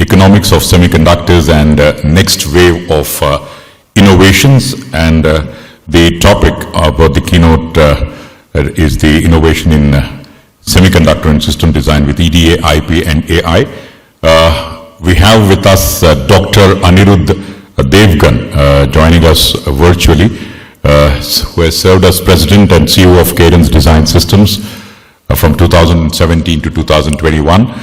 economics of semiconductors and next wave of innovations. And the topic about the keynote is the innovation in semiconductor and system design with EDA, IP, and AI. We have with us Dr. Anirudh Devgan joining us virtually, who has served as President and CEO of Cadence Design Systems from 2017 to 2021.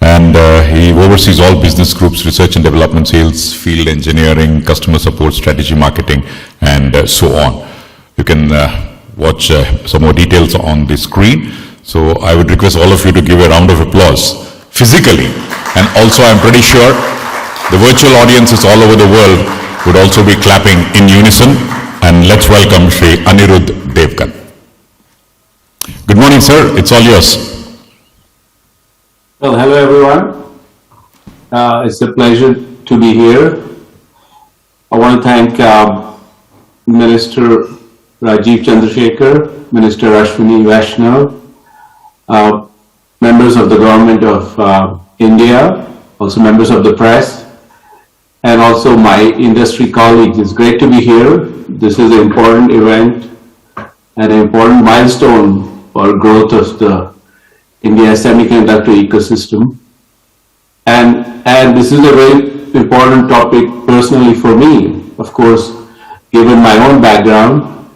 And he oversees all business groups, research and development, sales, field engineering, customer support, strategy, marketing, and so on. You can watch some more details on the screen. So I would request all of you to give a round of applause physically. And also I'm pretty sure the virtual audiences all over the world would also be clapping in unison. And let's welcome Shri Anirudh Devgan. Good morning, sir. It's all yours. Well, hello everyone. It's a pleasure to be here. I want to thank Minister Rajiv Chandrasekhar, Minister Ashwini Vaishnav, members of the government of India, also members of the press, and also my industry colleagues. It's great to be here. This is an important event and an important milestone for growth of the India semiconductor ecosystem. And this is a very important topic personally for me, of course, given my own background,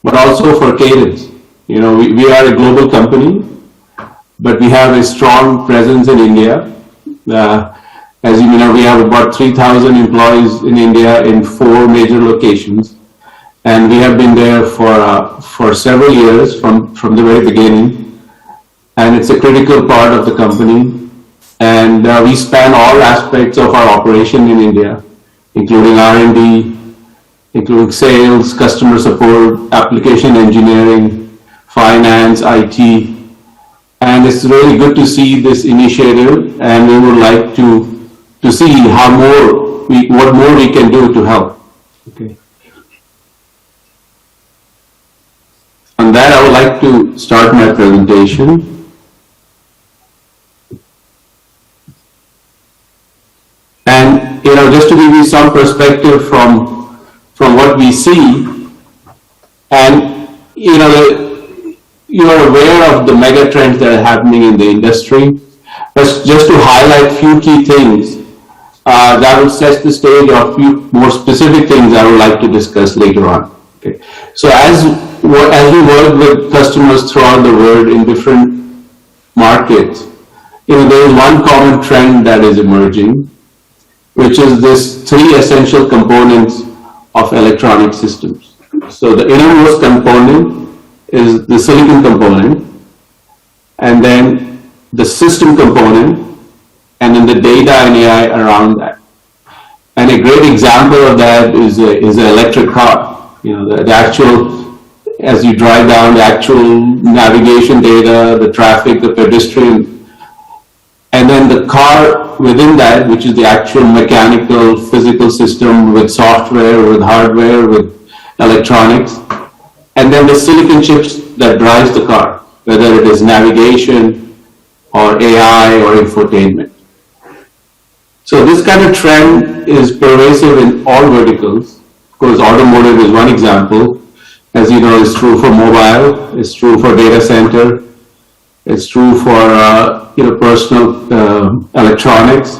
but also for Cadence. You know, we are a global company, but we have a strong presence in India. As you know, we have about 3,000 employees in India in 4 major locations. And we have been there for several years from the very beginning. And it's a critical part of the company. And we span all aspects of our operation in India, including R&D, including sales, customer support, application engineering, finance, IT. And it's really good to see this initiative, and we would like to see what more we can do to help. Okay. On that, I would like to start my presentation. And just to give you some perspective from what we see, and you are aware of the mega trends that are happening in the industry. But just to highlight a few key things that will set the stage of a few more specific things I would like to discuss later on. Okay. So as we work with customers throughout the world in different markets, there is one common trend that is emerging, which is this 3 essential components of electronic systems. So the innermost component is the silicon component, and then the system component, and then the data and AI around that. And a great example of that is an electric car. The actual, as you drive down, the actual navigation data, the traffic, the pedestrian, and then the car within that, which is the actual mechanical, physical system with software, with hardware, with electronics, and then the silicon chips that drives the car, whether it is navigation or AI or infotainment. So this kind of trend is pervasive in all verticals. Of course, automotive is one example. As you know, it's true for mobile, it's true for data center, it's true for personal electronics,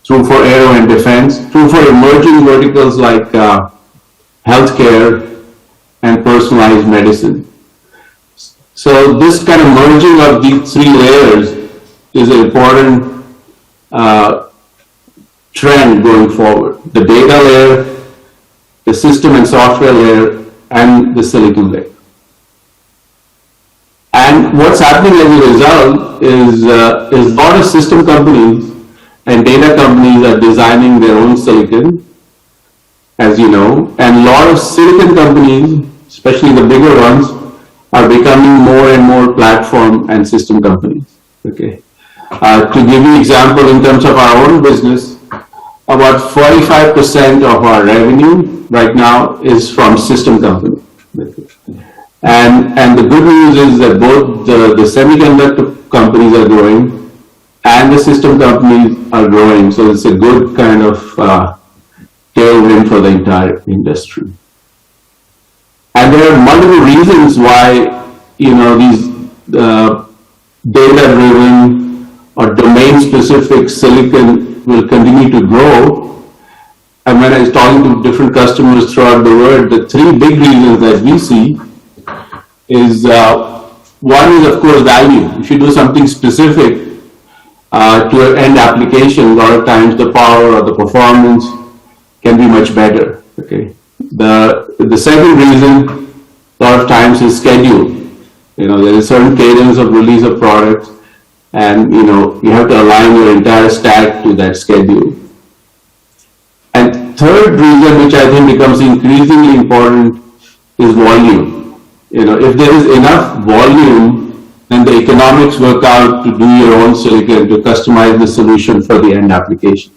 true for aero and defense, true for emerging verticals like healthcare and personalized medicine. So this kind of merging of these 3 layers is an important trend going forward. The data layer, the system and software layer, and the silicon layer. And what's happening as a result is a lot of system companies and data companies are designing their own silicon, as you know, and a lot of silicon companies, especially the bigger ones, are becoming more and more platform and system companies. Okay. To give you an example in terms of our own business, about 45% of our revenue right now is from system companies. Okay. And the good news is that both the semiconductor companies are growing and the system companies are growing. So it's a good kind of tailwind for the entire industry. And there are multiple reasons why, these data-driven or domain-specific silicon will continue to grow. And when I was talking to different customers throughout the world, the three big reasons that we see is, one is, of course, value. If you do something specific to an end application, a lot of times the power or the performance can be much better. Okay. The second reason, a lot of times, is schedule. There is certain cadence of release of products, and you have to align your entire stack to that schedule. And third reason, which I think becomes increasingly important, is volume. If there is enough volume, then the economics work out to do your own silicon, to customize the solution for the end application.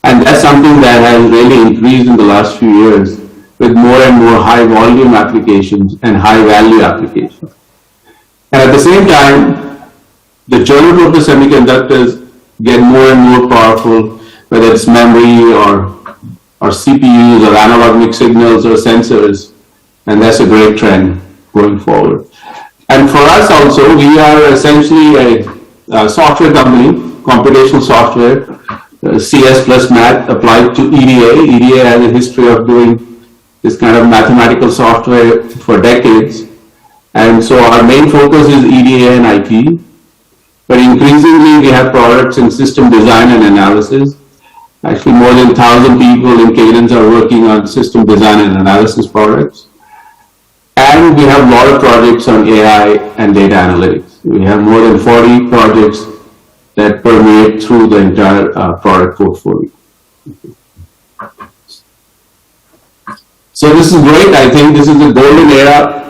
And that's something that has really increased in the last few years, with more and more high volume applications and high value applications. And at the same time, the journey of the semiconductors get more and more powerful, whether it's memory or CPUs or analog mixed signals or sensors, and that's a great trend going forward. And for us also, we are essentially a software company, computational software, CS plus math applied to EDA. EDA has a history of doing this kind of mathematical software for decades. And so our main focus is EDA and IP. But increasingly, we have products in system design and analysis. Actually, more than 1,000 people in Cadence are working on system design and analysis products. And we have a lot of projects on AI and data analytics. We have more than 40 projects that permeate through the entire product portfolio. So this is great. I think this is the golden era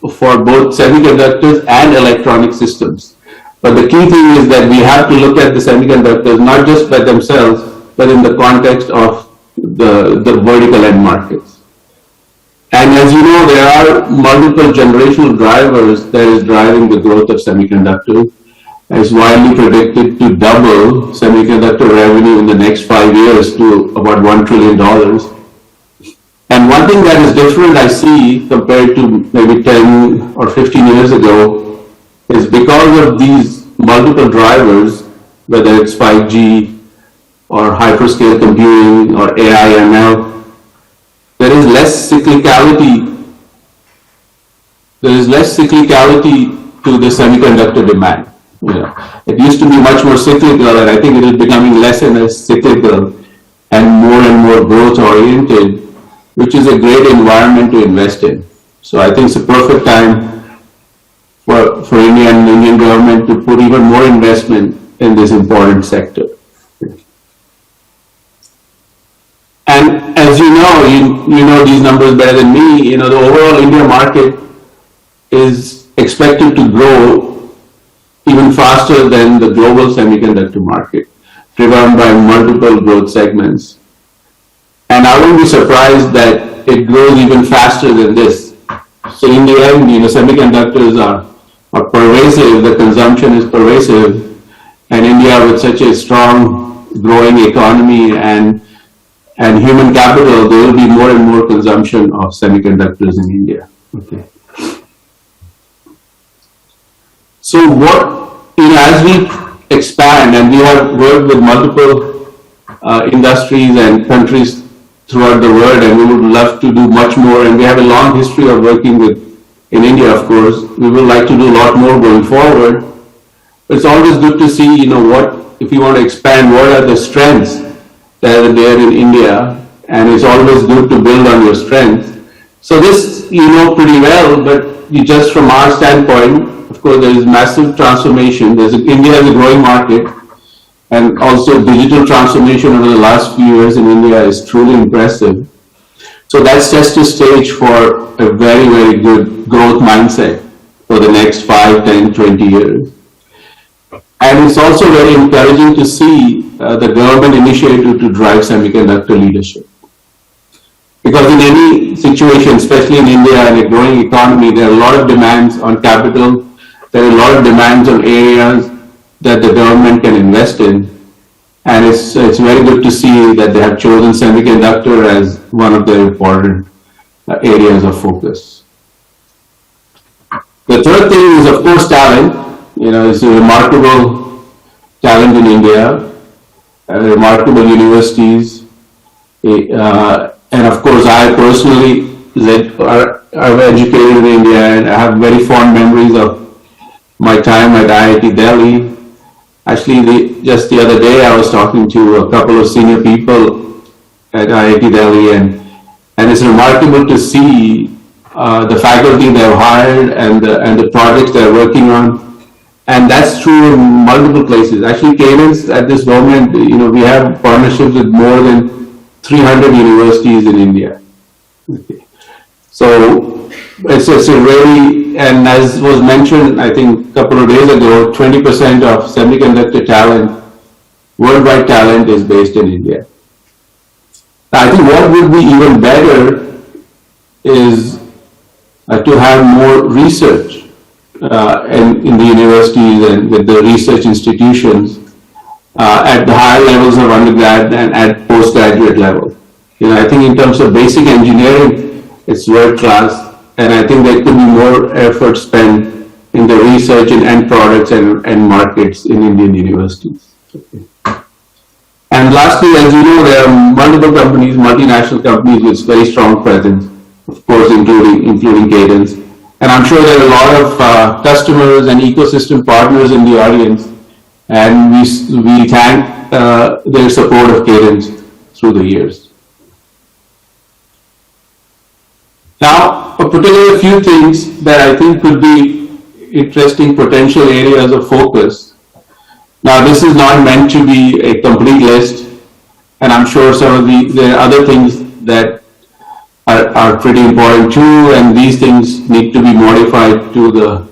for both semiconductors and electronic systems. But the key thing is that we have to look at the semiconductors not just by themselves, but in the context of the vertical end markets. And as you know, there are multiple generational drivers that is driving the growth of semiconductors. It's widely predicted to double semiconductor revenue in the next 5 years to about $1 trillion. And one thing that is different I see compared to maybe 10 or 15 years ago is because of these multiple drivers, whether it's 5G or hyperscale computing or AI ML, there is less cyclicality. There is less cyclicality to the semiconductor demand. It used to be much more cyclical, and I think it is becoming less and less cyclical and more growth oriented, which is a great environment to invest in. So I think it's a perfect time for India and the Indian government to put even more investment in this important sector. And as you know these numbers better than me, the overall India market is expected to grow even faster than the global semiconductor market, driven by multiple growth segments. And I wouldn't be surprised that it grows even faster than this. So in the end, semiconductors are pervasive, the consumption is pervasive, and India with such a strong growing economy and human capital, there will be more and more consumption of semiconductors in India. Okay. So as we expand, and we have worked with multiple industries and countries throughout the world, and we would love to do much more, and we have a long history of working in India, of course. We would like to do a lot more going forward. But it's always good to see, if you want to expand, what are the strengths that are there in India, and it's always good to build on your strengths. So this you know pretty well, but just from our standpoint, of course, there is massive transformation. India is a growing market, and also digital transformation over the last few years in India is truly impressive. So that sets the stage for a very, very good growth mindset for the next 5, 10, 20 years. And it's also very encouraging to see the government initiative to drive semiconductor leadership. Because in any situation, especially in India and a growing economy, there are a lot of demands on capital, there are a lot of demands on areas that the government can invest in. And it's very good to see that they have chosen semiconductor as one of their important areas of focus. The third thing is, of course, talent. It's a remarkable talent in India, remarkable universities, and of course, I personally are educated in India, and I have very fond memories of my time at IIT Delhi. Actually, just the other day, I was talking to a couple of senior people at IIT Delhi, and it's remarkable to see the faculty they've hired and the projects they're working on. And that's true in multiple places. Actually, Cadence at this moment, we have partnerships with more than 300 universities in India. Okay. So it's a really, and as was mentioned, I think a couple of days ago, 20% of semiconductor talent, worldwide talent, is based in India. I think what would be even better is to have more research in the universities and with the research institutions at the higher levels of undergrad and at postgraduate level. I think in terms of basic engineering, it's world class, and I think there could be more effort spent in the research in end products and markets in Indian universities. Okay. And lastly, as you know, there are multiple companies, multinational companies with very strong presence, of course, including Cadence. And I'm sure there are a lot of customers and ecosystem partners in the audience, and we thank their support of Cadence through the years. Now, a particular few things that I think could be interesting potential areas of focus. Now, this is not meant to be a complete list, and I'm sure there are other things that are pretty important too, and these things need to be modified to the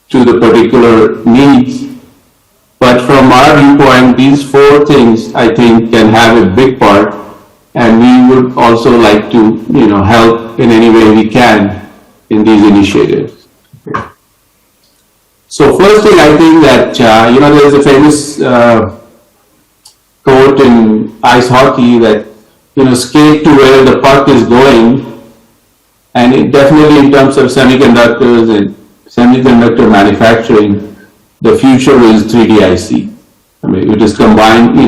particular needs. But from our viewpoint, these four things, I think, can have a big part, and we would also like to, help in any way we can in these initiatives. Okay. So first thing, I think that, there's a famous quote in ice hockey that, skate to where the puck is going, and it definitely in terms of semiconductors and semiconductor manufacturing, the future is 3D IC. I mean, it is combined,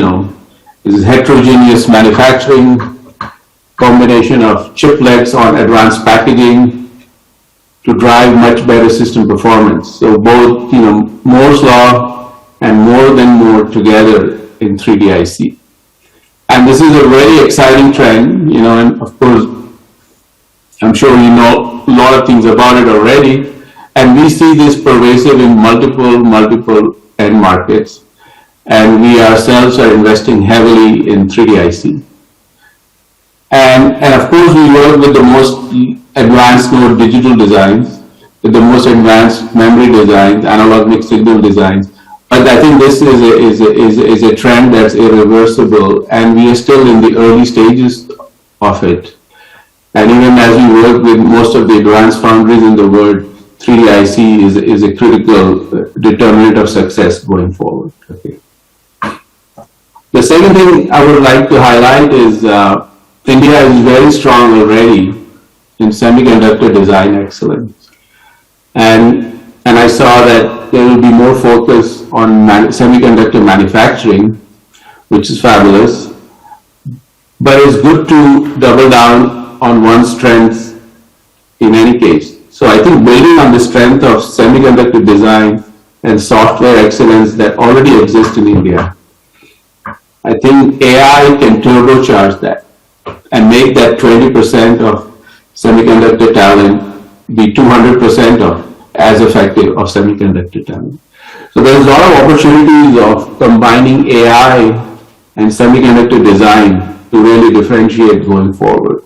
it is heterogeneous manufacturing, combination of chiplets on advanced packaging to drive much better system performance. So both, Moore's law and more than more together in 3D IC. And this is a very exciting trend, and of course, I'm sure you know a lot of things about it already, and we see this pervasive in multiple end markets, and we ourselves are investing heavily in 3D IC. And of course, we work with the most advanced node digital designs, with the most advanced memory designs, analog mixed signal designs. But I think this is a trend that's irreversible, and we are still in the early stages of it. And even as we work with most of the advanced foundries in the world, 3D IC is a critical determinant of success going forward. Okay. The second thing I would like to highlight is India is very strong already in semiconductor design excellence. And I saw that there will be more focus on semiconductor manufacturing, which is fabulous. But it's good to double down on one's strengths in any case. So I think building on the strength of semiconductor design and software excellence that already exists in India, I think AI can turbocharge that and make that 20% of semiconductor talent be 200% of as effective of semiconductor talent. So there's a lot of opportunities of combining AI and semiconductor design to really differentiate going forward.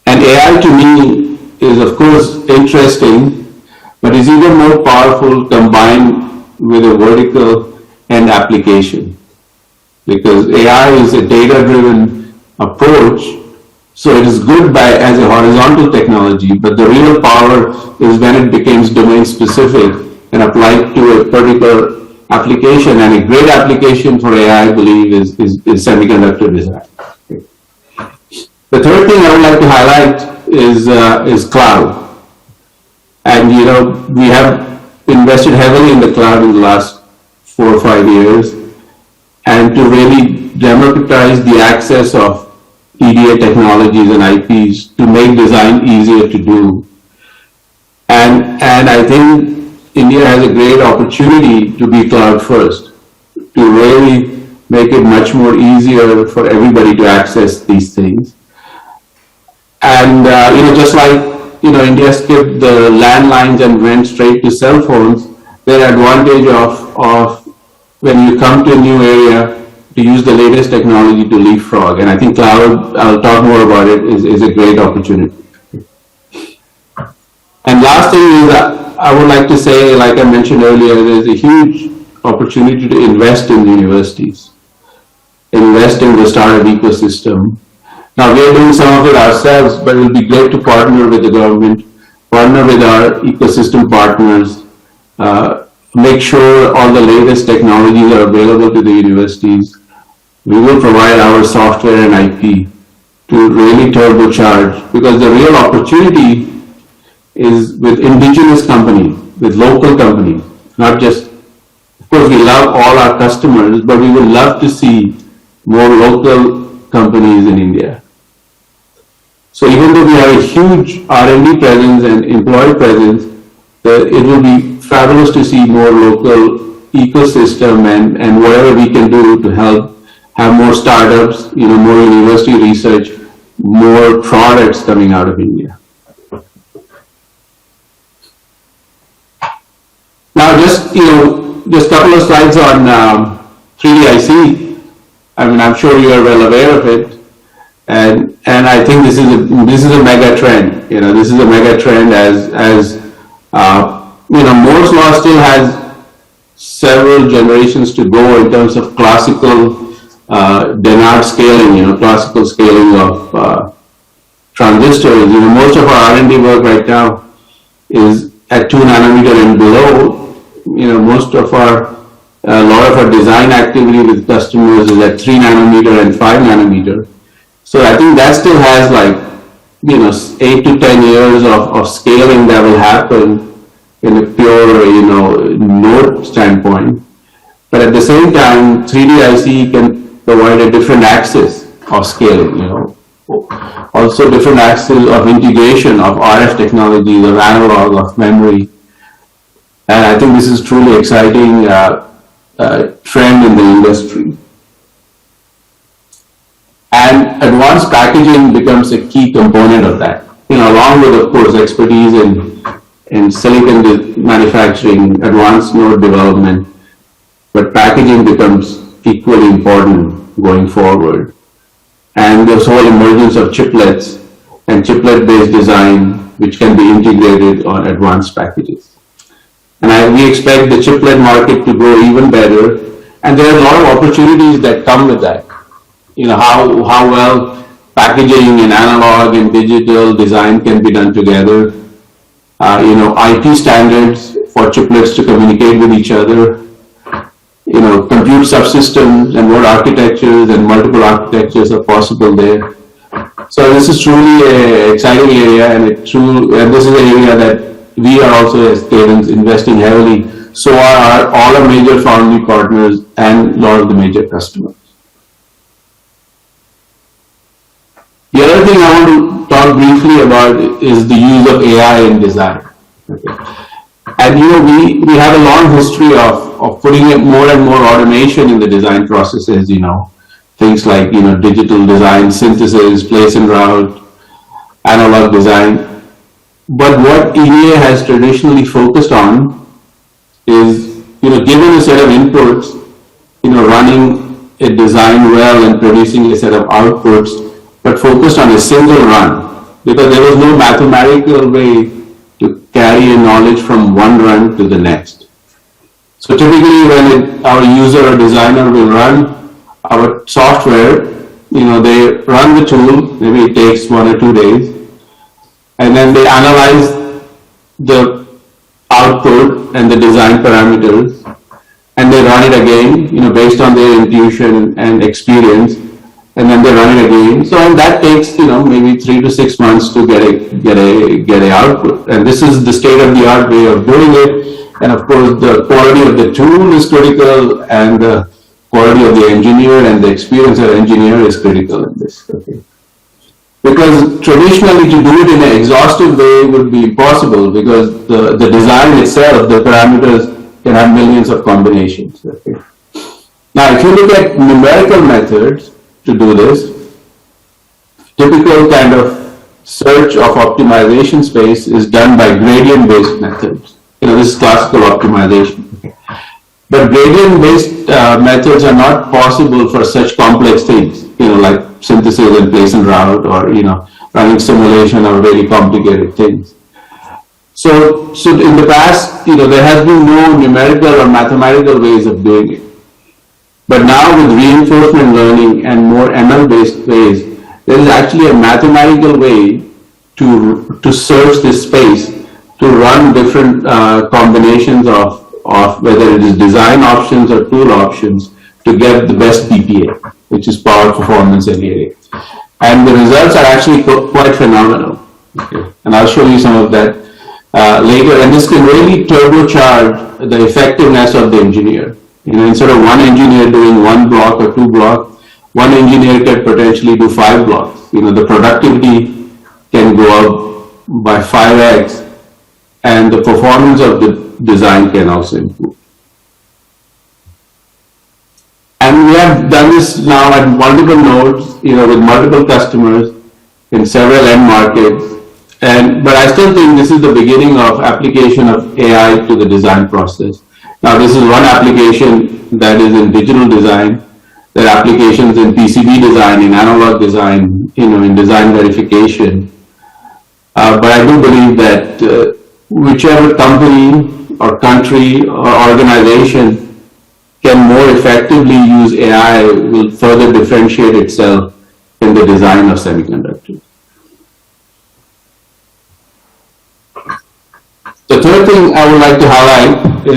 And AI to me is of course interesting, but is even more powerful combined with a vertical end application. Because AI is a data-driven approach, so it is good as a horizontal technology, but the real power is when it becomes domain specific and apply it to a particular application. And a great application for AI, I believe, is semiconductor design. The third thing I would like to highlight is cloud. And we have invested heavily in the cloud in the last 4 or 5 years, and to really democratize the access of EDA technologies and IPs to make design easier to do. And I think India has a great opportunity to be cloud first, to really make it much more easier for everybody to access these things. And just like India skipped the landlines and went straight to cell phones, the advantage of when you come to a new area to use the latest technology to leapfrog. And I think cloud, I'll talk more about it, is a great opportunity. And last thing is I would like to say, like I mentioned earlier, there's a huge opportunity to invest in universities, invest in the startup ecosystem. Now, we are doing some of it ourselves, but it will be great to partner with the government, partner with our ecosystem partners, make sure all the latest technologies are available to the universities. We will provide our software and IP to really turbocharge, because the real opportunity is with indigenous companies, with local companies, not just, of course, we love all our customers, but we would love to see more local companies in India. So even though we have a huge R&D presence and employee presence, it will be fabulous to see more local ecosystem and whatever we can do to help have more startups, more university research, more products coming out of India. Now, just a couple of slides on 3D IC. I mean, I'm sure you are well aware of it. And I think this is a mega trend. This is a mega trend as Moore's law still has several generations to go in terms of classical Dennard scaling, classical scaling of transistors. Most of our R&D work right now is at 2 nanometer and below. Most of a lot of our design activity with customers is at 3 nanometer and 5 nanometer. So I think that still has 8 to 10 years of scaling that will happen in a pure, node standpoint. But at the same time, 3D IC can provide a different axis of scaling, Also different axis of integration of RF technologies, of analog, of memory. And I think this is truly exciting trend in the industry. And advanced packaging becomes a key component of that. Along with, of course, expertise in silicon manufacturing, advanced node development, but packaging becomes equally important going forward. And this whole emergence of chiplets and chiplet-based design, which can be integrated on advanced packages. And we expect the chiplet market to grow even better. And there are a lot of opportunities that come with that. How well packaging and analog and digital design can be done together. IP standards for chiplets to communicate with each other. Compute subsystems and what architectures and multiple architectures are possible there. So this is truly an exciting area, and this is an area that we are also as Cadence investing heavily. So are all our major foundry partners and a lot of the major customers. The other thing I want to talk briefly about is the use of AI in design. Okay. And we have a long history of putting in more and more automation in the design processes, things like digital design, synthesis, place and route, analog design. But what EDA has traditionally focused on is, given a set of inputs, running a design well and producing a set of outputs, but focused on a single run, because there was no mathematical way to carry a knowledge from one run to the next. So typically when our user or designer will run our software, they run the tool, maybe it takes 1 or 2 days, and then they analyze the output and the design parameters, and they run it again, based on their intuition and experience, and then they run it again. So, and that takes, maybe 3 to 6 months to get a output. And this is the state-of-the-art way of doing it. And of course, the quality of the tool is critical, and the quality of the engineer and the experience of the engineer is critical in this. Okay. Because traditionally to do it in an exhaustive way would be impossible, because the design itself, the parameters can have millions of combinations. Okay. Now, if you look at numerical methods to do this, typical kind of search of optimization space is done by gradient-based methods. This is classical optimization. Okay. But gradient-based methods are not possible for such complex things, like synthesis and place and route, or, running simulation of very complicated things. So in the past, there has been no numerical or mathematical ways of doing it. But now with reinforcement learning and more ML-based ways, there is actually a mathematical way to search this space, to run different combinations of whether it is design options or tool options, to get the best PPA, which is power, performance, and area. And the results are actually quite phenomenal. Okay. And I'll show you some of that later. And this can really turbocharge the effectiveness of the engineer. Instead of one engineer doing 1 block or 2 blocks, one engineer can potentially do 5 blocks. The productivity can go up by 5x, and the performance of the design can also improve. And we have done this now at multiple nodes, with multiple customers in several end markets. But I still think this is the beginning of application of AI to the design process. Now, this is one application that is in digital design. There are applications in PCB design, in analog design, in design verification. But I do believe that whichever company or country or organization can more effectively use AI will further differentiate itself in the design of semiconductors. The third thing I would like to highlight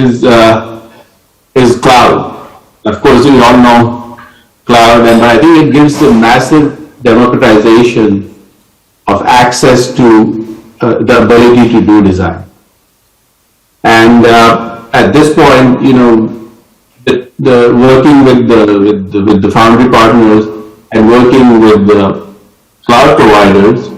is cloud. Of course, we all know cloud, and I think it gives a massive democratization of access to the ability to do design. And at this point, the working with the foundry partners and working with the cloud providers,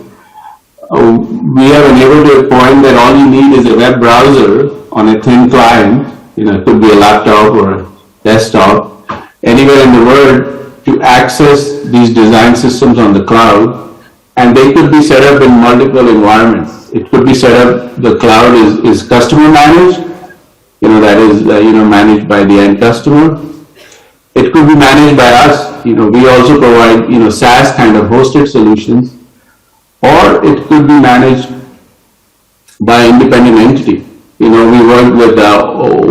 we have enabled to a point that all you need is a web browser on a thin client, it could be a laptop or a desktop, anywhere in the world, to access these design systems on the cloud, and they could be set up in multiple environments. It could be set up, the cloud is customer managed, that is, managed by the end customer. It could be managed by us. We also provide, SaaS kind of hosted solutions, or it could be managed by independent entity. We work with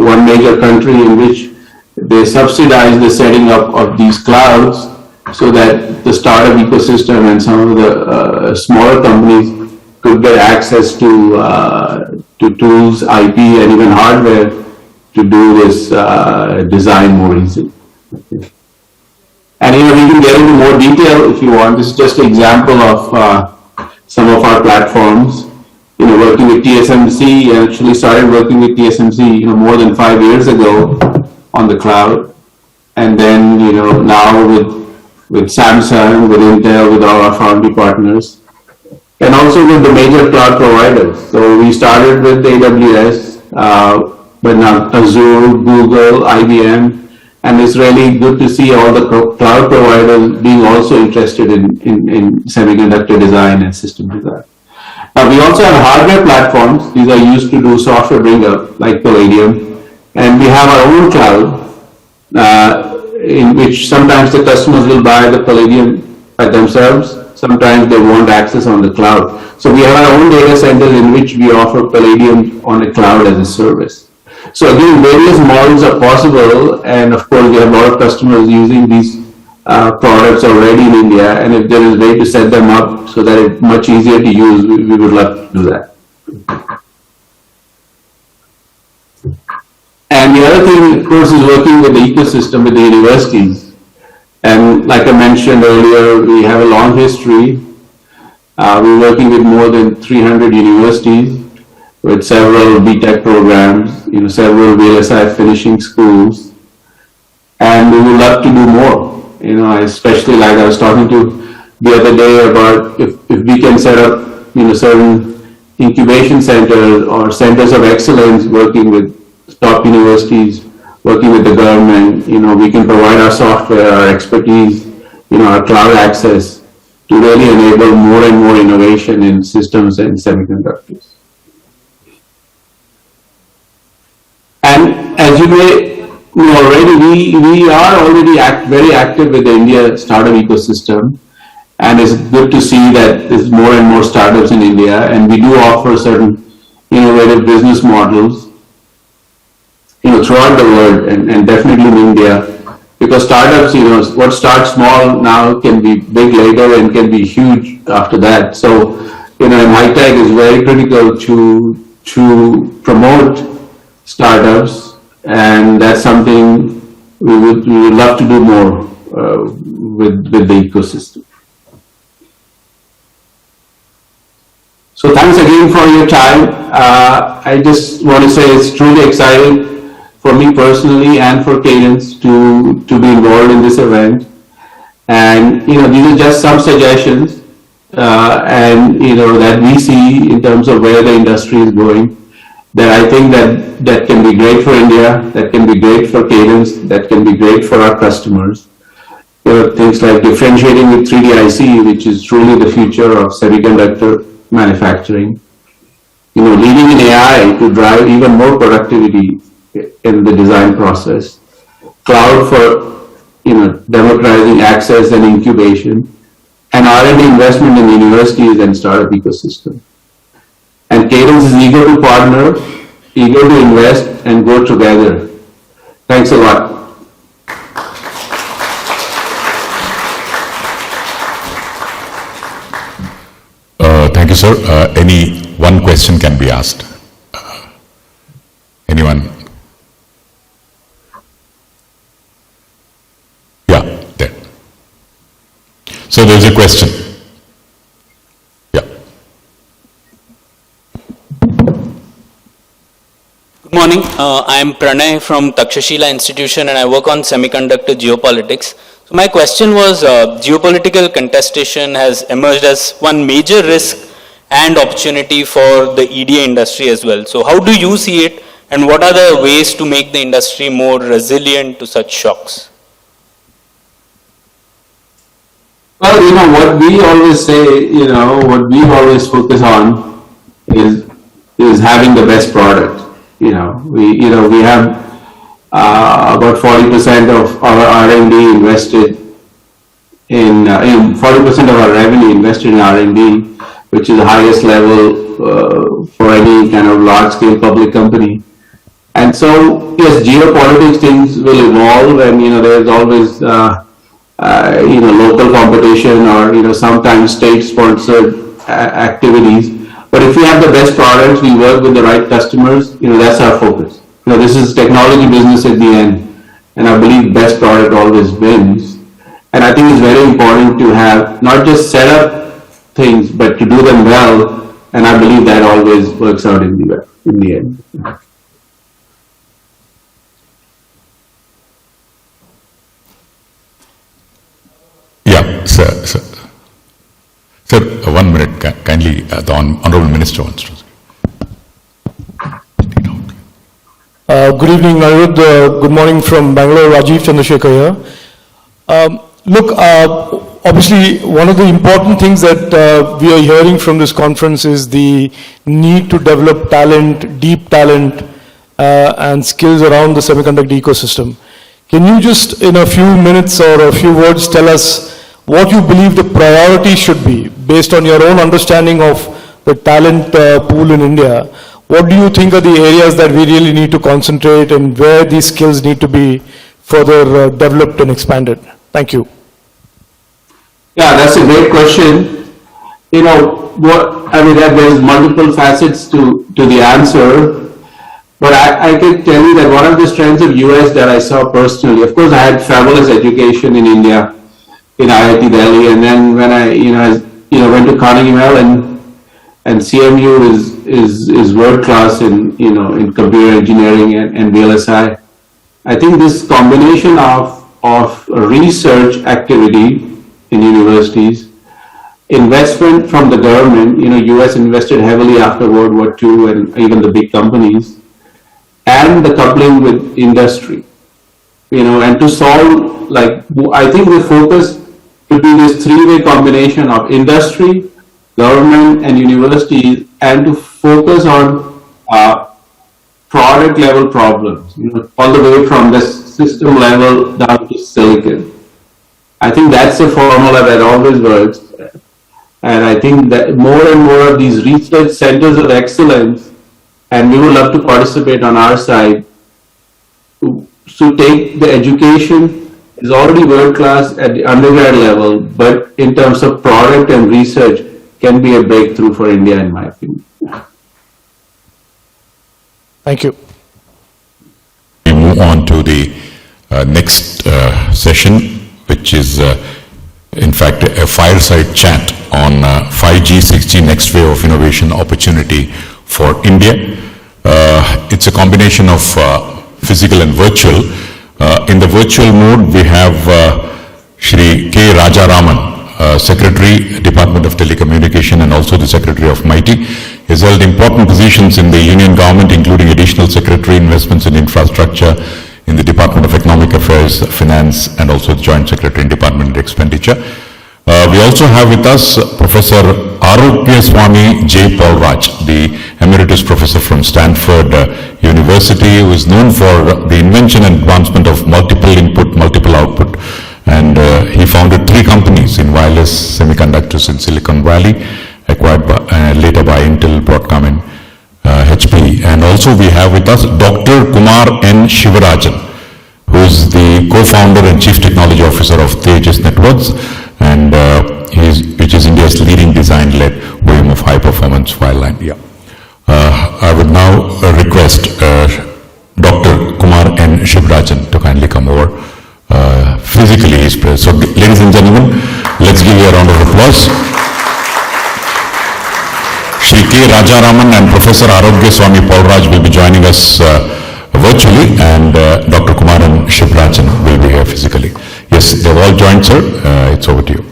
one major country in which they subsidize the setting up of these clouds so that the startup ecosystem and some of the smaller companies could get access to tools, IP, and even hardware to do this design more easily. Okay. And we can get into more detail if you want. This is just an example of some of our platforms. Working with TSMC, I actually started working with TSMC, more than 5 years ago on the cloud. And then, now with Samsung, with Intel, with all our foundry partners, and also with the major cloud providers. So we started with AWS, but now Azure, Google, IBM, and it's really good to see all the cloud providers being also interested in semiconductor design and system design. Now, we also have hardware platforms. These are used to do software bring-up, like Palladium. And we have our own cloud, in which sometimes the customers will buy the Palladium by themselves. Sometimes they want access on the cloud. So we have our own data centers in which we offer Palladium on a cloud as a service. So again, various models are possible. And of course, we have a lot of customers using these products already in India, and if there is a way to set them up so that it's much easier to use, we would love to do that. And the other thing, of course, is working with the ecosystem with the universities. And like I mentioned earlier, we have a long history. We're working with more than 300 universities, with several BTech programs, several VLSI finishing schools, and we would love to do more. Especially like I was talking to the other day about if we can set up, certain incubation centers or centers of excellence working with top universities, working with the government, we can provide our software, our expertise, our cloud access to really enable more and more innovation in systems and semiconductors. And as you may know already, we are already very active with the India startup ecosystem. And it's good to see that there's more and more startups in India, and we do offer certain innovative business models, throughout the world, and definitely in India, because startups, what starts small now can be big later and can be huge after that. So, in high tech, it's very critical to promote startups, and that's something we would love to do more with the ecosystem. So thanks again for your time. I just want to say it's truly exciting for me personally and for Cadence to be involved in this event. And these are just some suggestions, and that we see in terms of where the industry is going. That I think that can be great for India, that can be great for Cadence, that can be great for our customers. Things like differentiating with 3D IC, which is truly the future of semiconductor manufacturing. Leading in AI to drive even more productivity in the design process. Cloud for, democratizing access and incubation. And R&D investment in universities and startup ecosystem. And Cadence is eager to partner, eager to invest, and go together. Thanks a lot. Thank you, sir. Any one question can be asked. Anyone? Yeah, there. So there's a question. Yeah. Good morning. I am Pranay from Takshashila Institution, and I work on semiconductor geopolitics. So my question was, geopolitical contestation has emerged as one major risk and opportunity for the EDA industry as well. So how do you see it, and what are the ways to make the industry more resilient to such shocks? Well, what we always say, what we always focus on is having the best product. We have about 40% of our R&D invested in 40% of our revenue invested in R&D, which is the highest level for any kind of large-scale public company. And so, yes, geopolitics things will evolve, and there's always local competition or sometimes state-sponsored activities. But if we have the best products, we work with the right customers. That's our focus. This is technology business at the end, and I believe best product always wins. And I think it's very important to have not just set up things, but to do them well, and I believe that always works out in the end. Yeah, sir. Sir, 1 minute, kindly, the Honorable Minister wants to. Good evening, Anirudh. Good morning from Bangalore. Rajiv Chandrasekhar here. Obviously, one of the important things that we are hearing from this conference is the need to develop talent, deep talent, and skills around the semiconductor ecosystem. Can you just, in a few minutes or a few words, tell us what you believe the priority should be, based on your own understanding of the talent pool in India? What do you think are the areas that we really need to concentrate, and where these skills need to be further developed and expanded? Thank you. Yeah, that's a great question. There's multiple facets to the answer. But I can tell you that one of the strengths of US that I saw personally, of course I had fabulous education in India, in IIT Delhi, and then when I went to Carnegie Mellon, and CMU is world class in in computer engineering and VLSI. I think this combination of research activity in universities, investment from the government, US invested heavily after World War II and even the big companies, and the coupling with industry, and to solve, I think the focus would be this three-way combination of industry, government, and universities, and to focus on product level problems, all the way from the system level down to silicon. I think that's a formula that always works. And I think that more and more of these research centers of excellence, and we would love to participate on our side, to take the education is already world class at the undergrad level, but in terms of product and research can be a breakthrough for India, in my opinion. Thank you. We move on to the next session, which is in fact a fireside chat on 5G, 6G, next wave of innovation opportunity for India. It's a combination of physical and virtual. In the virtual mode, we have Shri K. Rajaraman, Secretary, Department of Telecommunication, and also the Secretary of MITI. He has held important positions in the Union government, including Additional Secretary, Investments in Infrastructure, in the Department of Economic Affairs, Finance, and also the Joint Secretary in Department of Expenditure. We also have with us Professor Arogya Swami J. Paulraj, the Emeritus Professor from Stanford University, who is known for the invention and advancement of multiple input, multiple output. And he founded 3 companies in wireless semiconductors in Silicon Valley, acquired later by Intel, Broadcom, and HP. And also we have with us Dr. Kumar N. Shivarajan, who is the co-founder and Chief Technology Officer of Tejas Networks, and which is India's leading design-led OEM of high-performance wireline. Yeah. I would now request Dr. Kumar N. Shivarajan to kindly come over. Physically, he's present. So, ladies and gentlemen, let's give you a round of applause. Shri K. Rajaraman and Professor Arogya Swami Paulraj will be joining us virtually, and Dr. Kumar N. Shivarajan will be here physically. Yes, they've all joined, sir. It's over to you.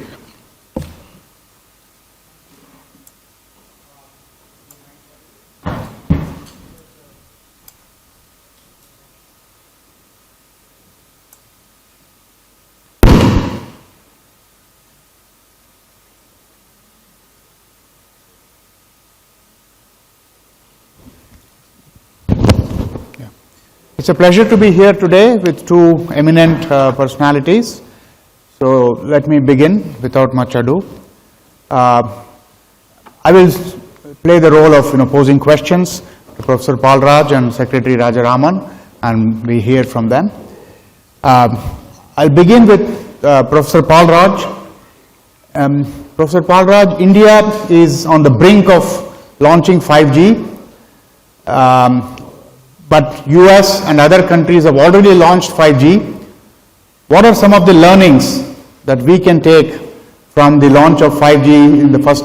It's a pleasure to be here today with 2 eminent personalities. So let me begin without much ado. I will play the role of posing questions to Professor Paulraj and Secretary Rajaraman, and we hear from them. I'll begin with Professor Paulraj. Professor Paulraj, India is on the brink of launching 5G. But US and other countries have already launched 5G. What are some of the learnings that we can take from the launch of 5G in the first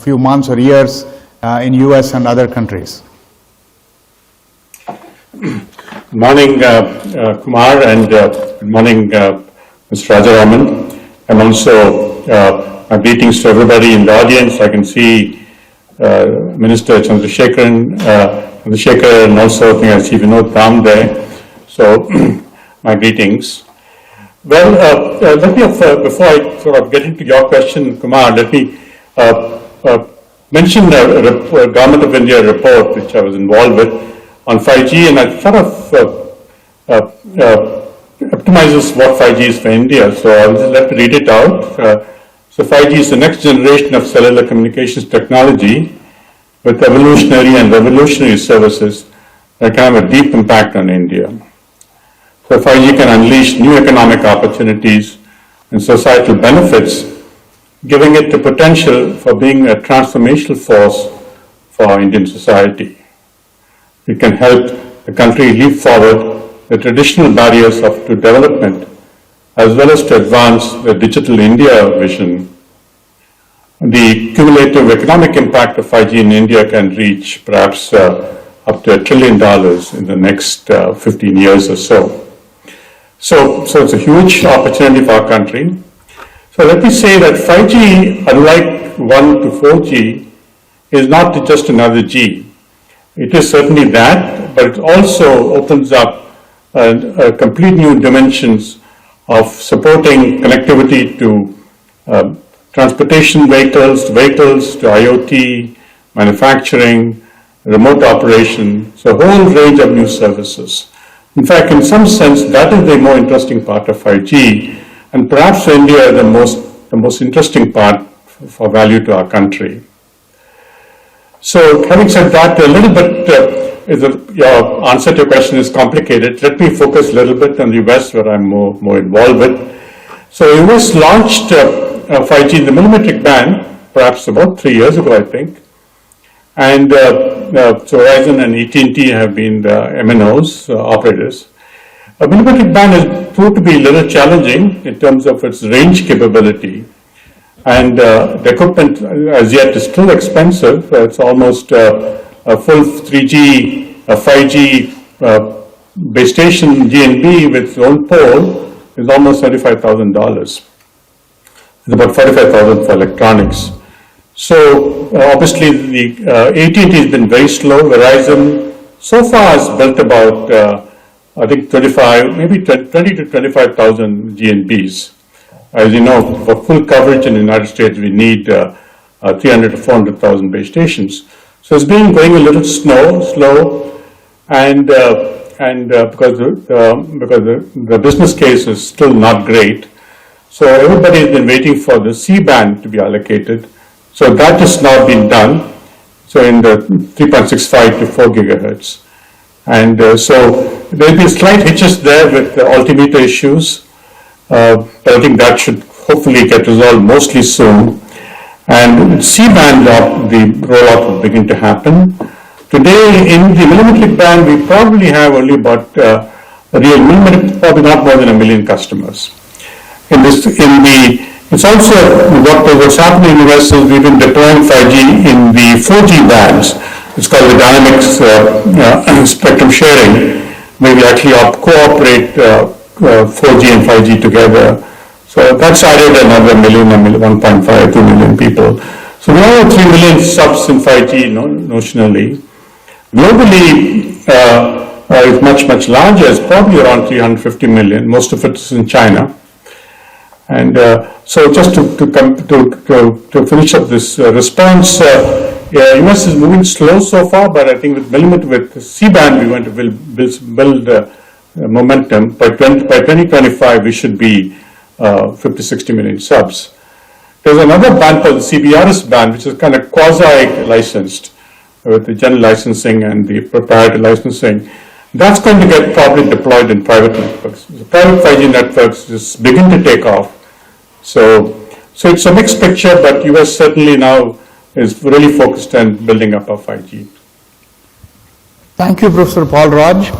few months or years in US and other countries? Good morning, Kumar, and good morning, Mr. Rajaraman. And also my greetings to everybody in the audience. I can see Minister Chandrasekaran, and also I see Vinod Ram there. So, my greetings. Well, let me, before I sort of get into your question, Kumar, let me mention a Government of India report which I was involved with on 5G, and it sort of optimizes what 5G is for India. So, I'll just let me read it out. So, 5G is the next generation of cellular communications technology with evolutionary and revolutionary services that can have a deep impact on India. So 5G can unleash new economic opportunities and societal benefits, giving it the potential for being a transformational force for Indian society. It can help the country leap forward the traditional barriers to development, as well as to advance the digital India vision. The cumulative economic impact of 5G in India can reach perhaps up to $1 trillion in the next 15 years or so. So it's a huge opportunity for our country. So let me say that 5G, unlike 1 to 4G, is not just another G. It is certainly that, but it also opens up a complete new dimensions of supporting connectivity to transportation vehicles, to IoT, manufacturing, remote operation, so a whole range of new services. In fact, in some sense, that is the more interesting part of 5G, and perhaps for India, the most interesting part for value to our country. So, having said that, a little bit, your answer to your question is complicated. Let me focus a little bit on the US, where I'm more involved with. So, US launched 5G in the millimetric band, perhaps about 3 years ago, I think. And so Verizon and AT&T have been the MNOs, operators. A millimetric band has proved to be a little challenging in terms of its range capability. And the equipment as yet is still expensive. It's almost a full 3G, 5G base station GNB with its own pole is almost $35,000. It's about $45,000 for electronics. So obviously the AT&T has been very slow. Verizon so far has built about I think 20 to 25,000 GNBs. As you know, for full coverage in the United States, we need 300 to 400,000 base stations. So it's been going a little slow, and because the business case is still not great. So everybody has been waiting for the C-band to be allocated. So that has now been done, so in the 3.65 to 4 gigahertz. And so there will be slight hitches there with the altimeter issues, but I think that should hopefully get resolved mostly soon. And C-band, the rollout will begin to happen. Today in the millimetric band, we probably have only about, probably not more than 1 million customers. It's also what's happening in the US is we've been deploying 5G in the 4G bands. It's called the dynamic spectrum sharing, where we actually cooperate 4G and 5G together. So that's added another 1.5, 2 million people. So we now have 3 million subs in 5G notionally. Globally, it's much larger. It's probably around 350 million. Most of it is in China. And so just to finish up this response, US is moving slow so far, but I think with C-band we want to build momentum. By 2025 we should be 50-60 million subs. There's another band called the CBRS band, which is kind of quasi-licensed with the general licensing and the proprietary licensing. That's going to get probably deployed in private networks. The private 5G networks just begin to take off. So it's a mixed picture, but US certainly now is really focused on building up our 5G. Thank you, Professor Paul Raj.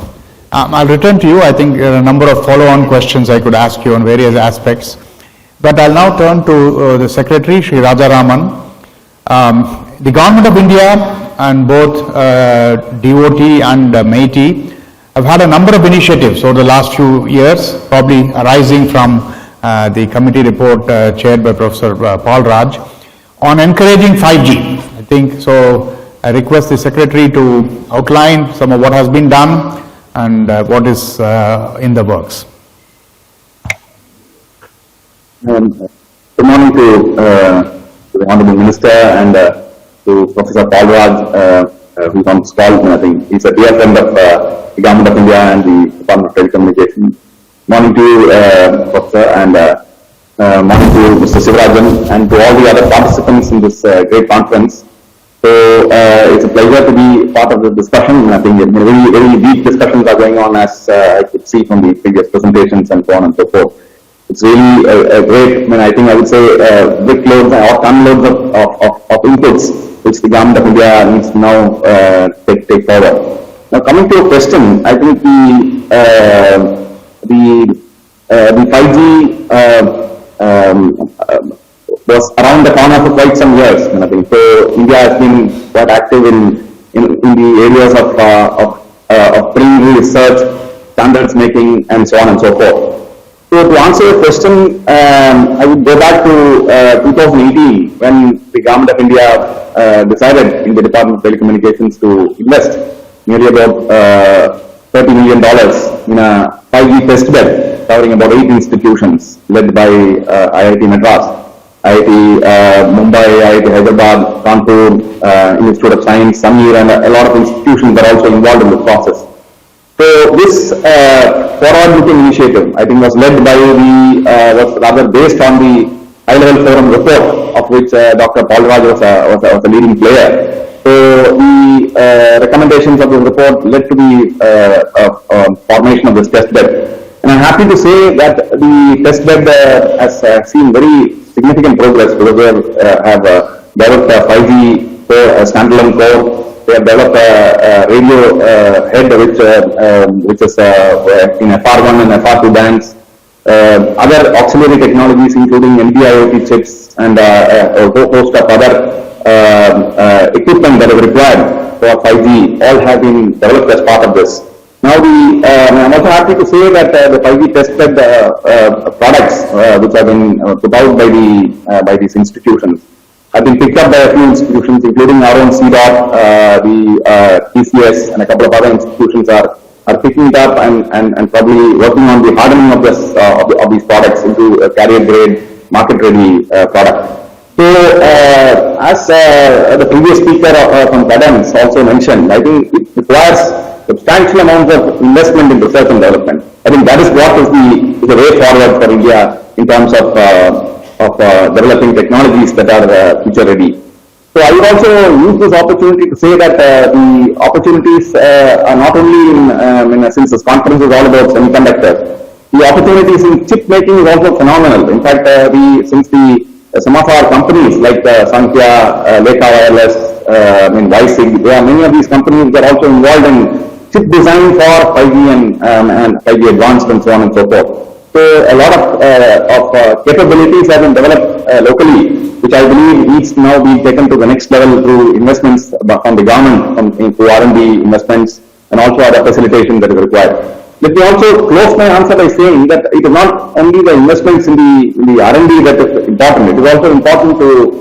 I'll return to you. I think there are a number of follow-on questions I could ask you on various aspects. But I'll now turn to the Secretary, Sri Rajaraman. The Government of India and both DOT and MeitY have had a number of initiatives over the last few years, probably arising from the committee report chaired by Professor Paul Raj, on encouraging 5G. I think so. I request the Secretary to outline some of what has been done and what is in the works. Good morning to the Honorable Minister and to Professor Paul Raj, who's on this call. I think he's a dear friend of the Government of India and the Department of Telecommunications. Morning to you, Professor, and morning to Mr. Sivarajan and to all the other participants in this great conference. So it's a pleasure to be part of the discussion. I think very deep discussions are going on, as I could see from the previous presentations and so on and so forth. It's really a great, I think I would say brickloads or tonloads of inputs which the Government of India needs to now take forward. Now coming to your question, I think the 5G was around the corner for quite some years. I think so. India has been quite active in the areas of preliminary research, standards making, and so on and so forth. So to answer your question, I would go back to 2018 when the government of India decided in the Department of Telecommunications to invest nearly about $30 million in a 5G test bed covering about 8 institutions led by IIT Madras, IIT Mumbai, IIT Hyderabad, Kanpur, Institute of Science, Samir, and a lot of institutions are also involved in the process. So this forward-looking initiative, I think, was led by was rather based on the high-level forum report, of which Dr. Paul Raj was a leading player. So the recommendations of the report led to the formation of this test bed. And I'm happy to say that the test bed has seen very significant progress because we have developed a 5G core, a standalone core. They have developed a radio head which is in FR1 and FR2 bands. Other auxiliary technologies including NB-IoT chips and a whole host of other equipment that is required for 5G all have been developed as part of this. Now I'm also happy to say that the 5G tested products which have been put out by these institutions have been picked up by a few institutions, including our own CDOT, the TCS, and a couple of other institutions are picking it up and probably working on the hardening of these products into a carrier grade, market ready product. So as the previous speaker from Cadence also mentioned, I think it requires substantial amounts of investment in research and development. I think that is what is the way forward for India in terms of developing technologies that are future ready. So I would also use this opportunity to say that the opportunities are not only since this conference is all about semiconductors, the opportunities in chip making is also phenomenal. In fact, some of our companies like Sankhya, Lekha Wireless, Wisig, there are many of these companies that are also involved in chip design for 5G and 5G advanced and so on and so forth. So a lot of capabilities have been developed locally, which I believe needs to now be taken to the next level through investments from the government, through R&D investments, and also other facilitation that is required. Let me also close my answer by saying that it is not only the investments in the R&D that is important. It is also important to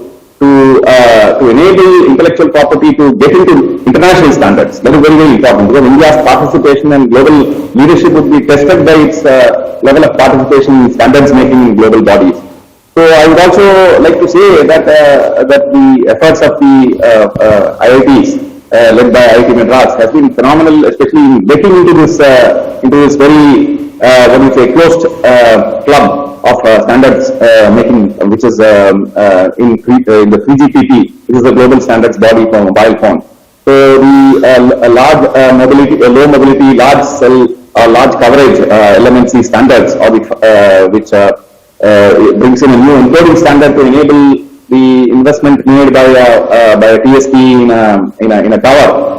enable intellectual property to get into international standards. That is very, very important because India's participation and global leadership would be tested by its level of participation in standards making in global bodies. So I would also like to say that the efforts of the IITs led by IIT Madras has been phenomenal, especially in getting into this very closed club of standards making, which is in the 3GPP, which is the global standards body for mobile phone. So the large mobility, low mobility, large cell, large coverage LMNC standards, or which brings in a new encoding standard to enable the investment made by a TSP in a tower.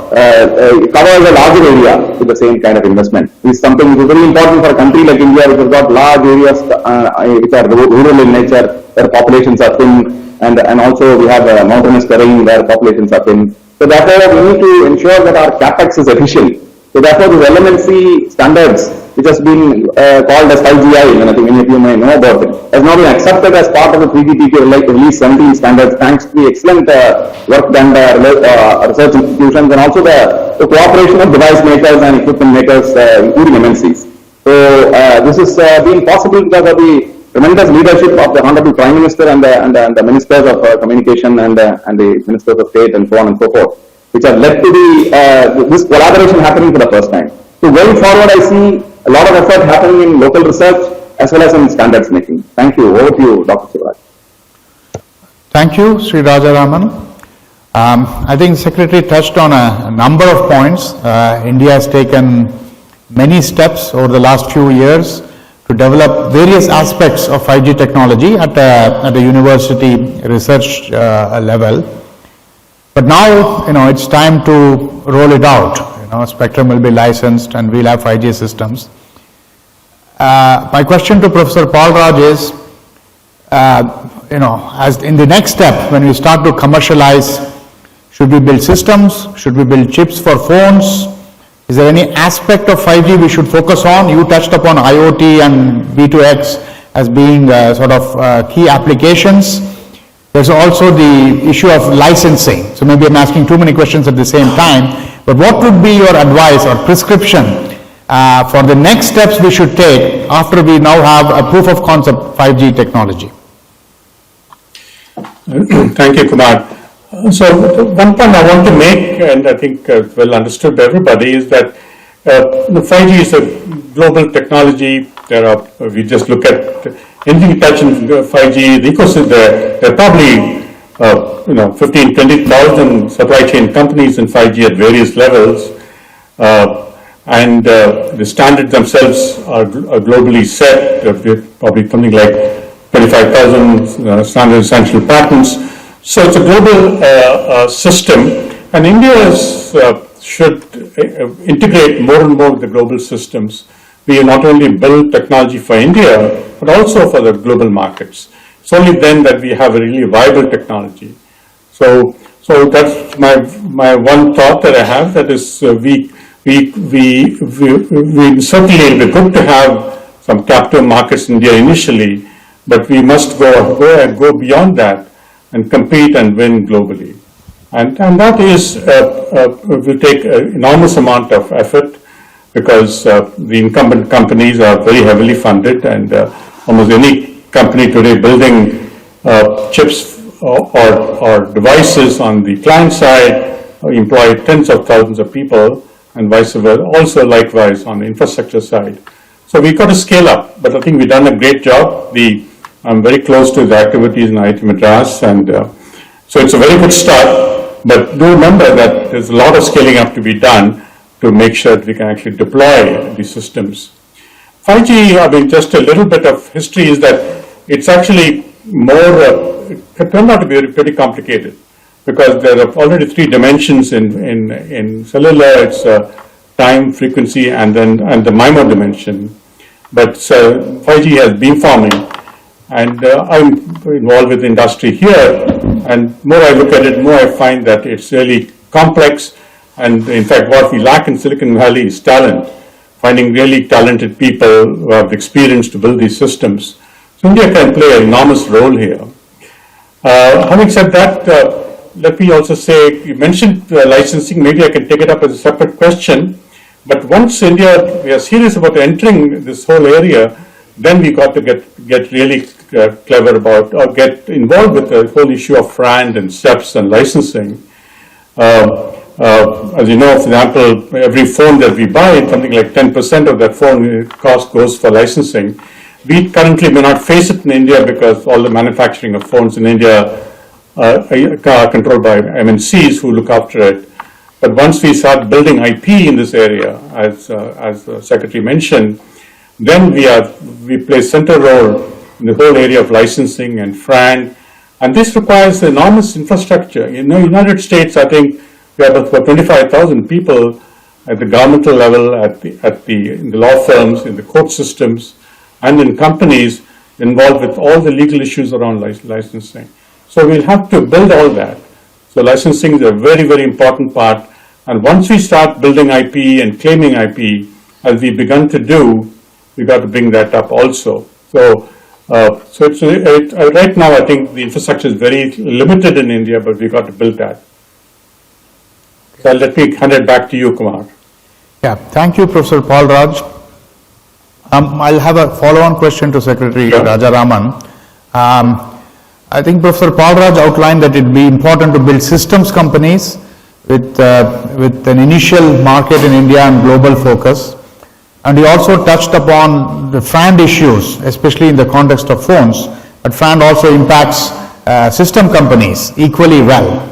Covers a larger area with the same kind of investment. This is something which is very important for a country like India, which has got large areas which are rural in nature, where populations are thin, and also we have mountainous terrain where populations are thin. So therefore, we need to ensure that our capex is efficient. So therefore, the LMNC standards, which has been called as 5GI, and I think many of you may know about it, has now been accepted as part of the 3GPP release 17 standards, thanks to the excellent work done by research institutions and also the cooperation of device makers and equipment makers, including MNCs. So this is being possible because of the tremendous leadership of the Honorable Prime Minister and the Ministers of Communication and the Ministers of State and so on and so forth, which have led to this collaboration happening for the first time. So going forward, I see a lot of effort happening in local research as well as in standards making. Thank you. Over to you, Dr. Shivraj. Thank you, Sri Rajaraman. I think Secretary touched on a number of points. India has taken many steps over the last few years to develop various aspects of 5G technology at a university research level. But now, it's time to roll it out. Spectrum will be licensed and we'll have 5G systems. My question to Professor Paul Raj is, as in the next step, when we start to commercialize, should we build systems? Should we build chips for phones? Is there any aspect of 5G we should focus on? You touched upon IoT and V2X as being sort of key applications. There's also the issue of licensing. So maybe I'm asking too many questions at the same time, but what would be your advice or prescription for the next steps we should take after we now have a proof of concept 5G technology? Thank you, Kumar. So one point I want to make, and I think well understood by everybody, is that 5G is a global technology. We just look at anything touching 5G, the ecosystem, there are probably 15, 20,000 supply chain companies in 5G at various levels, and the standards themselves are globally set. Probably something like 25,000 standard essential patents. So it's a global system, and India should integrate more and more with the global systems. We not only build technology for India, but also for the global markets. It's only then that we have a really viable technology. So that's my one thought that I have. That is, we certainly it'll be good to have some captive markets in India initially, but we must go beyond that and compete and win globally. And that will take an enormous amount of effort, because the incumbent companies are very heavily funded, and almost any company today building chips or devices on the client side employ tens of thousands of people, and vice versa, also likewise on the infrastructure side. So we've got to scale up, but I think we've done a great job. I'm very close to the activities in IIT Madras, and so it's a very good start, but do remember that there's a lot of scaling up to be done to make sure that we can actually deploy these systems. 5G, just a little bit of history is that it's actually it turned out to be pretty complicated, because there are already three dimensions in cellular. It's time, frequency, and the MIMO dimension. But 5G has beamforming, and I'm involved with the industry here, and more I look at it, more I find that it's really complex. And in fact, what we lack in Silicon Valley is talent, finding really talented people who have experience to build these systems. So India can play an enormous role here. Having said that, let me also say, you mentioned licensing, maybe I can take it up as a separate question, but once we are serious about entering this whole area, then we got to get really clever about, or get involved with the whole issue of FRAND and SEPs and licensing. As you know, for example, every phone that we buy, something like 10% of that phone cost goes for licensing. We currently may not face it in India because all the manufacturing of phones in India are controlled by MNCs who look after it. But once we start building IP in this area, as the Secretary mentioned, then we play central role in the whole area of licensing and FRAND. And this requires enormous infrastructure. In the United States, I think we have about 25,000 people at the governmental level, in the law firms, in the court systems, and in companies involved with all the legal issues around licensing. So we'll have to build all that. So licensing is a very, very important part. And once we start building IP and claiming IP, as we've begun to do, we've got to bring that up also. So right now, I think the infrastructure is very limited in India, but we've got to build that. So let me hand it back to you, Kumar. Yeah, thank you, Professor Paul Raj. I'll have a follow-on question to Secretary Rajaraman. I think Professor Paul Raj outlined that it would be important to build systems companies with an initial market in India and global focus. And he also touched upon the FRAND issues, especially in the context of phones. But FRAND also impacts system companies equally well.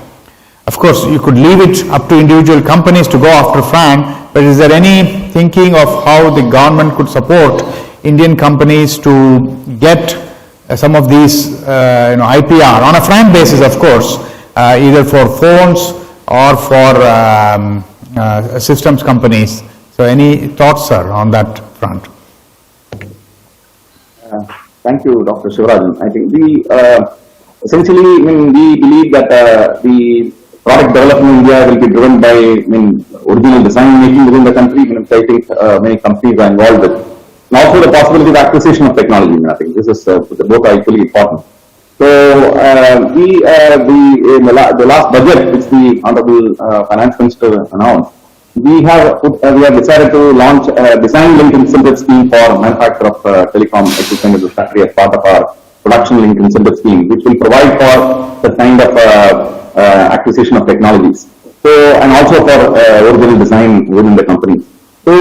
Of course, you could leave it up to individual companies to go after FRAND, but is there any thinking of how the government could support Indian companies to get some of these IPR on a FRAND basis, of course, either for phones or for systems companies. So any thoughts, sir, on that front? Thank you, Dr. Shivarajan. I think essentially, we believe that the product development in India will be driven by, original design making within the country, which I think many companies are involved with. And also the possibility of acquisition of technology. I think this is both are equally important. So the last budget, which the Honorable Finance Minister announced, we have decided to launch a design-linked incentive scheme for manufacture of telecom equipment in the factory as part of our production-linked incentive scheme, which will provide for the kind of acquisition of technologies. So, and also for original design within the company. So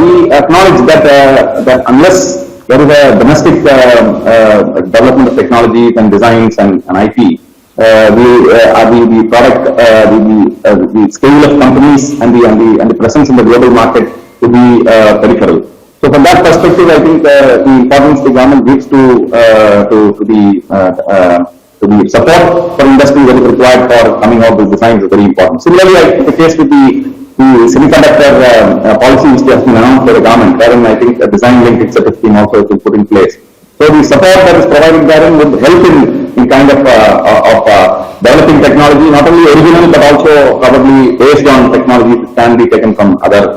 we acknowledge that unless there is a domestic development of technologies and designs and IP, the product, the scale of companies and the presence in the global market to be peripheral. So from that perspective, I think the importance the government gives to the support for industry that is required for coming out with designs is very important. Similarly, the case with the semiconductor policy which has been announced by the government, wherein I think a design-linked incentive scheme also has been put in place. So the support that is provided therein would help in kind of developing technology, not only original but also probably based on technologies that can be taken from other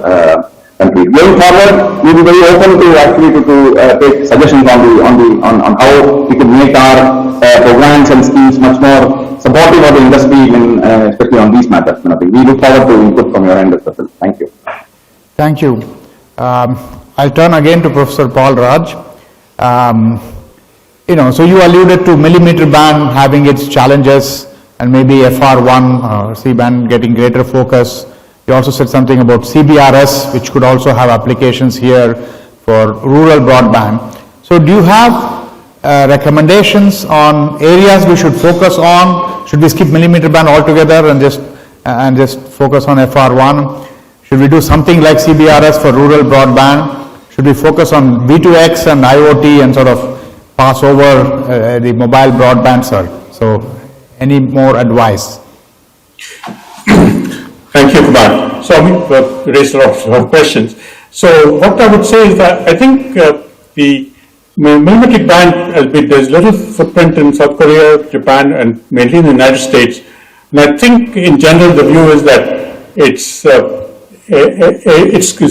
countries. Going forward, we will be very open to actually to take suggestions on how we could make our programs and schemes much more supportive of the industry, especially on these matters. We look forward to input from your end as well. Thank you. Thank you. I'll turn again to Professor Paul Raj. So you alluded to millimeter band having its challenges and maybe FR1 or C-band getting greater focus. You also said something about CBRS, which could also have applications here for rural broadband. So do you have recommendations on areas we should focus on? Should we skip millimeter band altogether and just focus on FR1? Should we do something like CBRS for rural broadband? Should we focus on V2X and IoT and sort of pass over the mobile broadband, sir? So any more advice? Thank you, Kumar. So we raised a lot of questions. So what I would say is that I think the millimetric band, there's little footprint in South Korea, Japan, and mainly in the United States. And I think in general the view is that it's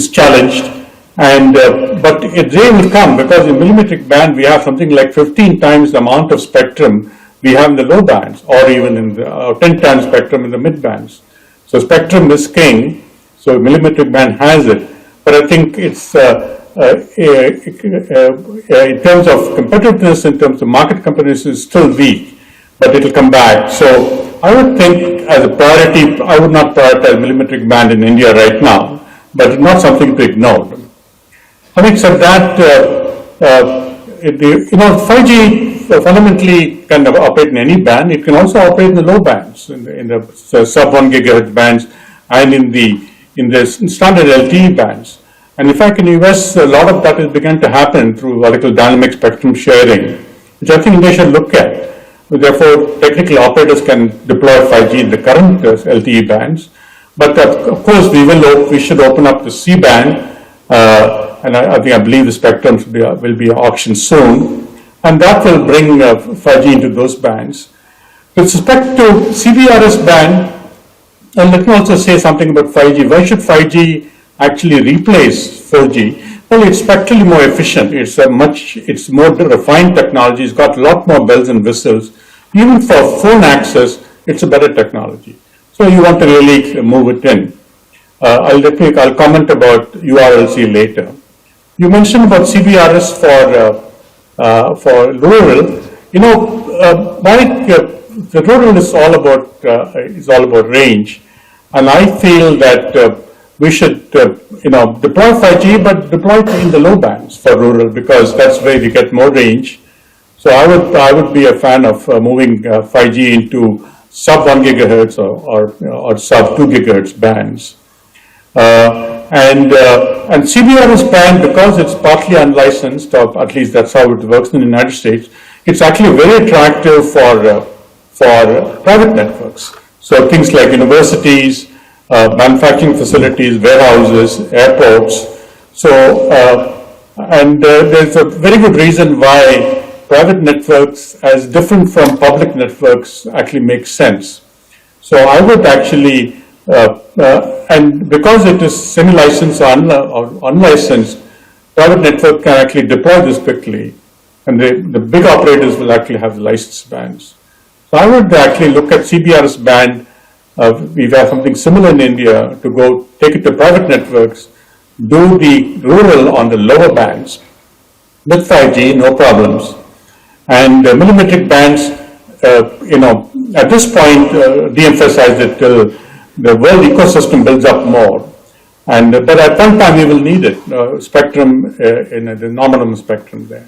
challenged, and but a day will come because in millimetric band we have something like 15 times the amount of spectrum we have in the low bands, or even in the 10 times spectrum in the mid bands. So spectrum is king, so millimetric band has it, but I think it's in terms of competitiveness, in terms of market competitiveness, is still weak, but it will come back. So I would think as a priority, I would not prioritize millimetric band in India right now, but it's not something to ignore. Having said that, 5G fundamentally can operate in any band. It can also operate in the low bands, in the sub 1 gigahertz bands, and in the standard LTE bands. And in fact, in the US, a lot of that has begun to happen through what they call dynamic spectrum sharing, which I think India should look at. Therefore, technical operators can deploy 5G in the current LTE bands. But of course, we should open up the C band, and I believe the spectrum will be auctioned soon, and that will bring 5G into those bands. With respect to CBRS band, and let me also say something about 5G. Why should 5G actually replace 4G? Well, it's spectrally more efficient. It's more refined technology. It's got a lot more bells and whistles. Even for phone access, it's a better technology. So you want to really move it in. I'll comment about URLC later. You mentioned about CBRS for rural. The rural is all about range, and I feel that we should deploy 5G, but deploy it in the low bands for rural, because that's where we get more range. So I would be a fan of moving 5G into sub 1 gigahertz or sub 2 gigahertz bands. And CBRS band, because it's partly unlicensed, or at least that's how it works in the United States, it's actually very attractive for for private networks. So things like universities, manufacturing facilities, warehouses, airports. So, there's a very good reason why private networks as different from public networks actually make sense. So I would actually, and because it is semi-licensed or unlicensed, private network can actually deploy this quickly, and the big operators will actually have the license bands. So I would actually look at CBRS band. We have something similar in India to go take it to private networks, do the rural on the lower bands with 5G, no problems. And millimetric bands, at this point, de-emphasize it till the world ecosystem builds up more. But at one time we will need it, spectrum in the nominal spectrum there.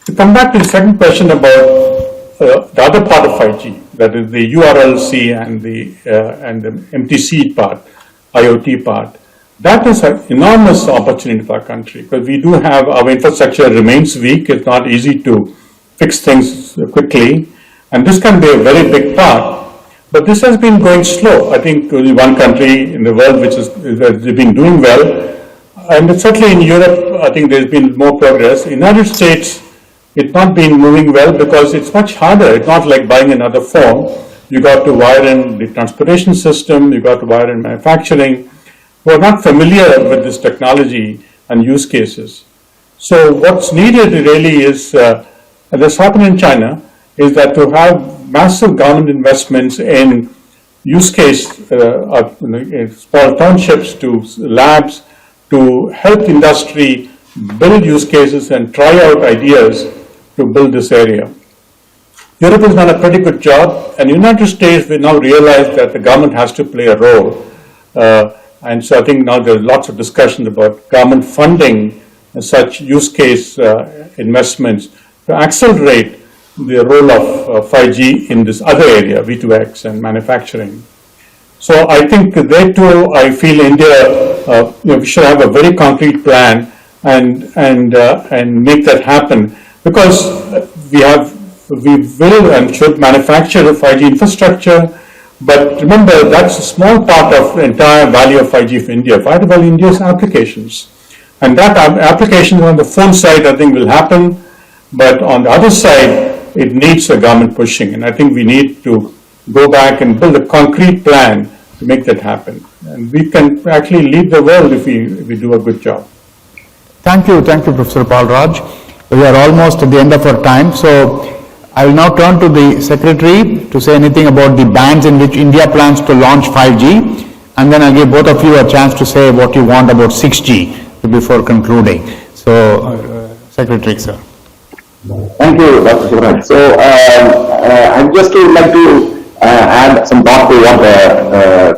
To come back to the second question about the other part of 5G, that is the URLC and the MTC part, IoT part, that is an enormous opportunity for our country, because we do have, our infrastructure remains weak, it's not easy to fix things quickly, and this can be a very big part, but this has been going slow. I think only one country in the world which has been doing well, and certainly in Europe, I think there's been more progress. In the United States, it's not been moving well because it's much harder. It's not like buying another phone. You got to wire in the transportation system, you got to wire in manufacturing. We're not familiar with this technology and use cases. So what's needed really is, and this happened in China, is that to have massive government investments in use case, small townships to labs, to help industry build use cases and try out ideas to build this area. Europe has done a pretty good job, and United States, we now realize that the government has to play a role. And so I think now there are lots of discussion about government funding such use case investments to accelerate the role of 5G in this other area, V2X and manufacturing. So I think there too, I feel India, we should have a very concrete plan and make that happen, because we will and should manufacture the 5G infrastructure. But remember, that's a small part of the entire value of 5G for India. 5G value in India is applications. And that application on the phone side, I think, will happen. But on the other side, it needs the government pushing. And I think we need to go back and build a concrete plan to make that happen. And we can actually lead the world if we do a good job. Thank you, Professor Paul Raj. We are almost at the end of our time. So I will now turn to the Secretary to say anything about the bands in which India plans to launch 5G, and then I'll give both of you a chance to say what you want about 6G before concluding. So, Secretary, sir. Thank you, Dr. Shivraj. So, I just would like to add some thought to what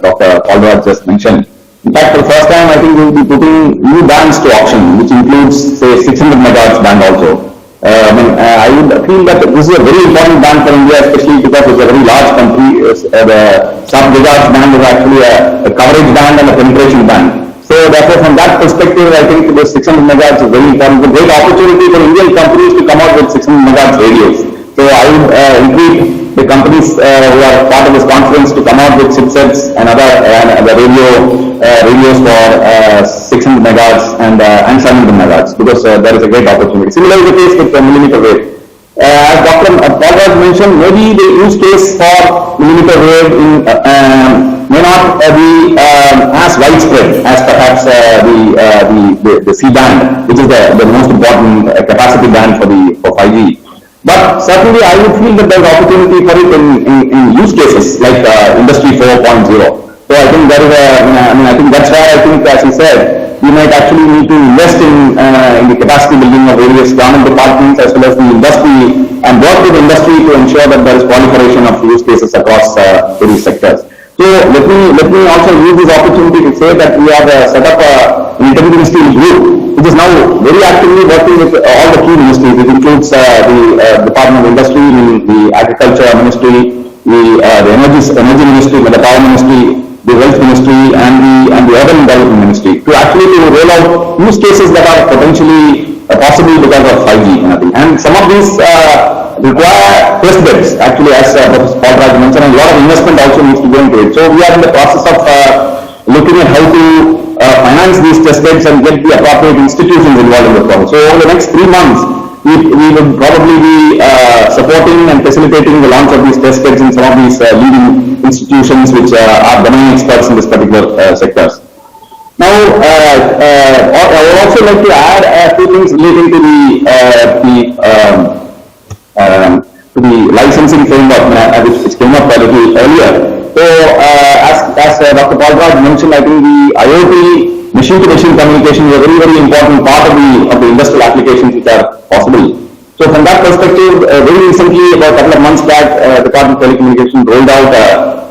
Dr. Paul Raj just mentioned. In fact, for the first time, I think we will be putting new bands to auction, which includes, say, 600 megahertz band also. I would feel that this is a very important band for India, especially because it's a very large country. The sub-gigahertz band is actually a coverage band and a penetration band. So therefore, from that perspective, I think this 600 megahertz is very important. It's a great opportunity for Indian companies to come out with 600 megahertz radios. So I would entreat the companies who are part of this conference to come out with chipsets and other radios for 600 megahertz and 700 megahertz, because there is a great opportunity. Similarly, the case with millimeter wave. As Dr. Paul Raj mentioned, maybe the use case for millimeter wave may not be as widespread as perhaps the C band, which is the most important capacity band for 5G. But certainly I would feel that there is opportunity for it in use cases like Industry 4.0. So I think there is I think that's why I think, as he said, we might actually need to invest in the capacity building of various government departments as well as the industry, and work with industry to ensure that there is proliferation of use cases across various sectors. So let me also use this opportunity to say that we have set up an interdisciplinary group which is now very actively working with all the key ministries. It includes the Department of Industry, the Agriculture Ministry, the Energy Ministry, the Power Ministry, the Wealth Ministry, and the Urban Development Ministry, to actually roll out use cases that are potentially possible because of 5G. And some of these require test beds, actually, as Professor Paul Raj mentioned, and a lot of investment also needs to go into it. So we are in the process of looking at how to finance these test beds and get the appropriate institutions involved in the process. So over the next 3 months, we will probably be supporting and facilitating the launch of these test beds in some of these leading institutions which are domain experts in this particular sectors. Now, I would also like to add a few things relating to the licensing framework, which came up a little earlier. So, as Dr. Paul Raj mentioned, I think the IoT machine-to-machine communication is a very, very important part of the industrial applications which are possible. So, from that perspective, very recently, about a couple of months back, the Department of Telecommunications rolled out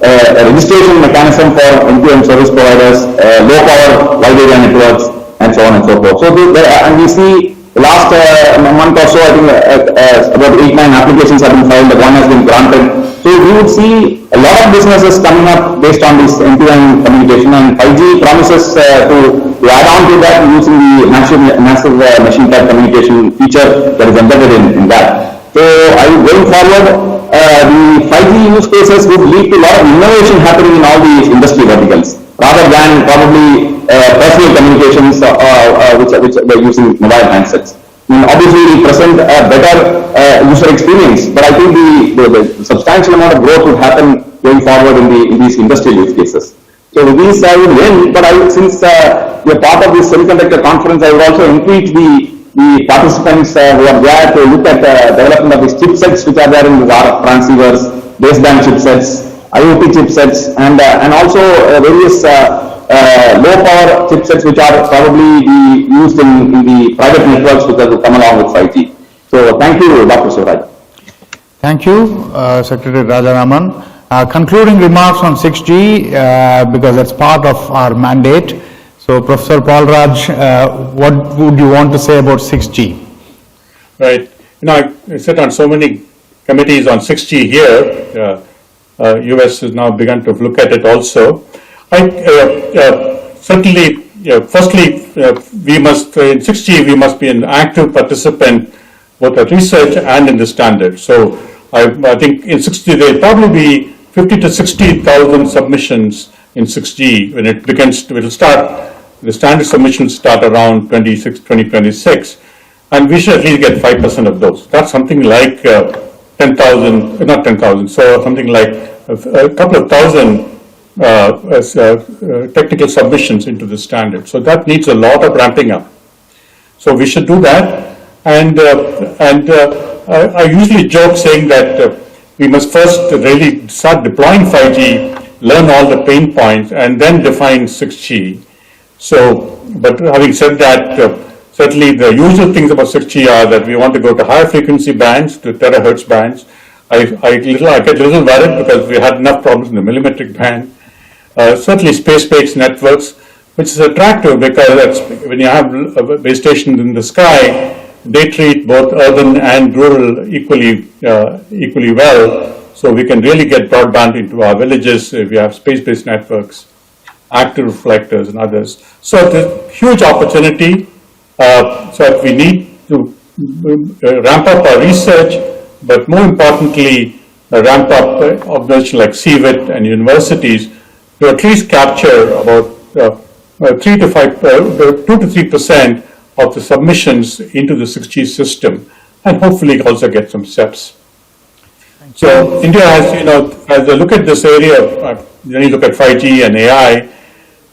a registration mechanism for end-to-end service providers, low-power wide area networks, and so on and so forth. So, and we see the last month or so, I think about 8-9 applications have been filed, one has been granted. So, we would see a lot of businesses coming up based on this end-to-end communication, and 5G promises to add on to that using the massive machine-type communication feature that is embedded in that. So, going forward, the 5G use cases would lead to a lot of innovation happening in all these industry verticals, rather than probably personal communications which they're using mobile handsets. I mean, obviously, we present a better user experience, but I think the substantial amount of growth would happen going forward in these industrial use cases. So with these, I would end, but since we are part of this semiconductor conference, I would also encourage the participants who are there to look at the development of these chipsets which are there in the RF transceivers, baseband chipsets, IoT chipsets, and also various low power chipsets which are probably used in the private networks which will come along with 5G. So thank you, Dr. Suraj. Thank you, Secretary Rajaraman. Concluding remarks on 6G, because that's part of our mandate. So, Professor Paul Raj, what would you want to say about 6G? Right. You know, I sit on so many committees on 6G here. US has now begun to look at it also. Certainly, firstly, we must, in 6G, we must be an active participant both at research and in the standard. So, I think in 6G, there will probably be 50 to 60,000 submissions in 6G when it begins to, it will start, the standard submissions start around 2026, and we should at least get 5% of those. That's something like 10,000, not 10,000, so something like a couple of thousand technical submissions into the standard. So that needs a lot of ramping up. So we should do that, and I usually joke saying that we must first really start deploying 5G, learn all the pain points, and then define 6G. So, but having said that, certainly the usual things about 6G are that we want to go to higher frequency bands, to terahertz bands. I get a little worried because we had enough problems in the millimetric band. Certainly space-based networks, which is attractive because when you have base stations in the sky, they treat both urban and rural equally well. So we can really get broadband into our villages if we have space-based networks, active reflectors and others. So there's huge opportunity. So we need to ramp up our research, but more importantly, ramp up organizations like CVIT and universities to at least capture about 2 to 3% of the submissions into the 6G system, and hopefully also get some steps. So India has, as I look at this area, when you look at 5G and AI,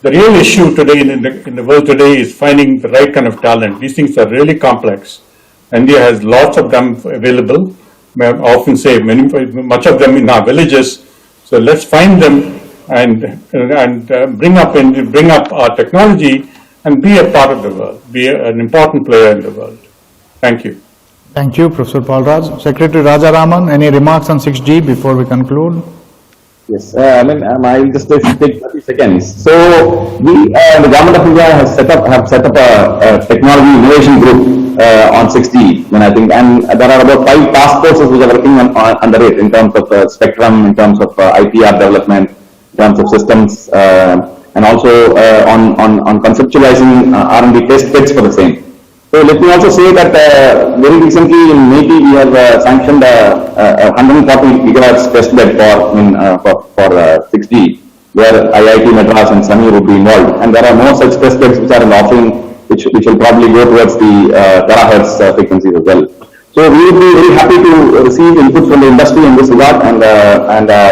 the real issue today in the world today is finding the right kind of talent. These things are really complex. India has lots of them available. I often say much of them in our villages. So let's find them and bring up our technology and be a part of the world, be an important player in the world. Thank you. Thank you, Professor Paul Raj. Secretary Rajaraman, any remarks on 6G before we conclude? Yes, I'll just take 30 seconds. So, the Government of India have set up a technology innovation group on 6G, and there are about 5 task forces which are working under it in terms of spectrum, in terms of IPR development, in terms of systems, and also on conceptualizing R&D test beds for the same. So let me also say that very recently in Navy we have sanctioned 140 gigawatts test bed for 6G, where IIT Madras and SAMI would be involved, and there are no such test beds which are in offering, which will probably go towards the terahertz frequencies as well. So we would be very happy to receive input from the industry in this regard, and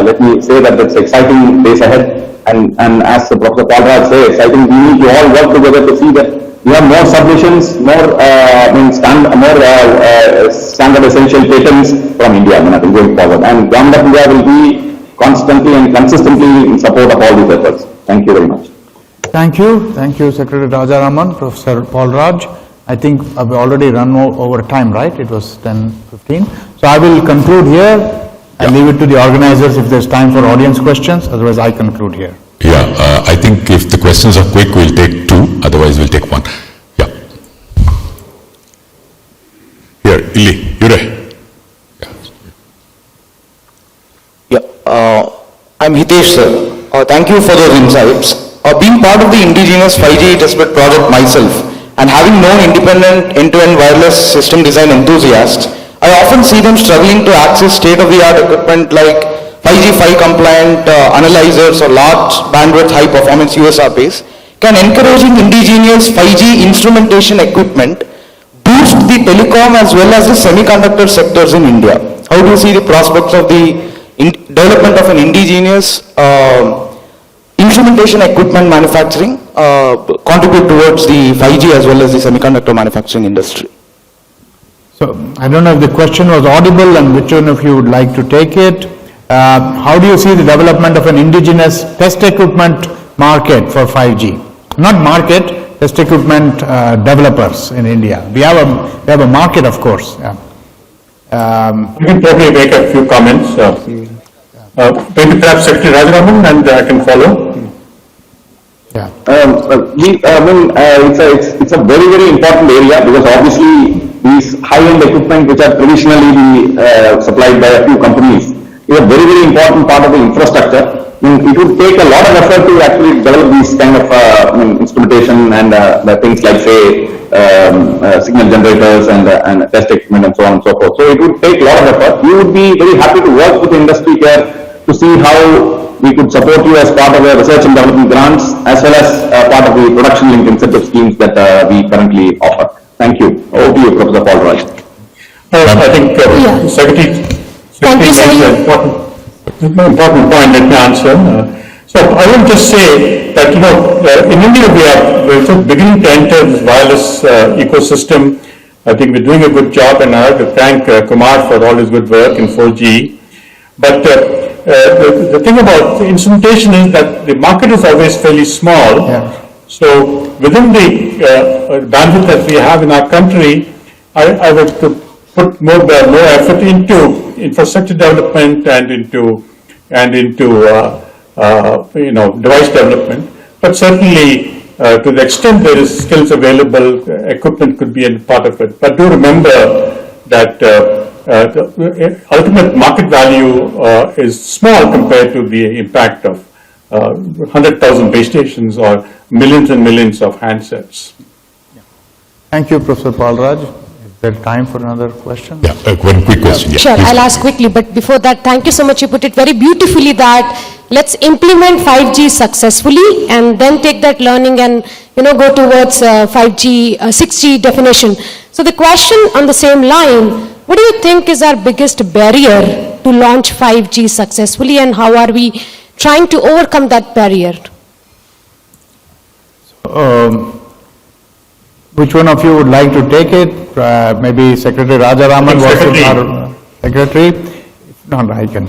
let me say that it's exciting days ahead. And as Professor Palraj says, I think we need to all work together to see that we have more submissions, more standard essential patents from India, I think going forward. And Government of India will be constantly and consistently in support of all these efforts. Thank you very much. Thank you, Secretary Rajaraman, Professor Palraj. I think I've already run over time, right? It was 10:15. So I will conclude here and leave it to the organizers if there's time for audience questions. Otherwise, I conclude here. Yeah, I think if the questions are quick, we'll take two, otherwise we'll take one. Yeah. Here, Illy, you're right. I'm Hitesh, sir. Thank you for those insights. Being part of the indigenous 5G testbed project myself and having known independent end-to-end wireless system design enthusiasts, I often see them struggling to access state-of-the-art equipment like 5G 5 compliant analyzers or large bandwidth high performance USRPs. Can encouraging indigenous 5G instrumentation equipment boost the telecom as well as the semiconductor sectors in India? How do you see the prospects of the development of an indigenous instrumentation equipment manufacturing contribute towards the 5G as well as the semiconductor manufacturing industry? So I don't know if the question was audible and which one of you would like to take it. How do you see the development of an indigenous test equipment market for 5G? Not market, test equipment developers in India. We have a market, of course. Yeah. You can probably make a few comments. Maybe perhaps Secretary Rajaraman, and I can follow. Yeah. It's a very, very important area, because obviously these high-end equipment which are traditionally supplied by a few companies is a very, very important part of the infrastructure. It would take a lot of effort to actually develop these kind of instrumentation and the things like, say, signal generators and test equipment and so on and so forth. So it would take a lot of effort. We would be very happy to work with the industry here to see how we could support you as part of the research and development grants, as well as part of the production linked incentive schemes that we currently offer. Thank you. Over to you, Professor Palraj. I think Secretary made an important point. Let me answer. So I will just say that, in India we're beginning to enter this wireless ecosystem. I think we're doing a good job, and I have to thank Kumar for all his good work in 4G. But the thing about instrumentation is that the market is always fairly small. Yeah. So within the bandwidth that we have in our country, I would put more effort into infrastructure development and into device development. But certainly, to the extent there is skills available, equipment could be a part of it. But do remember that the ultimate market value is small compared to the impact of 100,000 base stations or millions and millions of handsets. Thank you, Professor Palraj. Is there time for another question? Yeah, one quick question. Yeah, sure, please. I'll ask quickly, but before that, thank you so much. You put it very beautifully that let's implement 5G successfully and then take that learning and, go towards 5G, 6G definition. So the question on the same line, what do you think is our biggest barrier to launch 5G successfully, and how are we trying to overcome that barrier? Which one of you would like to take it? Maybe Secretary Rajaraman was our secretary. If not, I can.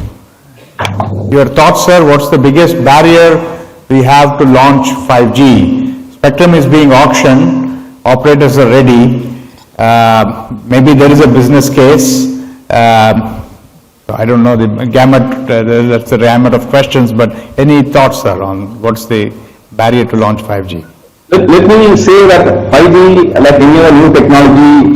Your thoughts, sir? What's the biggest barrier we have to launch 5G? Spectrum is being auctioned. Operators are ready. Maybe there is a business case. I don't know the gamut. That's the gamut of questions. But any thoughts, sir, on what's the barrier to launch 5G? Let me say that 5G, like any other new technology,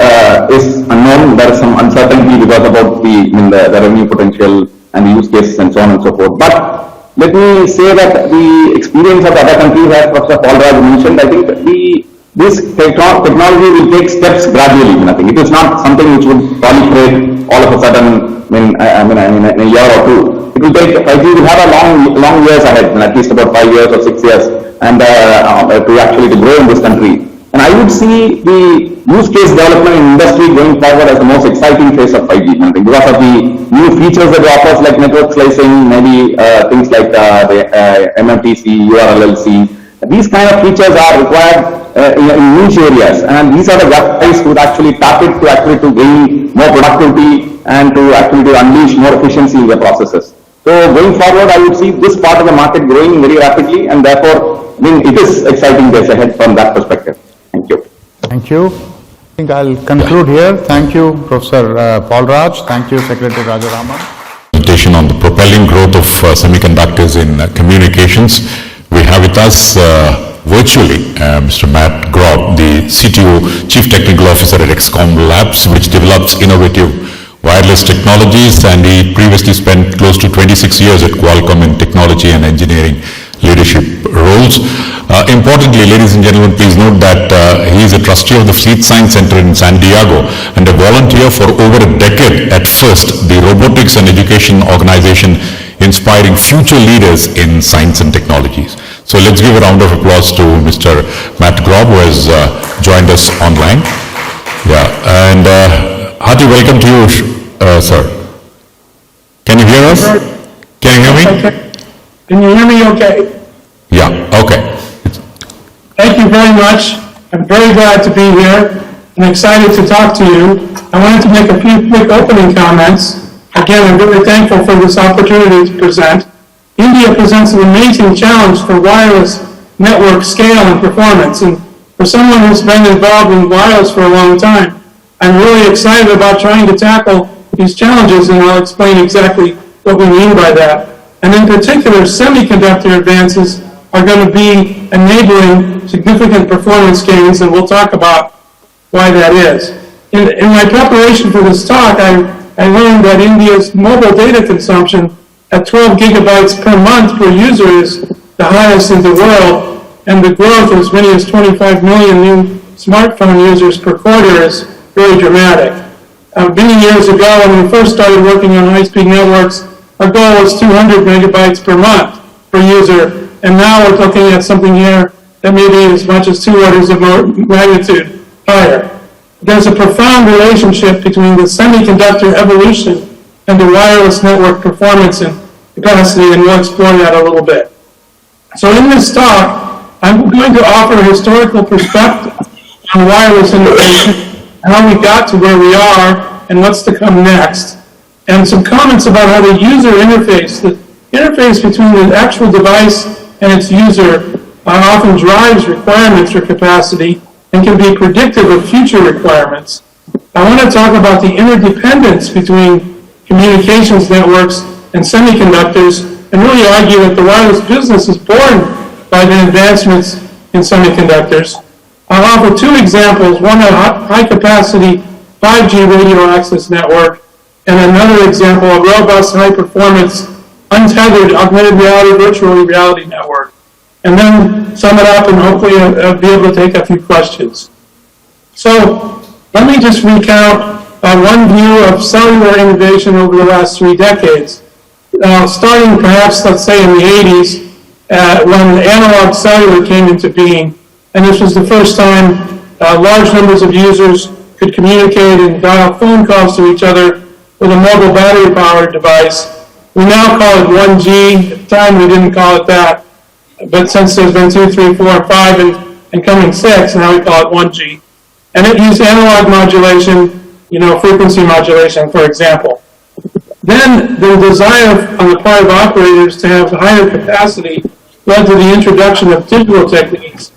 is unknown. There is some uncertainty because about the revenue potential and the use cases and so on and so forth. But let me say that the experience of other countries, as Professor Palraj mentioned, I think the this technology will take steps gradually. Nothing. It is not something which would proliferate all of a sudden in a year or two. It will take 5G will have a long years ahead, at least about 5 years or 6 years, and to grow in this country. And I would see the use case development in industry going forward as the most exciting phase of 5G, because of the new features that it offers, like network slicing, maybe things like the MMTC, URLLC. These kind of features are required in niche areas, and these are the guys who would actually tap it to gain more productivity and to unleash more efficiency in their processes. So going forward, I would see this part of the market growing very rapidly, and therefore, it is exciting days ahead from that perspective. Thank you. Thank you. I think I'll conclude here. Thank you, Professor Paul Raj. Thank you, Secretary Rajaraman. Presentation on the propelling growth of semiconductors in communications. We have with us virtually Mr. Matt Grob, the CTO, Chief Technical Officer at XCOM Labs, which develops innovative wireless technologies, and he previously spent close to 26 years at Qualcomm in technology and engineering leadership roles. Importantly, ladies and gentlemen, please note that he is a trustee of the Fleet Science Center in San Diego and a volunteer for over a decade at FIRST, the robotics and education organization inspiring future leaders in science and technologies. So let's give a round of applause to Mr. Matt Grob, who has joined us online. Yeah, and hearty welcome to you, sir. Can you hear us? Can you hear me? Can you hear me okay? Yeah, okay. Thank you very much. I'm very glad to be here and excited to talk to you. I wanted to make a few quick opening comments. Again, I'm very thankful for this opportunity to present. India presents an amazing challenge for wireless network scale and performance. And for someone who's been involved in wireless for a long time, I'm really excited about trying to tackle these challenges, and I'll explain exactly what we mean by that. And in particular, semiconductor advances are going to be enabling significant performance gains, and we'll talk about why that is. In my preparation for this talk, I learned that India's mobile data consumption at 12 gigabytes per month per user is the highest in the world, and the growth of as many as 25 million new smartphone users per quarter is really dramatic. Many years ago, when we first started working on high-speed networks, our goal was 200 megabytes per month per user, and now we're looking at something here that may be as much as 2 orders of magnitude higher. There's a profound relationship between the semiconductor evolution and the wireless network performance and capacity, and we'll explore that a little bit. So in this talk, I'm going to offer a historical perspective on wireless innovation, how we got to where we are, and what's to come next, and some comments about how the user interface, the interface between the actual device and its user, often drives requirements for capacity and can be predictive of future requirements. I want to talk about the interdependence between communications networks and semiconductors, and really argue that the wireless business is born by the advancements in semiconductors. I'll offer 2 examples, one a high-capacity 5G radio access network, and another example, a robust, high-performance, untethered, augmented reality, virtual reality network. And then sum it up, and hopefully I'll be able to take a few questions. So let me just recount one view of cellular innovation over the last 3 decades. Starting perhaps, let's say, in the 80s, when analog cellular came into being, and this was the first time large numbers of users could communicate and dial phone calls to each other with a mobile battery-powered device. We now call it 1G. At the time, we didn't call it that. But since there's been 2, 3, 4, and 5, and coming 6, now we call it 1G. And it used analog modulation, frequency modulation, for example. Then the desire on the part of operators to have higher capacity led to the introduction of digital techniques,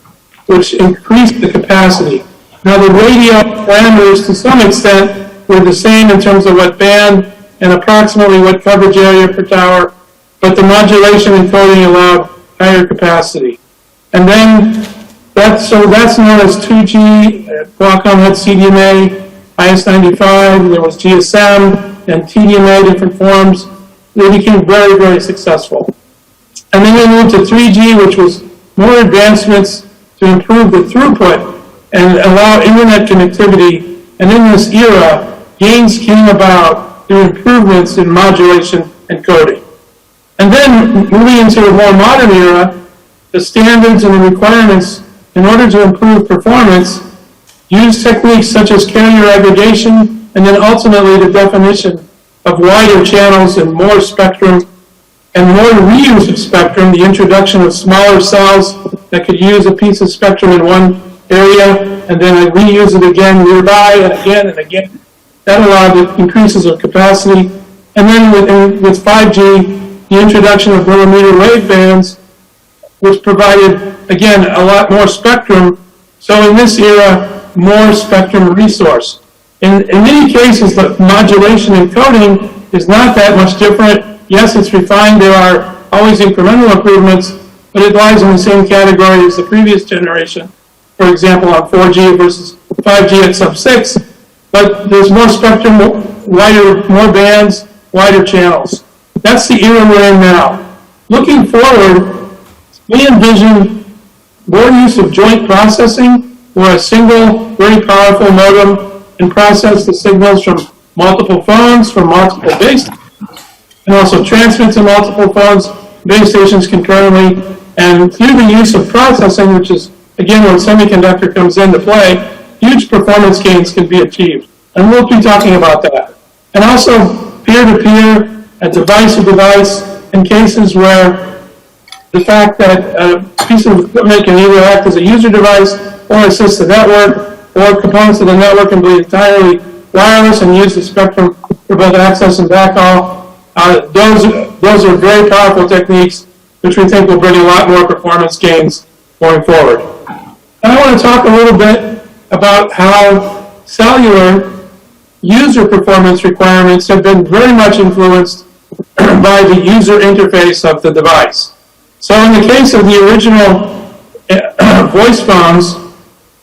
which increased the capacity. Now the radio parameters to some extent were the same in terms of what band and approximately what coverage area per tower, but the modulation and coding allowed higher capacity. And then that's known as 2G. Qualcomm had CDMA, IS-95, there was GSM, and TDMA, different forms. They became very, very successful. And then they moved to 3G, which was more advancements to improve the throughput and allow internet connectivity. And in this era, gains came about through improvements in modulation and coding. And then moving into a more modern era, the standards and the requirements in order to improve performance use techniques such as carrier aggregation and then ultimately the definition of wider channels and more spectrum and more reuse of spectrum, the introduction of smaller cells that could use a piece of spectrum in one area and then reuse it again nearby and again and again. That allowed the increases of capacity. And then with 5G, the introduction of millimeter wave bands, which provided, again, a lot more spectrum. So in this era, more spectrum resource. In many cases, the modulation and coding is not that much different. Yes, it's refined. There are always incremental improvements, but it lies in the same category as the previous generation. For example, on 4G versus 5G at sub-6. But there's more spectrum, wider, more bands, wider channels. That's the era we're in now. Looking forward, we envision more use of joint processing, where a single, very powerful modem can process the signals from multiple phones, from multiple base stations, and also transmit to multiple phones, base stations concurrently, and through the use of processing, which is, again, when semiconductor comes into play, huge performance gains can be achieved. And we'll be talking about that. And also peer-to-peer, and device-to-device, in cases where the fact that a piece of equipment can either act as a user device or assist the network, or components of the network can be entirely wireless and use the spectrum for both access and backhaul. Those are very powerful techniques, which we think will bring a lot more performance gains going forward. And I want to talk a little bit about how cellular user performance requirements have been very much influenced by the user interface of the device. So in the case of the original voice phones,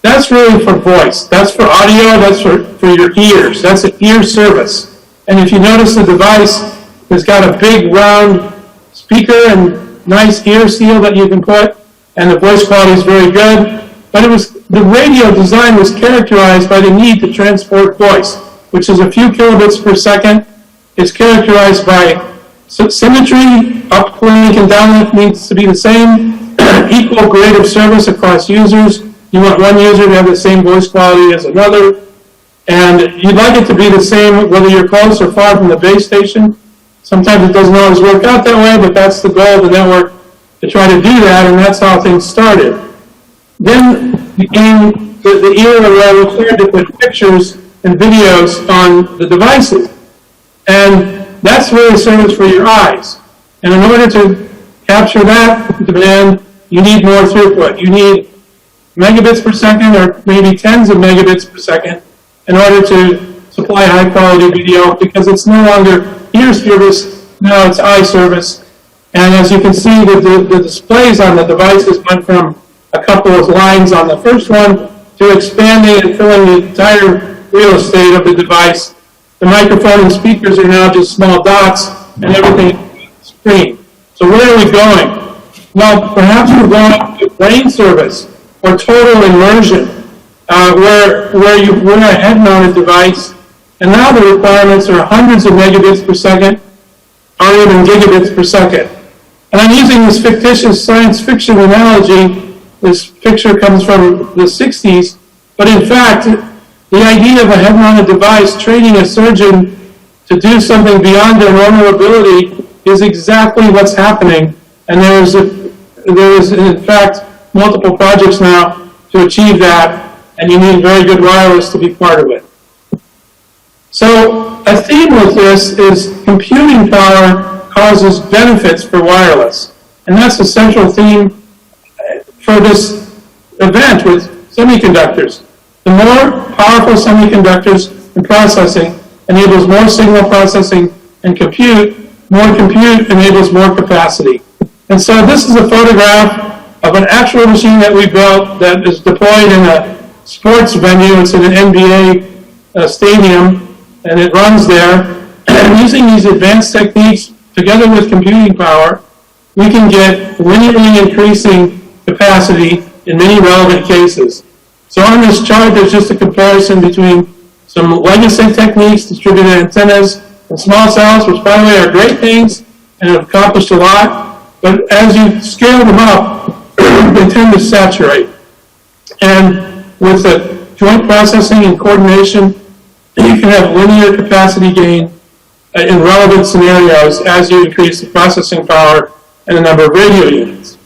that's really for voice. That's for audio, that's for your ears. That's an ear service. And if you notice the device has got a big round speaker and nice ear seal that you can put, and the voice quality is very good. But the radio design was characterized by the need to transport voice, which is a few kilobits per second. It's characterized by symmetry, uplink and downlink needs to be the same, equal grade of service across users. You want one user to have the same voice quality as another, and you'd like it to be the same whether you're close or far from the base station. Sometimes it doesn't always work out that way, but that's the goal of the network, to try to do that, and that's how things started. Then became the era where we started to put pictures and videos on the devices, and that's really a service for your eyes. And in order to capture that demand, you need more throughput. You need megabits per second or maybe tens of megabits per second in order to supply high quality video, because it's no longer ear service, now it's eye service. And as you can see, the displays on the devices went from a couple of lines on the first one to expanding and filling the entire real estate of the device. The microphone and speakers are now just small dots, and everything is on the screen. So where are we going? Well, perhaps we're going to brain service or total immersion, where you wear a head-mounted device, and now the requirements are hundreds of megabits per second, or even gigabits per second. And I'm using this fictitious science fiction analogy. This picture comes from the 60s, but in fact, the idea of a head-mounted device training a surgeon to do something beyond their normal ability is exactly what's happening. And there is in fact multiple projects now to achieve that, and you need very good wireless to be part of it. So a theme with this is computing power causes benefits for wireless. And that's the central theme for this event with semiconductors. The more powerful semiconductors and processing enables more signal processing and compute. More compute enables more capacity. And so this is a photograph of an actual machine that we built that is deployed in a sports venue. It's in an NBA stadium, and it runs there. And using these advanced techniques, together with computing power, we can get linearly increasing capacity in many relevant cases. So on this chart, there's just a comparison between some legacy techniques, distributed antennas, and small cells, which by the way are great things and have accomplished a lot, but as you scale them up, they tend to saturate. And with the joint processing and coordination, you can have linear capacity gain in relevant scenarios as you increase the processing power and the number of radio units.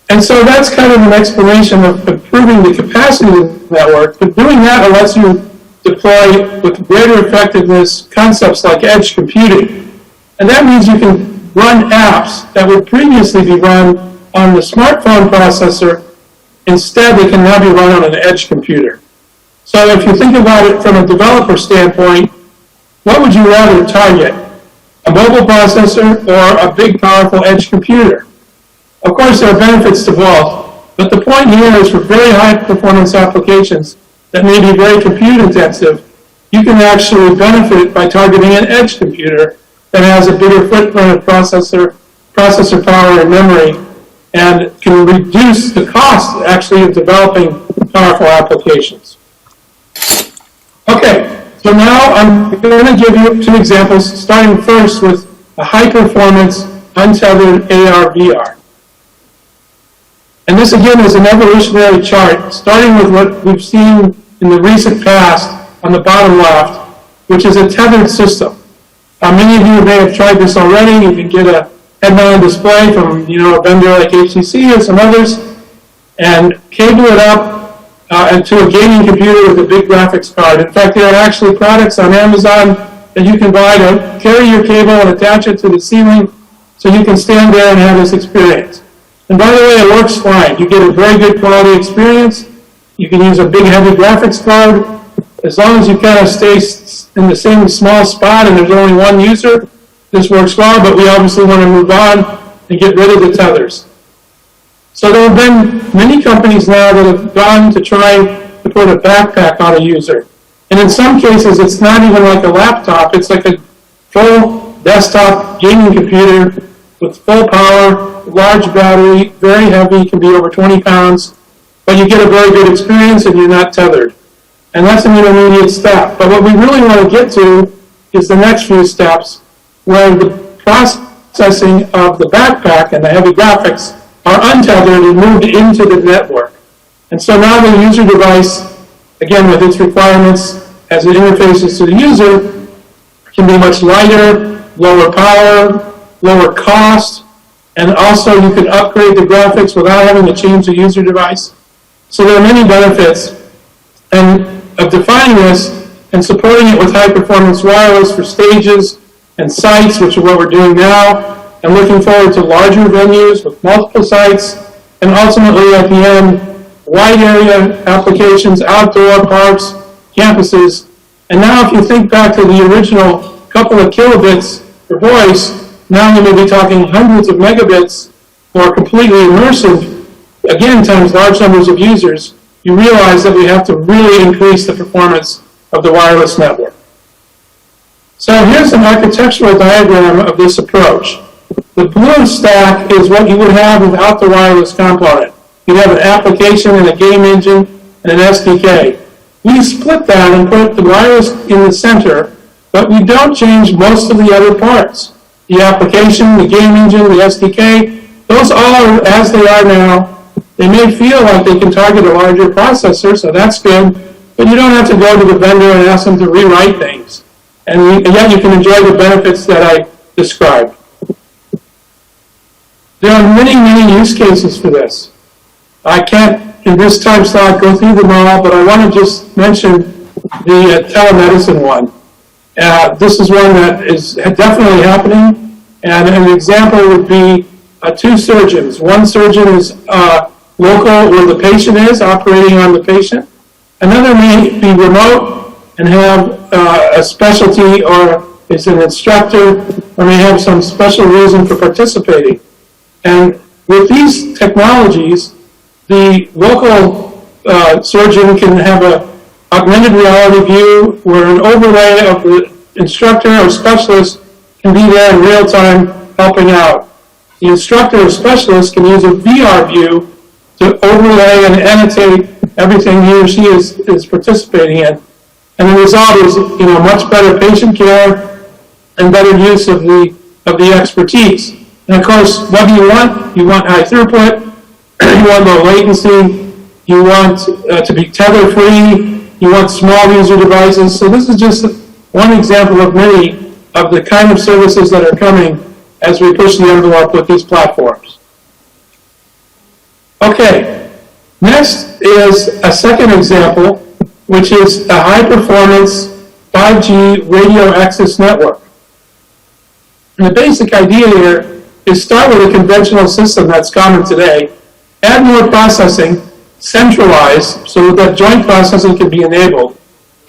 And so that's kind of an explanation of improving the capacity of the network, but doing that lets you deploy with greater effectiveness concepts like edge computing. And that means you can run apps that would previously be run on the smartphone processor. Instead, they can now be run on an edge computer. So if you think about it from a developer standpoint, what would you rather target? A mobile processor or a big, powerful edge computer? Of course, there are benefits to both, but the point here is for very high-performance applications that may be very compute-intensive, you can actually benefit by targeting an edge computer that has a bigger footprint of processor power and memory, and can reduce the cost, actually, of developing powerful applications. Okay, so now I'm going to give you two examples, starting first with a high-performance, untethered AR/VR. And this, again, is an evolutionary chart, starting with what we've seen in the recent past on the bottom left, which is a tethered system. Many of you may have tried this already. You can get a head-mounted display from, a vendor like HTC or some others, and cable it up to a gaming computer with a big graphics card. In fact, there are actually products on Amazon that you can buy to carry your cable and attach it to the ceiling so you can stand there and have this experience. And by the way, it works fine. You get a very good quality experience. You can use a big, heavy graphics card. As long as you kind of stay in the same small spot and there's only one user, this works well, but we obviously want to move on and get rid of the tethers. So there have been many companies now that have gone to try to put a backpack on a user. And in some cases, it's not even like a laptop. It's like a full desktop gaming computer with full power, large battery, very heavy, can be over 20 pounds, but you get a very good experience and you're not tethered. And that's an intermediate step. But what we really want to get to is the next few steps, where the processing of the backpack and the heavy graphics are untethered and moved into the network. And so now the user device, again with its requirements as it interfaces to the user, can be much lighter, lower power, lower cost, and also you can upgrade the graphics without having to change the user device. So there are many benefits of defining this and supporting it with high-performance wireless for stages and sites, which are what we're doing now, and looking forward to larger venues with multiple sites, and ultimately at the end, wide area applications, outdoor parks, campuses. And now if you think back to the original couple of kilobits for voice, now you may be talking hundreds of megabits for completely immersive, again, times large numbers of users. You realize that we have to really increase the performance of the wireless network. So here's an architectural diagram of this approach. The blue stack is what you would have without the wireless component. You'd have an application and a game engine and an SDK. We split that and put the wireless in the center, but we don't change most of the other parts. The application, the game engine, the SDK, those all are as they are now. They may feel like they can target a larger processor, so that's good, but you don't have to go to the vendor and ask them to rewrite things. And yet you can enjoy the benefits that I described. There are many, many use cases for this. I can't, in this time slot, go through them all, but I want to just mention the telemedicine one. This is one that is definitely happening, and an example would be two surgeons. One surgeon is local where the patient is, operating on the patient. Another may be remote and have a specialty or is an instructor or may have some special reason for participating. And with these technologies, the local surgeon can have an augmented reality view where an overlay of the instructor or specialist can be there in real time helping out. The instructor or specialist can use a VR view to overlay and annotate everything he or she is participating in. And the result is, much better patient care and better use of the expertise. And of course, what do you want? You want high throughput, you want low latency, you want to be tether-free, you want small user devices. So this is just one example of many of the kind of services that are coming as we push the envelope with these platforms. Okay, next is a second example, which is a high-performance 5G radio access network. And the basic idea here is start with a conventional system that's common today, add more processing, centralize so that joint processing can be enabled,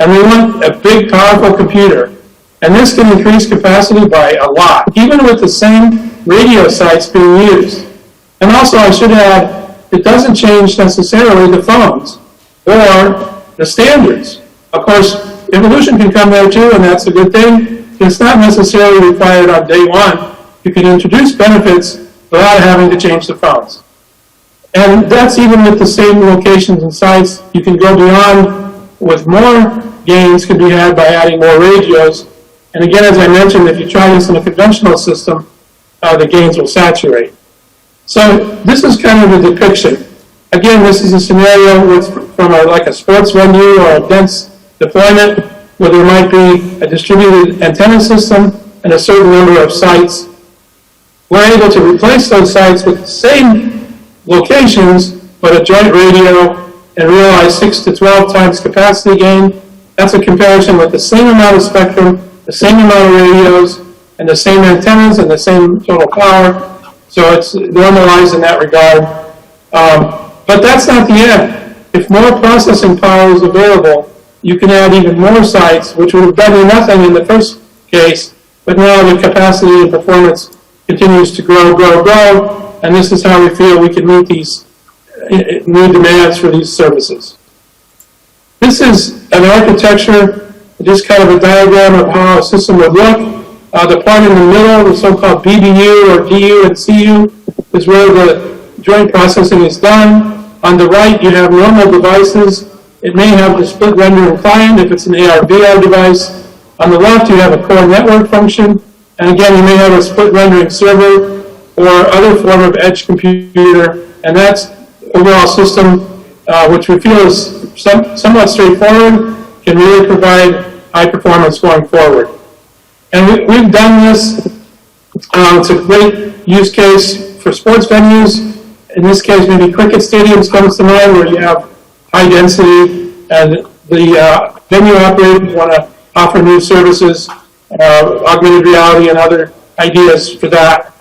and we want a big, powerful computer. And this can increase capacity by a lot, even with the same radio sites being used. And also, I should add, it doesn't change necessarily the phones or the standards. Of course, evolution can come there too, and that's a good thing. It's not necessarily required on day one. You can introduce benefits without having to change the phones. And that's even with the same locations and sites. You can go beyond with more gains can be had by adding more radios. And again, as I mentioned, if you try this in a conventional system, the gains will saturate. So this is kind of a depiction. Again, this is a scenario from like a sports venue or a dense deployment where there might be a distributed antenna system and a certain number of sites. We're able to replace those sites with the same locations, but a joint radio, and realize 6 to 12 times capacity gain. That's a comparison with the same amount of spectrum, the same amount of radios, and the same antennas and the same total power. So it's normalized in that regard. But that's not the end. If more processing power is available, you can add even more sites, which would have done nothing in the first case, but now the capacity and performance continues to grow, and this is how we feel we can meet these new demands for these services. This is an architecture, just kind of a diagram of how a system would look. The part in the middle, the so-called BDU or DU and CU, is where the joint processing is done. On the right, you have normal devices. It may have the split rendering client if it's an AR/VR device. On the left, you have a core network function. And again, you may have a split rendering server or other form of edge computer. And that's overall system, which we feel is somewhat straightforward, can really provide high performance going forward. And we've done this. It's a great use case for sports venues. In this case, maybe cricket stadiums comes to mind where you have high density and the venue operators want to offer new services, augmented reality and other ideas for that.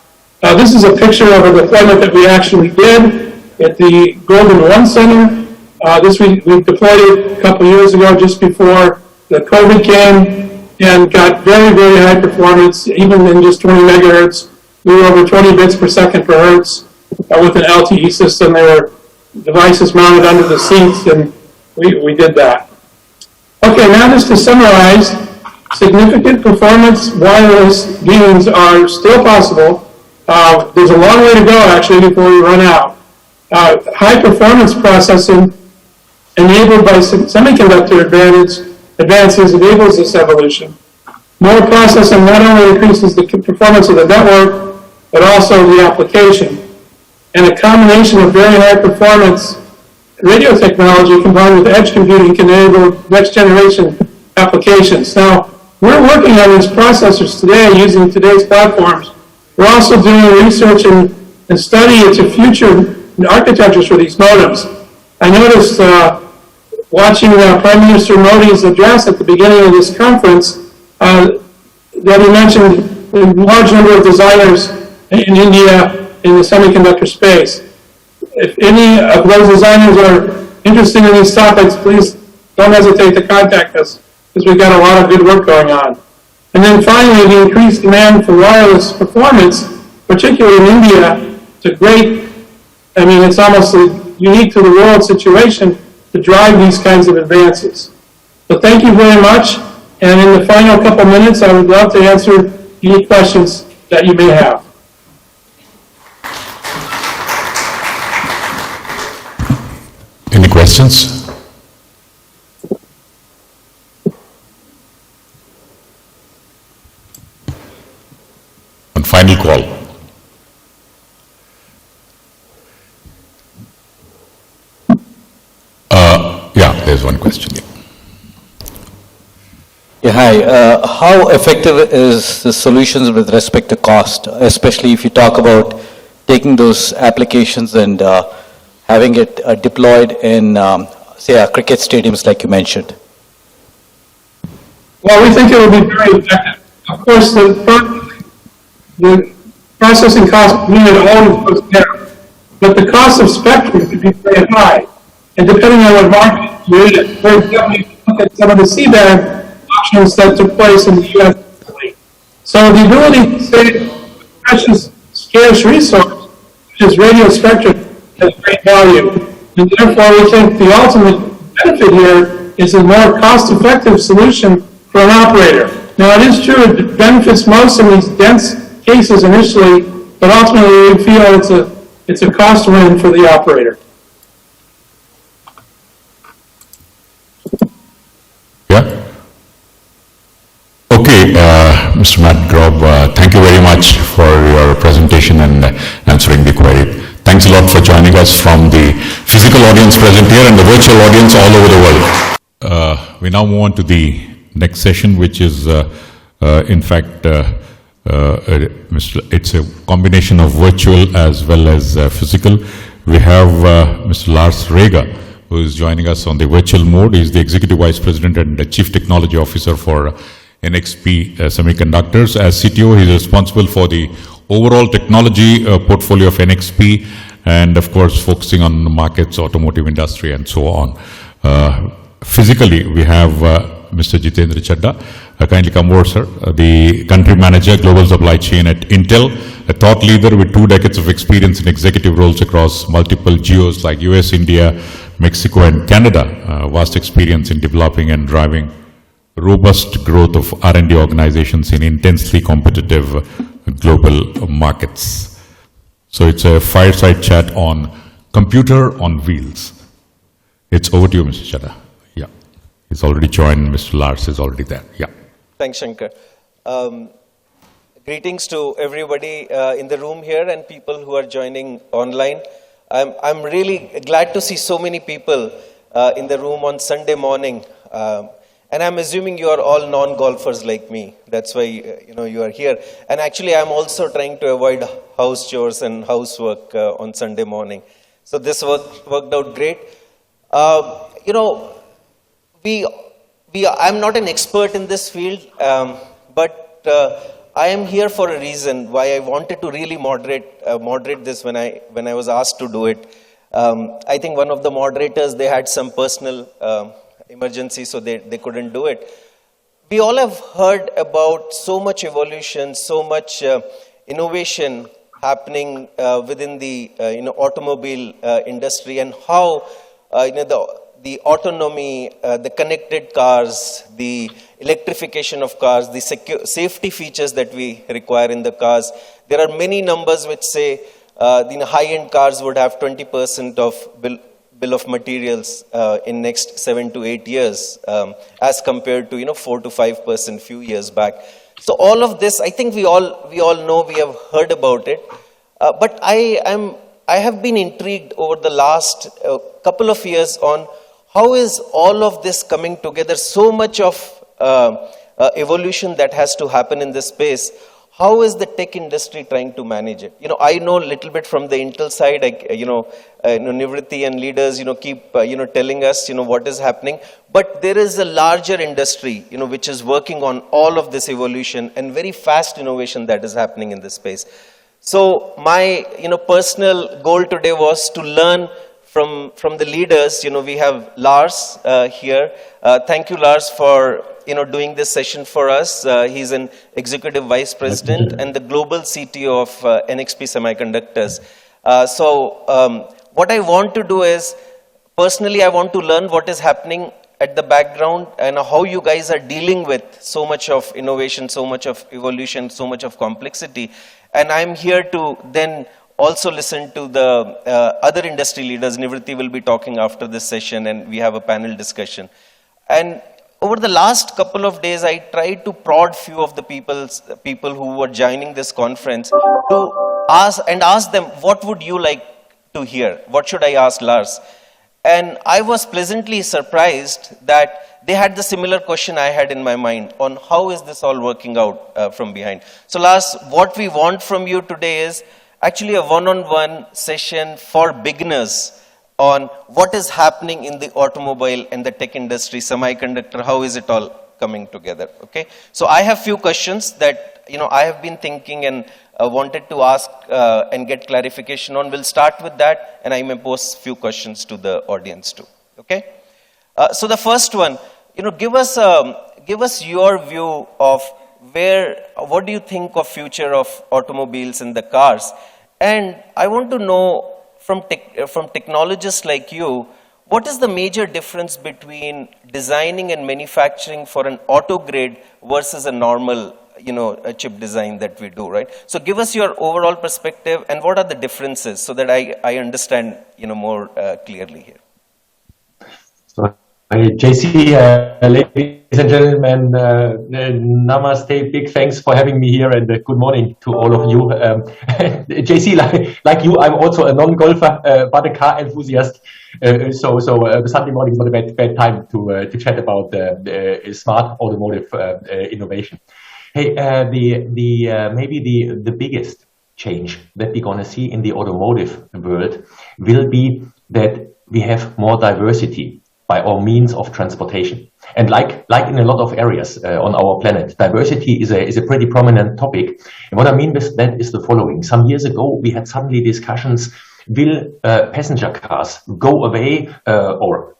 This is a picture of a deployment that we actually did at the Golden One Center. This we deployed it a couple years ago just before the COVID came and got very, very high performance, even in just 20 megahertz. We were over 20 bits per second per hertz with an LTE system. There were devices mounted under the seats, and we did that. Okay, now just to summarize, significant performance wireless gains are still possible. There's a long way to go, actually, before we run out. High performance processing enabled by semiconductor advances enables this evolution. More processing not only increases the performance of the network, but also the application. And a combination of very high performance radio technology combined with edge computing can enable next generation applications. Now, we're working on these processors today using today's platforms. We're also doing research and study into future architectures for these modems. I noticed watching Prime Minister Modi's address at the beginning of this conference that he mentioned a large number of designers in India in the semiconductor space. If any of those designers are interested in these topics, please don't hesitate to contact us, because we've got a lot of good work going on. And then finally, the increased demand for wireless performance, particularly in India, it's a great, it's almost a unique to the world situation to drive these kinds of advances. So thank you very much, and in the final couple minutes, I would love to answer any questions that you may have. Any questions? One final call. Yeah, there's one question. Yeah. Yeah, hi. How effective is the solutions with respect to cost, especially if you talk about taking those applications and having it deployed in, say, cricket stadiums like you mentioned? Well, we think it will be very effective. Of course, the processing cost unit always goes down, but the cost of spectrum could be very high. And depending on what market you're in, for example, if you look at some of the C-band auctions that took place in the U.S. recently. So the ability to save precious, scarce resource, which is radio spectrum, has great value. And therefore, we think the ultimate benefit here is a more cost-effective solution for an operator. Now, it is true it benefits most in these dense cases initially, but ultimately we feel it's a cost win for the operator. Yeah? Okay, Mr. Matt Grob, thank you very much for your presentation and answering the query. Thanks a lot for joining us from the physical audience present here and the virtual audience all over the world. We now move on to the next session, which is, in fact, it's a combination of virtual as well as physical. We have Mr. Lars Rega, who is joining us on the virtual mode. He is the Executive Vice President and the Chief Technology Officer for NXP Semiconductors. As CTO, he is responsible for the overall technology portfolio of NXP and, of course, focusing on markets, automotive industry, and so on. Physically, we have Mr. Jitendra Chadda. Kindly come over, sir. The Country Manager, Global Supply Chain at Intel, a thought leader with 2 decades of experience in executive roles across multiple geos like US, India, Mexico, and Canada. Vast experience in developing and driving robust growth of R&D organizations in intensely competitive global markets. So it's a fireside chat on computer on wheels. It's over to you, Mr. Chadda. Yeah. He's already joined. Mr. Lars is already there. Yeah. Thanks, Shankar. Greetings to everybody in the room here and people who are joining online. I'm really glad to see so many people in the room on Sunday morning. And I'm assuming you are all non-golfers like me. That's why you are here. And actually, I'm also trying to avoid house chores and housework on Sunday morning. So this worked out great. I'm not an expert in this field, but I am here for a reason why I wanted to really moderate this when I was asked to do it. I think one of the moderators, they had some personal emergency, so they couldn't do it. We all have heard about so much evolution, so much innovation happening within the automobile industry, and how the autonomy, the connected cars, the electrification of cars, the safety features that we require in the cars. There are many numbers which say high-end cars would have 20% of bill of materials in next 7 to 8 years, as compared to 4 to 5% few years back. So all of this, I think we all know, we have heard about it, but I have been intrigued over the last couple of years on how is all of this coming together, so much of evolution that has to happen in this space. How is the tech industry trying to manage it? I know a little bit from the Intel side. Nivriti and leaders, keep telling us, what is happening. But there is a larger industry, which is working on all of this evolution and very fast innovation that is happening in this space. So my, personal goal today was to learn from the leaders. We have Lars here. Thank you, Lars, for doing this session for us. He's an executive vice president and the global CTO of NXP Semiconductors. What I want to do is, personally, I want to learn what is happening at the background and how you guys are dealing with so much of innovation, so much of evolution, so much of complexity. And I'm here to then also listen to the other industry leaders. Nivritti will be talking after this session, and we have a panel discussion. And over the last couple of days, I tried to prod few of the people who were joining this conference to ask them, what would you like to hear? What should I ask Lars? And I was pleasantly surprised that they had the similar question I had in my mind on how is this all working out from behind. So Lars, what we want from you today is actually a one-on-one session for beginners on what is happening in the automobile and the tech industry, semiconductor, how is it all coming together, okay? So I have few questions that, I have been thinking and wanted to ask and get clarification on. We'll start with that, and I may pose few questions to the audience too, okay? So the first one, give us your view of what do you think of future of automobiles and the cars? And I want to know from technologists like you, what is the major difference between designing and manufacturing for an auto grade versus a normal, a chip design that we do, right? So give us your overall perspective and what are the differences so that I understand, more clearly here. So, JC, ladies and gentlemen, namaste, big thanks for having me here, and good morning to all of you. JC, like you, I'm also a non-golfer, but a car enthusiast. So Sunday morning is not a bad time to chat about smart automotive innovation. Hey, maybe the biggest change that we're going to see in the automotive world will be that we have more diversity by our means of transportation. And like in a lot of areas on our planet, diversity is a pretty prominent topic. And what I mean with that is the following. Some years ago, we had suddenly discussions, will passenger cars go away or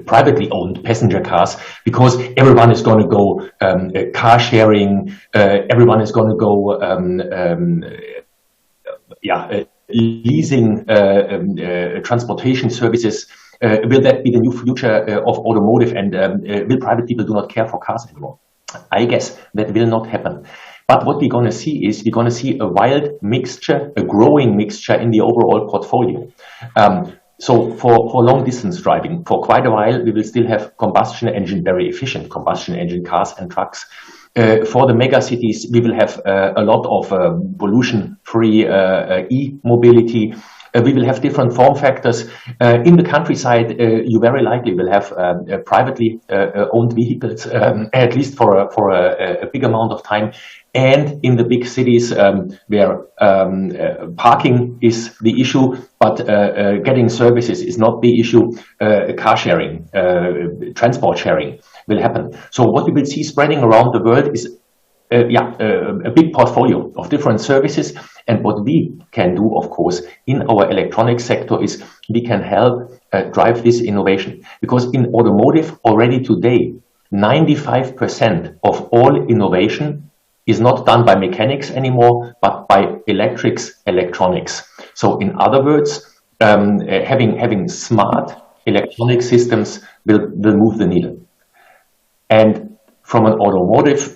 privately owned passenger cars, because everyone is going to go car sharing, everyone is going to go leasing transportation services. Will that be the new future of automotive, and will private people do not care for cars anymore? I guess that will not happen. But what we're going to see is we're going to see a wild mixture, a growing mixture in the overall portfolio. So for long distance driving, for quite a while, we will still have combustion engine, very efficient combustion engine cars and trucks. For the mega cities, we will have a lot of pollution-free e-mobility. We will have different form factors. In the countryside, you very likely will have privately owned vehicles, at least for a big amount of time. And in the big cities where parking is the issue, but getting services is not the issue, car sharing, transport sharing will happen. So what we will see spreading around the world is a big portfolio of different services. And what we can do, of course, in our electronics sector is we can help drive this innovation. Because in automotive already today, 95% of all innovation is not done by mechanics anymore, but by electronics. So in other words, having smart electronic systems will move the needle. And from an automotive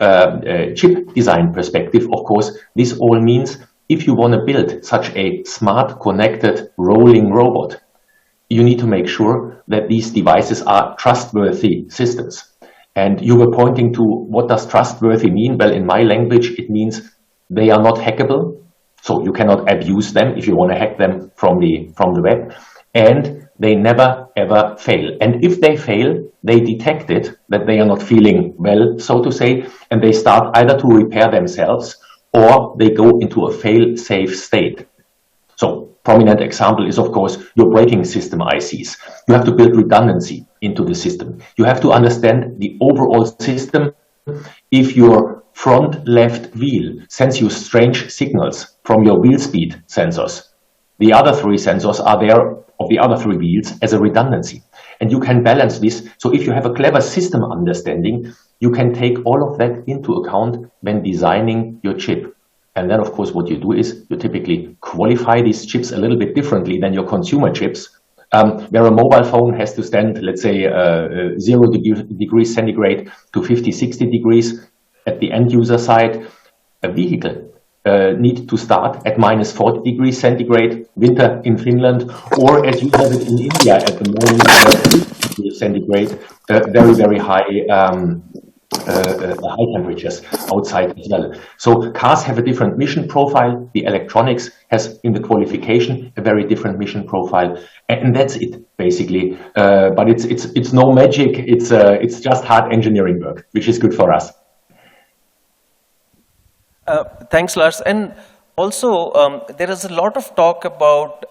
chip design perspective, of course, this all means if you want to build such a smart, connected, rolling robot, you need to make sure that these devices are trustworthy systems. And you were pointing to what does trustworthy mean? Well, in my language, it means they are not hackable. So you cannot abuse them if you want to hack them from the web. And they never, ever fail. And if they fail, they detect it, that they are not feeling well, so to say, and they start either to repair themselves or they go into a fail-safe state. So prominent example is, of course, your braking system ICs. You have to build redundancy into the system. You have to understand the overall system. If your front left wheel sends you strange signals from your wheel speed sensors, the other three sensors are there of the other three wheels as a redundancy. And you can balance this. So if you have a clever system understanding, you can take all of that into account when designing your chip. And then, of course, what you do is you typically qualify these chips a little bit differently than your consumer chips, where a mobile phone has to stand, let's say, 0 degrees centigrade to 50, 60 degrees at the end user side. A vehicle need to start at minus 40 degrees centigrade, winter in Finland, or as you have it in India at the moment, 50 degrees centigrade, very, very high high temperatures outside as well. So cars have a different mission profile. The electronics has in the qualification a very different mission profile, and that's it basically. But it's no magic. It's just hard engineering work, which is good for us. Thanks, Lars. And also, there is a lot of talk about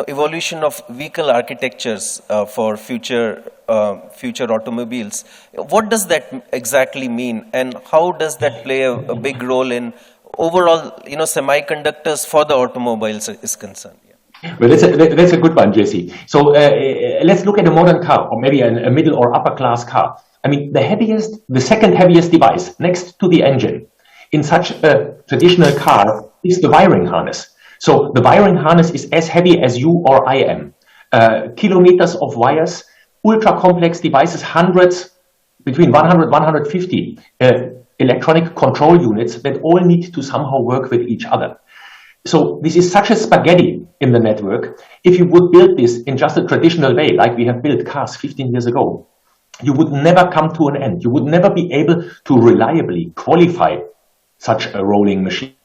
evolution of vehicle architectures for future automobiles. What does that exactly mean, and how does that play a big role in overall semiconductors for the automobiles is concerned? Yeah. Well, that's a good one, Jesse. So let's look at a modern car, or maybe a middle or upper class car. I mean, the second heaviest device next to the engine in such a traditional car is the wiring harness. So the wiring harness is as heavy as you or I am. Kilometers of wires, ultra complex devices, hundreds, between 100 and 150 electronic control units that all need to somehow work with each other. So this is such a spaghetti in the network. If you would build this in just a traditional way, like we have built cars 15 years ago, you would never come to an end. You would never be able to reliably qualify such a rolling machine.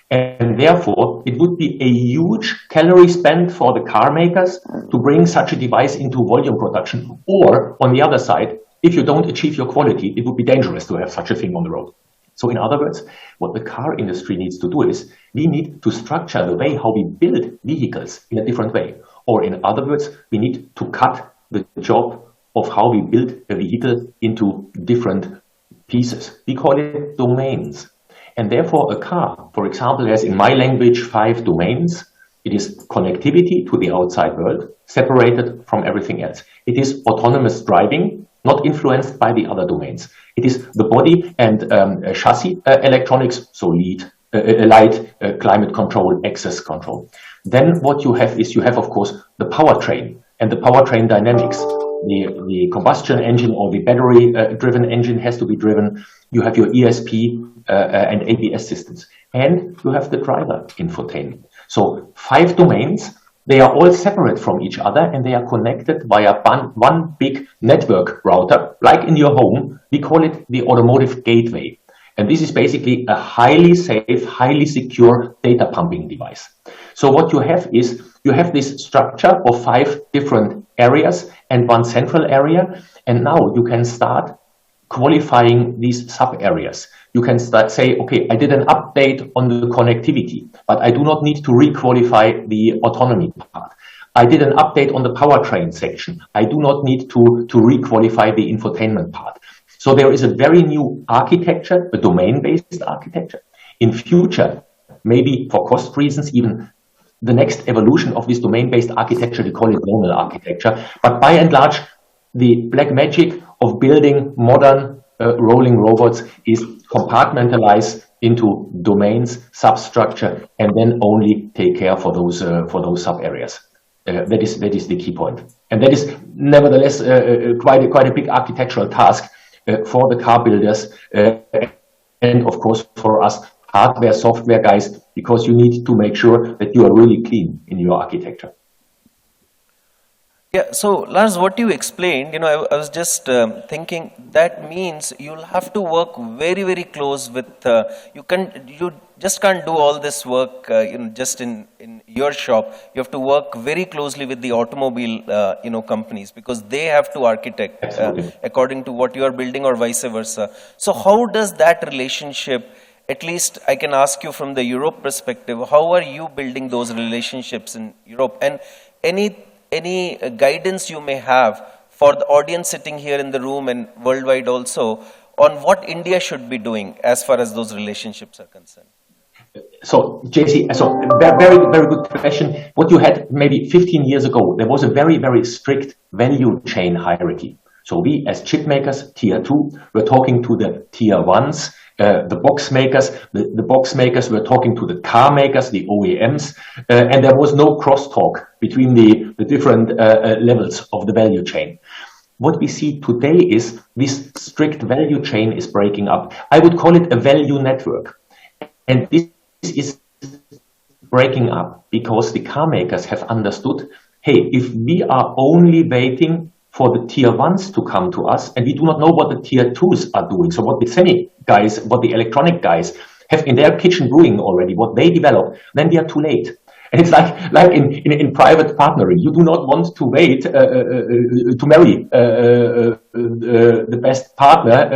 And therefore, it would be a huge calorie spend for the car makers to bring such a device into volume production. Or, on the other side, if you don't achieve your quality, it would be dangerous to have such a thing on the road. So in other words, what the car industry needs to do is, we need to structure the way how we build vehicles in a different way. Or in other words, we need to cut the job of how we build a vehicle into different pieces. We call it domains. And therefore a car, for example, has in my language 5 domains. It is connectivity to the outside world, separated from everything else. It is autonomous driving, not influenced by the other domains. It is the body and chassis electronics, so light, climate control, access control. Then what you have is, you have of course the powertrain and the powertrain dynamics. The combustion engine or the battery driven engine has to be driven. You have your ESP and ABS systems, and you have the driver infotainment. So 5 domains, they are all separate from each other, and they are connected via one big network router, like in your home. We call it the automotive gateway. And this is basically a highly safe, highly secure data pumping device. So what you have is, you have this structure of 5 different areas and one central area, and now you can start qualifying these sub-areas. You can start say, okay, I did an update on the connectivity, but I do not need to re-qualify the autonomy part. I did an update on the powertrain section. I do not need to re-qualify the infotainment part. So there is a very new architecture, a domain-based architecture. In future, maybe for cost reasons, even the next evolution of this domain-based architecture, we call it zonal architecture. But by and large, the black magic of building modern rolling robots is compartmentalize into domains, substructure, and then only take care for those sub areas. That is the key point, and that is nevertheless quite a big architectural task for the car builders, and of course for us hardware, software guys, because you need to make sure that you are really clean in your architecture. Yeah, so Lars, what you explained, I was just thinking that means you'll have to work very, very close with, you just can't do all this work, just in your shop. You have to work very closely with the automobile, companies, because they have to architect according to what you are building or vice versa. So how does that relationship, at least I can ask you from the Europe perspective, how are you building those relationships in Europe? And any guidance you may have for the audience sitting here in the room and worldwide also on what India should be doing as far as those relationships are concerned? So, JC, very, very good question. What you had maybe 15 years ago, there was a very, very strict value chain hierarchy. So we, as chip makers, tier 2, were talking to the tier 1s, the box makers. The box makers were talking to the car makers, the OEMs, and there was no crosstalk between the different levels of the value chain. What we see today is this strict value chain is breaking up. I would call it a value network. And this is breaking up because the car makers have understood, hey, if we are only waiting for the tier ones to come to us and we do not know what the tier twos are doing, so what the semi guys, what the electronic guys have in their kitchen brewing already, what they develop, then we are too late. And it's like in private partnering. You do not want to wait to marry the best partner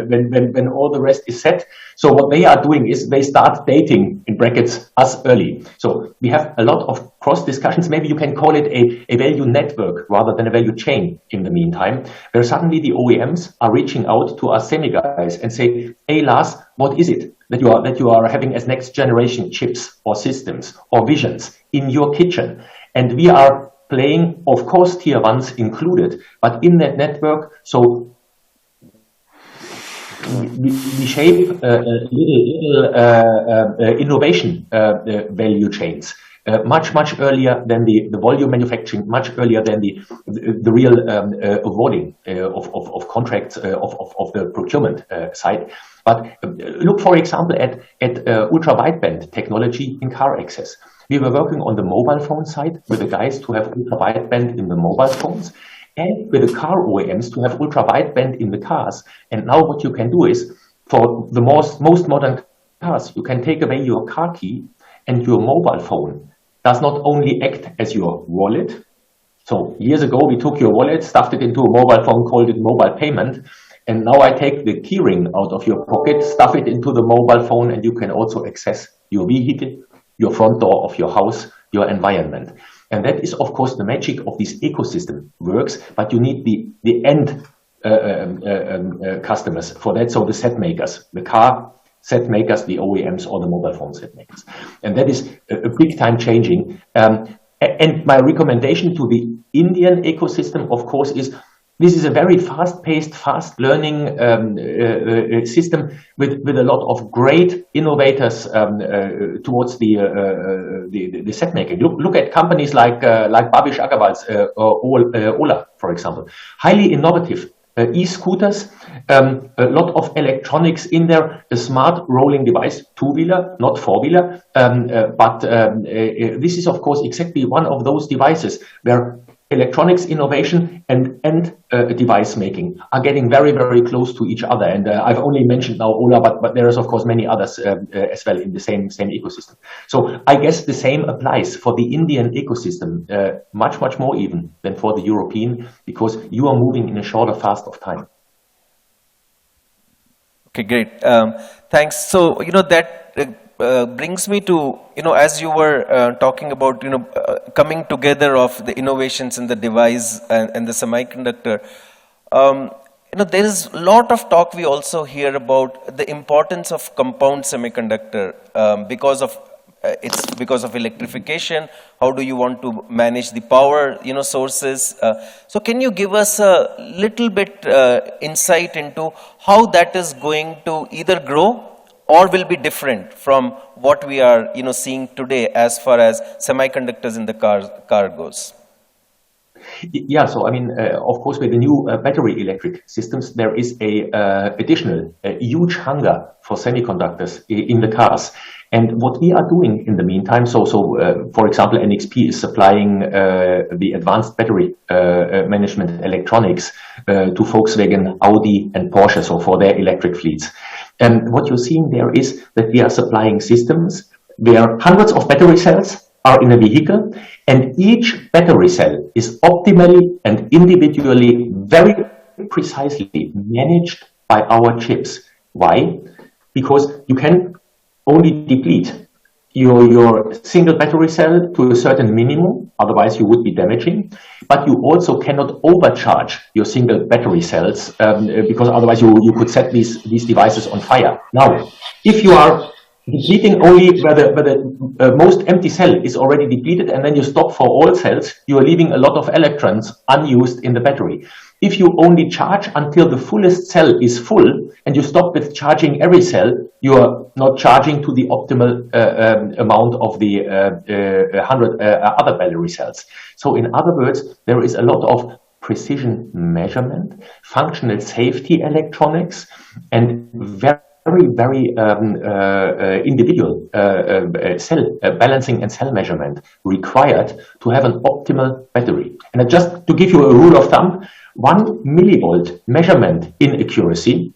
when all the rest is set. So what they are doing is they start dating, in brackets, us early. So we have a lot of cross discussions. Maybe you can call it a value network rather than a value chain in the meantime, where suddenly the OEMs are reaching out to us semi guys and say, hey Lars, what is it that you are having as next generation chips or systems or visions in your kitchen? And we are playing, of course, tier ones included, but in that network, so we shape little innovation value chains much earlier than the volume manufacturing, much earlier than the real awarding of contracts of the procurement side. But look, for example, at ultra-wideband technology in car access. We were working on the mobile phone side with the guys to have ultra-wideband in the mobile phones, and with the car OEMs to have ultra-wideband in the cars. And now what you can do is, for the most modern cars, you can take away your car key, and your mobile phone does not only act as your wallet. So years ago, we took your wallet, stuffed it into a mobile phone, called it mobile payment. And now I take the keyring out of your pocket, stuff it into the mobile phone, and you can also access your vehicle, your front door of your house, your environment. And that is, of course, the magic of this ecosystem works, but you need the end customers for that. So the set makers, the car set makers, the OEMs, or the mobile phone set makers. And that is a big time changing. And my recommendation to the Indian ecosystem, of course, is this is a very fast-paced, fast-learning system with a lot of great innovators towards the set making. Look at companies like Bhavish Agarwal's Ola, for example. Highly innovative. E-scooters, a lot of electronics in there, a smart rolling device, two-wheeler, not four-wheeler, but this is, of course, exactly one of those devices where electronics innovation and device making are getting very, very close to each other. And I've only mentioned now Ola, but there is, of course, many others as well in the same ecosystem. So I guess the same applies for the Indian ecosystem, much more even than for the European, because you are moving in a shorter fast of time. Okay, great. Thanks. So, that brings me to, as you were talking about, coming together of the innovations in the device and the semiconductor, there is a lot of talk we also hear about the importance of compound semiconductor because of electrification. How do you want to manage the power, sources? So can you give us a little bit insight into how that is going to either grow or will be different from what we are, seeing today as far as semiconductors in the car goes? Yeah, so I mean, of course, with the new battery electric systems, there is a additional huge hunger for semiconductors in the cars. And what we are doing in the meantime, for example, NXP is supplying the advanced battery management electronics to Volkswagen, Audi, and Porsche, so for their electric fleets. And what you're seeing there is that we are supplying systems where hundreds of battery cells are in a vehicle, and each battery cell is optimally and individually, very precisely managed by our chips. Why? Because you can only deplete your single battery cell to a certain minimum, otherwise you would be damaging, but you also cannot overcharge your single battery cells because otherwise you could set these devices on fire. Now, if you are depleting only where the most empty cell is already depleted and then you stop for all cells, you are leaving a lot of electrons unused in the battery. If you only charge until the fullest cell is full and you stop with charging every cell, you are not charging to the optimal amount of the 100 other battery cells. So in other words, there is a lot of precision measurement, functional safety electronics, and very very individual cell balancing and cell measurement required to have an optimal battery. And just to give you a rule of thumb, 1 millivolt measurement inaccuracy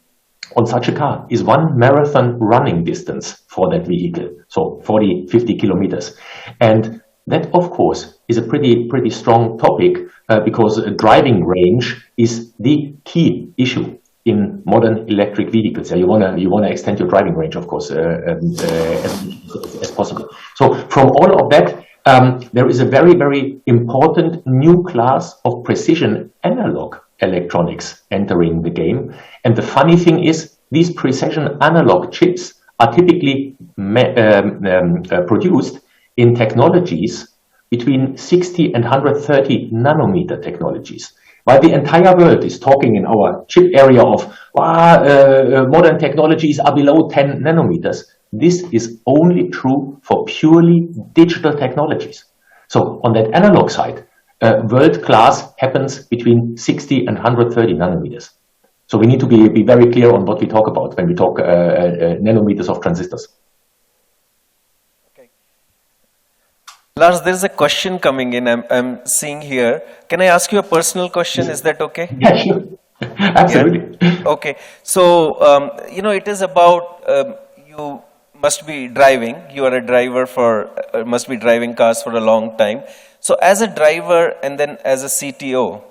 on such a car is 1 marathon running distance for that vehicle, so 40, 50 kilometers. And that, of course, is a pretty strong topic because driving range is the key issue in modern electric vehicles. You wanna extend your driving range, of course, as possible. So from all of that, there is a very important new class of precision analog electronics entering the game. And the funny thing is, these precision analog chips are typically produced in technologies between 60 and 130 nanometer technologies. While the entire world is talking in our chip area of modern technologies are below 10 nanometers, this is only true for purely digital technologies. So on that analog side, world class happens between 60 and 130 nanometers. So we need to be very clear on what we talk about when we talk nanometers of transistors. Okay. Lars, there's a question coming in. I'm seeing here. Can I ask you a personal question? Is that okay? Yeah, sure. Absolutely. Yeah. Okay. So, it is about you must be driving. You are a driver must be driving cars for a long time. So as a driver and then as a CTO,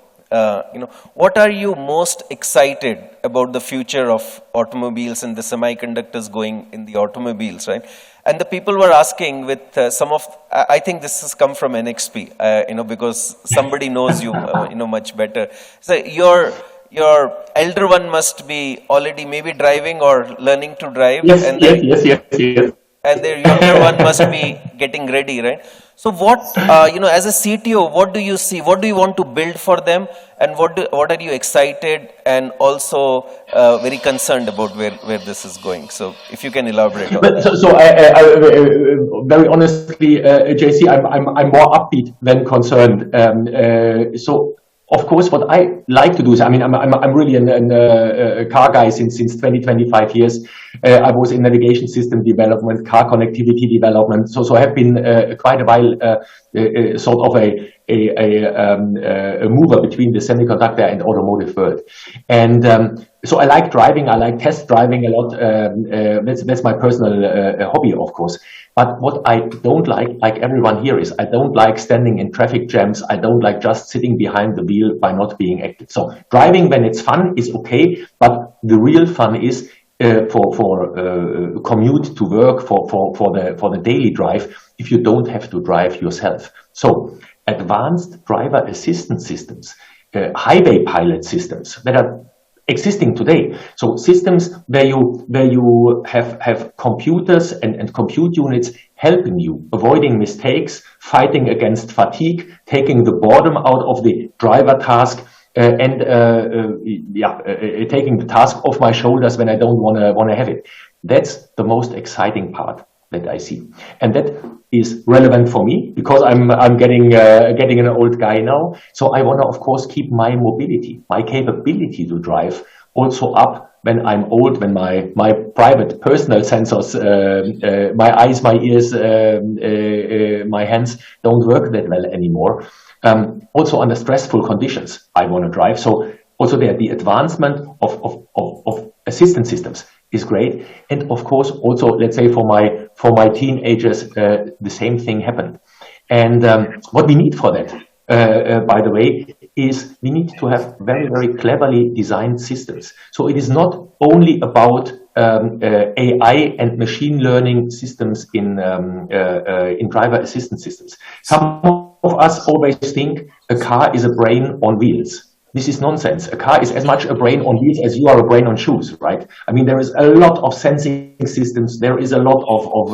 what are you most excited about the future of automobiles and the semiconductors going in the automobiles, right? And the people were asking with I think this has come from NXP, because somebody knows you, much better. So your elder one must be already maybe driving or learning to drive. Yes, and yes. And their younger one must be getting ready, right? So what, as a CTO, what do you see? What do you want to build for them? And what are you excited and also very concerned about where this is going? So if you can elaborate on that. So I very honestly, JC, I'm more upbeat than concerned. So of course, what I like to do is, I'm really a car guy since 20-25 years. I was in navigation system development, car connectivity development. So I have been quite a while sort of a mover between the semiconductor and automotive world. And so I like driving. I like test driving a lot. That's my personal hobby, of course. But what I don't like everyone here, is I don't like standing in traffic jams. I don't like just sitting behind the wheel by not being active. So driving when it's fun is okay, but the real fun is for commute to work, for the daily drive, if you don't have to drive yourself. So advanced driver assistance systems, highway pilot systems that are existing today. So systems where you have computers and compute units helping you, avoiding mistakes, fighting against fatigue, taking the boredom out of the driver task, and taking the task off my shoulders when I don't want to have it. That's the most exciting part that I see, and that is relevant for me because I'm getting an old guy now. So I want to, of course, keep my mobility, my capability to drive also up when I'm old, when my private personal sensors, my eyes, my ears, my hands don't work that well anymore. Also under stressful conditions, I want to drive. So also the advancement of assistance systems is great. And of course, also, let's say for my teenagers, the same thing happened. And what we need for that, by the way, is we need to have very, very cleverly designed systems. So it is not only about AI and machine learning systems in driver assistance systems. Some of us always think a car is a brain on wheels. This is nonsense. A car is as much a brain on wheels as you are a brain on shoes, right? I mean, there is a lot of sensing systems. There is a lot of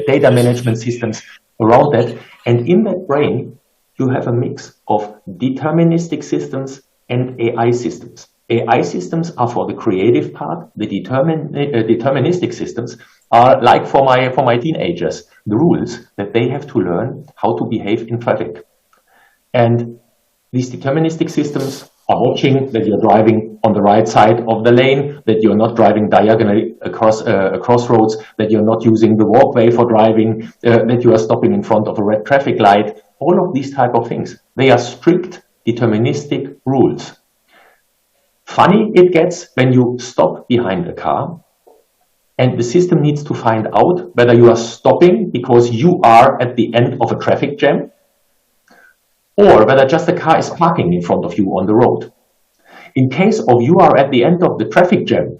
data management systems around that. And in that brain, you have a mix of deterministic systems and AI systems. AI systems are for the creative part. The deterministic systems are like for my teenagers, the rules that they have to learn how to behave in traffic. And these deterministic systems are watching that you're driving on the right side of the lane, that you're not driving diagonally across crossroads, that you're not using the walkway for driving, that you are stopping in front of a red traffic light. All of these type of things. They are strict, deterministic rules. Funny it gets when you stop behind a car and the system needs to find out whether you are stopping because you are at the end of a traffic jam or whether just a car is parking in front of you on the road. In case of you are at the end of the traffic jam,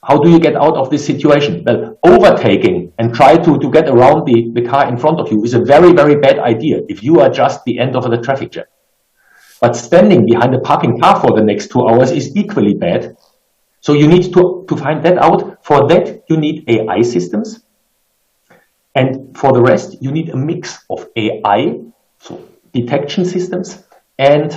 how do you get out of this situation? Well, overtaking and try to get around the car in front of you is a very, very bad idea if you are just the end of the traffic jam. But standing behind a parking car for the next 2 hours is equally bad. So you need to find that out. For that, you need AI systems. And for the rest, you need a mix of AI, so detection systems, and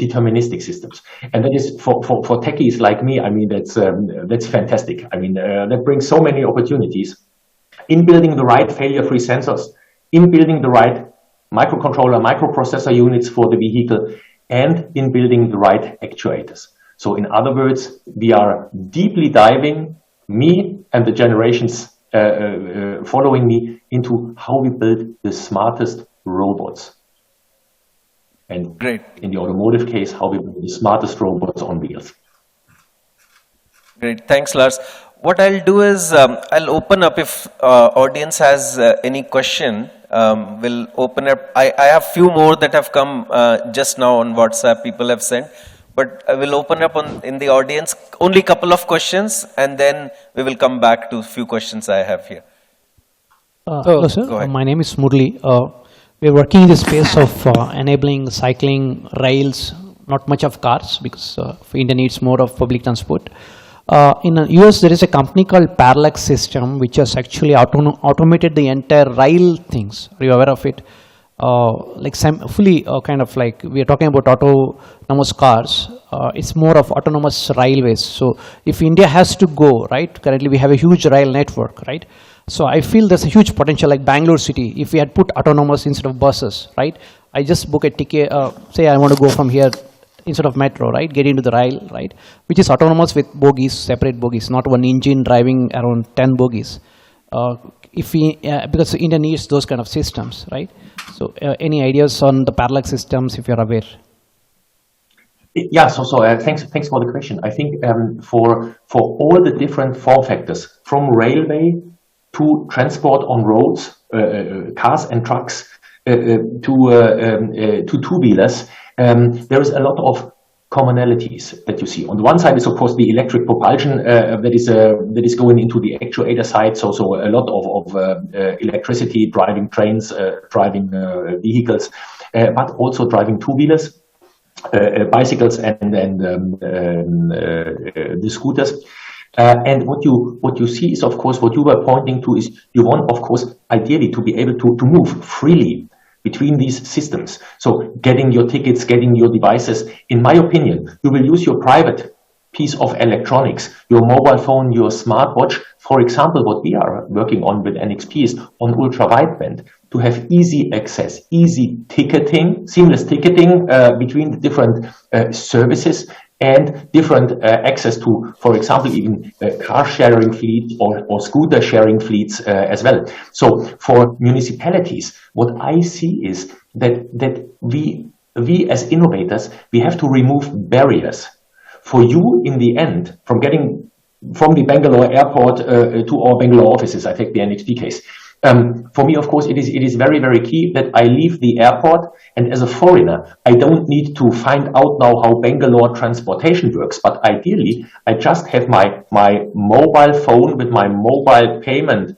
deterministic systems. And that is for techies like me, I mean, that's fantastic. I mean, that brings so many opportunities in building the right failure-free sensors, in building the right microcontroller, microprocessor units for the vehicle, and in building the right actuators. So in other words, we are deeply diving, me and the generations following me, into how we build the smartest robots. And Great. In the automotive case, how we build the smartest robots on wheels. Great, thanks Lars. What I'll do is I'll open up if audience has any question. We'll open up. I have few more that have come just now on WhatsApp, people have sent. But I will open up in the audience, only a couple of questions, and then we will come back to a few questions I have here. Hello sir, my name is Murli. We are working in the space of enabling cycling, rails, not much of cars, because India needs more of public transport. In the US, there is a company called Parallax System, which has actually automated the entire rail things. Are you aware of it? Like fully kind of like, we are talking about autonomous cars. It's more of autonomous railways. So if India has to go, right, currently we have a huge rail network, right? So I feel there's a huge potential, like Bangalore city, if we had put autonomous instead of buses, right? I just book a ticket, say I want to go from here instead of metro, right, get into the rail, right, which is autonomous with bogies, separate bogies, not one engine driving around 10 bogies. If we, because India needs those kind of systems, right? So any ideas on the Parallax systems, if you're aware? Yeah, thanks for the question. I think for all the different form factors, from railway to transport on roads, cars and trucks, to two-wheelers, there is a lot of commonalities that you see. On the one side is of course the electric propulsion that is going into the actuator side. So a lot of electricity driving trains, driving vehicles, but also driving two-wheelers, bicycles, and the scooters. And what you see is, of course, what you were pointing to is you want, of course, ideally to be able to move freely between these systems. So getting your tickets, getting your devices. In my opinion, you will use your private piece of electronics, your mobile phone, your smartwatch. For example, what we are working on with NXP is on ultra-wideband, to have easy access, easy ticketing, seamless ticketing between the different services, and different access to, for example, even car sharing fleets or scooter sharing fleets as well. So for municipalities, what I see is that we as innovators, we have to remove barriers. For you, in the end, from getting from the Bangalore airport to our Bangalore offices, I take the NXP case. For me, of course, it is very, very key that I leave the airport, and as a foreigner, I don't need to find out now how Bangalore transportation works, but ideally, I just have my mobile phone with my mobile payment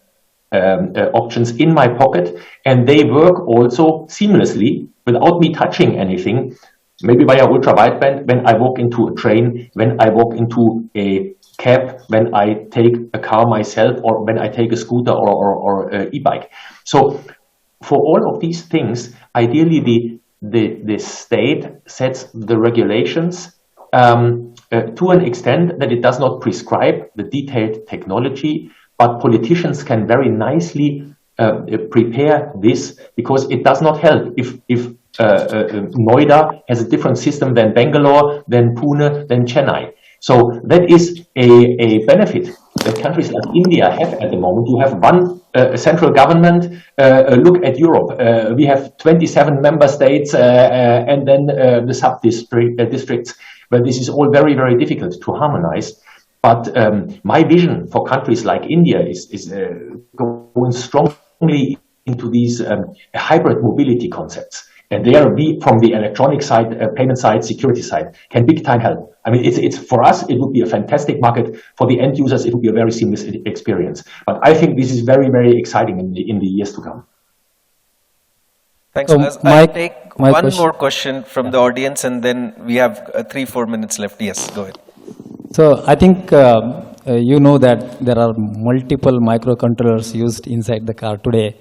options in my pocket, and they work also seamlessly without me touching anything, maybe via ultra-wideband, when I walk into a train, when I walk into a cab, when I take a car myself, or when I take a scooter or e-bike. So for all of these things, ideally the state sets the regulations to an extent that it does not prescribe the detailed technology, but politicians can very nicely prepare this, because it does not help if Noida has a different system than Bangalore, than Pune, than Chennai. So that is a benefit that countries like India have at the moment. You have one central government. Look at Europe. We have 27 member states and then the districts, where this is all very, very difficult to harmonize. But my vision for countries like India is going strongly into these hybrid mobility concepts. And there we, from the electronic side, payment side, security side, can big time help. I mean, it's for us, it would be a fantastic market. For the end users, it would be a very seamless experience. But I think this is very, very exciting in the years to come. Thanks, Lars. I'll take one more question from the audience, and then we have 3-4 minutes left. Yes, go ahead. So I think you know that there are multiple microcontrollers used inside the car today.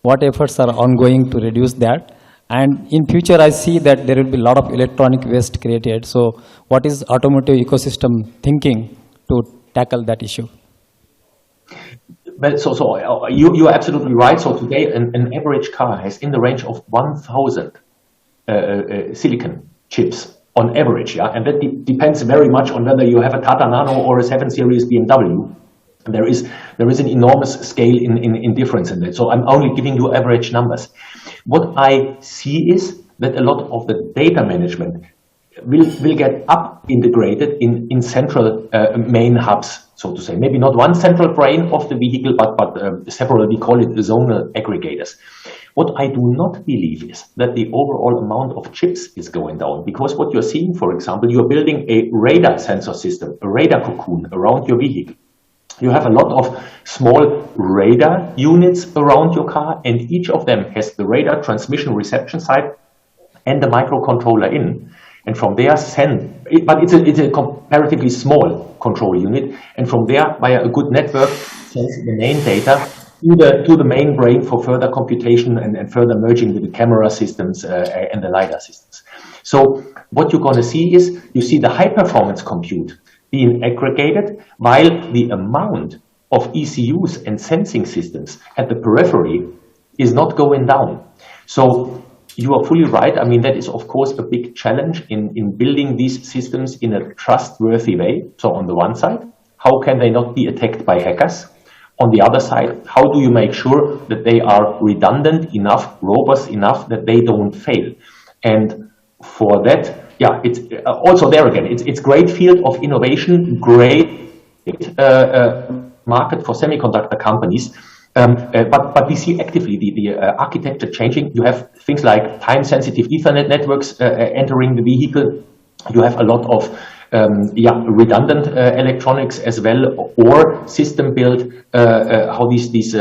What efforts are ongoing to reduce that? And in future, I see that there will be a lot of electronic waste created. So what is automotive ecosystem thinking to tackle that issue? Well, so you are absolutely right. So today, an average car has in the range of 1,000 silicon chips on average, yeah, and that depends very much on whether you have a Tata Nano or a 7 Series BMW. There is an enormous scale in difference in that. So I'm only giving you average numbers. What I see is that a lot of the data management will get up integrated in central main hubs, so to say. Maybe not one central brain of the vehicle, but several, we call it zonal aggregators. What I do not believe is that the overall amount of chips is going down, because what you're seeing, for example, you're building a radar sensor system, a radar cocoon around your vehicle. You have a lot of small radar units around your car, and each of them has the radar transmission reception side and the microcontroller in. And from there but it's a comparatively small control unit, and from there, via a good network, sends the main data to the main brain for further computation and further merging with the camera systems and the LiDAR systems. So what you're going to see is, you see the high-performance compute being aggregated, while the amount of ECUs and sensing systems at the periphery is not going down. So you are fully right. I mean, that is, of course, a big challenge in building these systems in a trustworthy way. So on the one side, how can they not be attacked by hackers? On the other side, how do you make sure that they are redundant enough, robust enough, that they don't fail? And for that, yeah, it's also there again, it's great field of innovation, great market for semiconductor companies. But we see actively the architecture changing. You have things like time-sensitive Ethernet networks entering the vehicle. You have a lot of redundant electronics as well, or system build. How these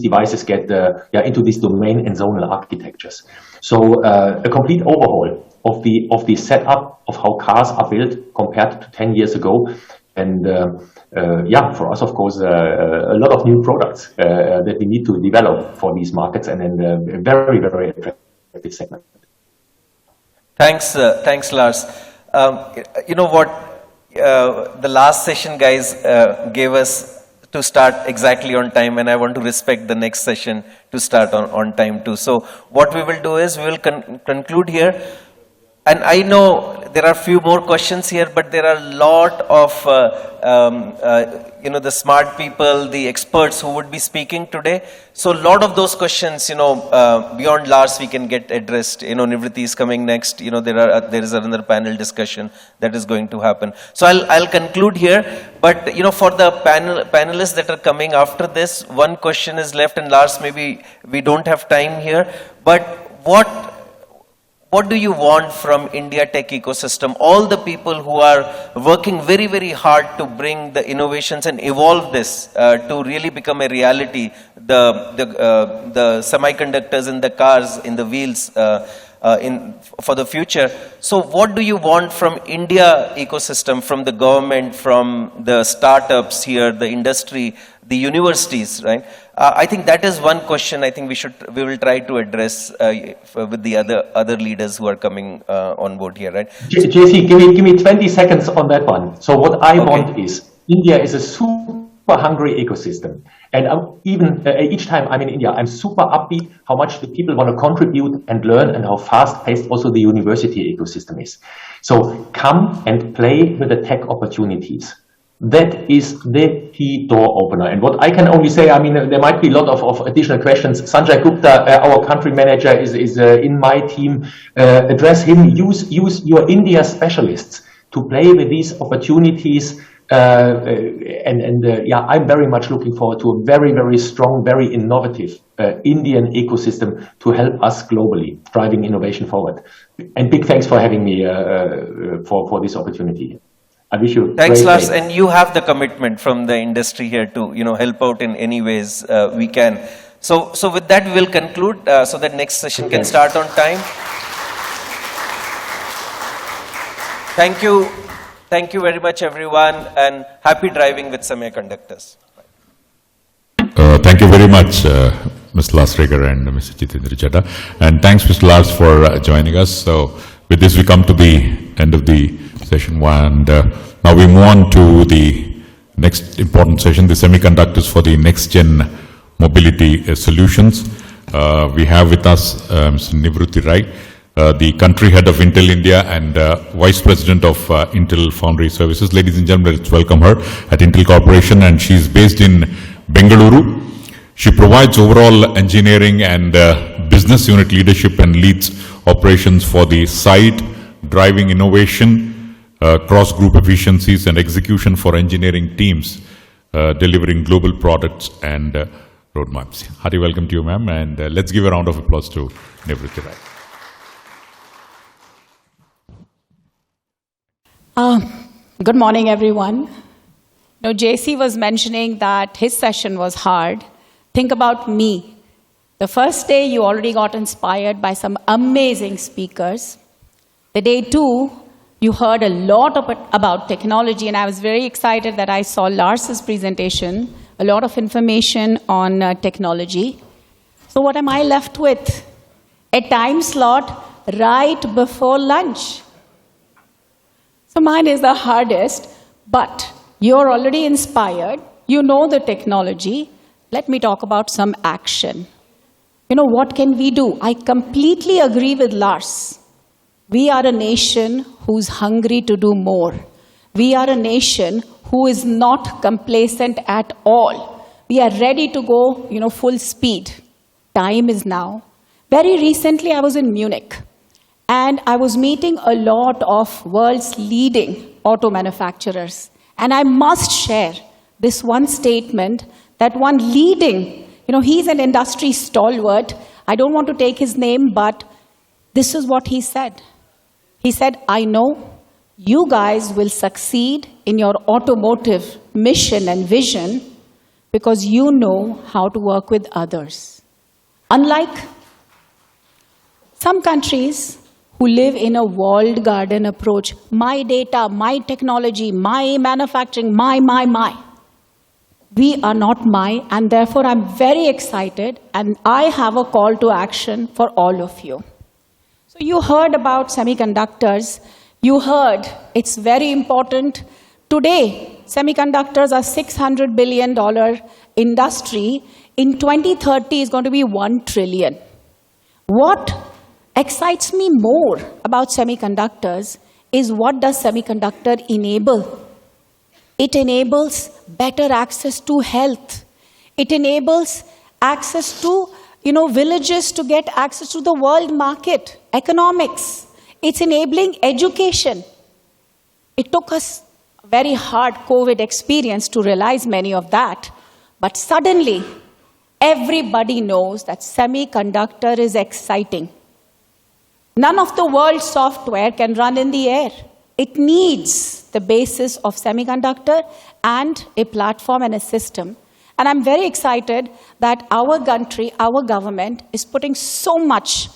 devices get into this domain and zonal architectures. So a complete overhaul of the setup of how cars are built compared to 10 years ago. And for us, of course, a lot of new products that we need to develop for these markets, and then a very, very attractive segment. Thanks, Lars. You know what, the last session, guys, gave us to start exactly on time, and I want to respect the next session to start on time too. So what we will do is, we will conclude here. And I know there are few more questions here, but there are a lot of, the smart people, the experts who would be speaking today. So a lot of those questions, beyond Lars, we can get addressed. Nivriti is coming next. There is another panel discussion that is going to happen. So I'll conclude here. But, for the panelists that are coming after this, one question is left, and Lars, maybe we don't have time here. But what do you want from India tech ecosystem? All the people who are working very, very hard to bring the innovations and evolve this to really become a reality, the semiconductors in the cars, in the wheels, for the future. So what do you want from India ecosystem, from the government, from the startups here, the industry, the universities, right? I think that is one question I think we will try to address with the other leaders who are coming on board here, right? JC, give me 20 seconds on that one. So what I want is, India is a super hungry ecosystem. And even each time I'm in India, I'm super upbeat how much the people want to contribute and learn and how fast-paced also the university ecosystem is. So come and play with the tech opportunities. That is the key door opener. And what I can only say, I mean, there might be a lot of additional questions. Sanjay Gupta, our country manager, is in my team. Address him. Use your India specialists to play with these opportunities. Yeah, I'm very much looking forward to a very, very strong, very innovative Indian ecosystem to help us globally driving innovation forward. And big thanks for having me for this opportunity. I wish you thanks, great Lars, day. and you have the commitment from the industry here to help out in any ways we can. So with that we will conclude so that next session can start on time. Thank you very much, everyone, and happy driving with semiconductors. Thank you very much, Mr. Lars Reger and Mr. Jitendra Chadha. And thanks, Mr. Lars, for joining us. So with this, we come to the end of the session one. And now we move on to the next important session, the semiconductors for the next-gen mobility solutions. We have with us Mr. Nivruti Rai, the country head of Intel India and vice president of Intel Foundry Services. Ladies and gentlemen, let's welcome her at Intel Corporation, and she's based in Bengaluru. She provides overall engineering and business unit leadership and leads operations for the site, driving innovation, cross-group efficiencies and execution for engineering teams, delivering global products and roadmaps. Hearty welcome to you, ma'am, and let's give a round of applause to Nivruti Rai. Good morning, everyone. Now, JC was mentioning that his session was hard. Think about me. The first day, you already got inspired by some amazing speakers. The day two, you heard a lot about technology, and I was very excited that I saw Lars's presentation, a lot of information on technology. So what am I left with? A time slot right before lunch. So mine is the hardest, but you're already inspired. You know the technology. Let me talk about some action. What can we do? I completely agree with Lars. We are a nation who's hungry to do more. We are a nation who is not complacent at all. We are ready to go, full speed. Time is now. Very recently, I was in Munich. And I was meeting a lot of world's leading auto manufacturers. And I must share this one statement that one leading, he's an industry stalwart. I don't want to take his name, but this is what he said. He said, I know you guys will succeed in your automotive mission and vision because you know how to work with others. Unlike some countries who live in a walled garden approach. My data, my technology, my manufacturing, my. We are not my, and therefore I'm very excited, and I have a call to action for all of you. So you heard about semiconductors. You heard it's very important. Today, semiconductors are $600 billion industry. In 2030, is going to be $1 trillion. What excites me more about semiconductors is what does semiconductor enable? It enables better access to health. It enables access to, villages to get access to the world market, economics. It's enabling education. It took us a very hard COVID experience to realize many of that, but suddenly everybody knows that semiconductor is exciting. None of the world's software can run in the air. It needs the basis of semiconductor and a platform and a system. And I'm very excited that our country, our government is putting so much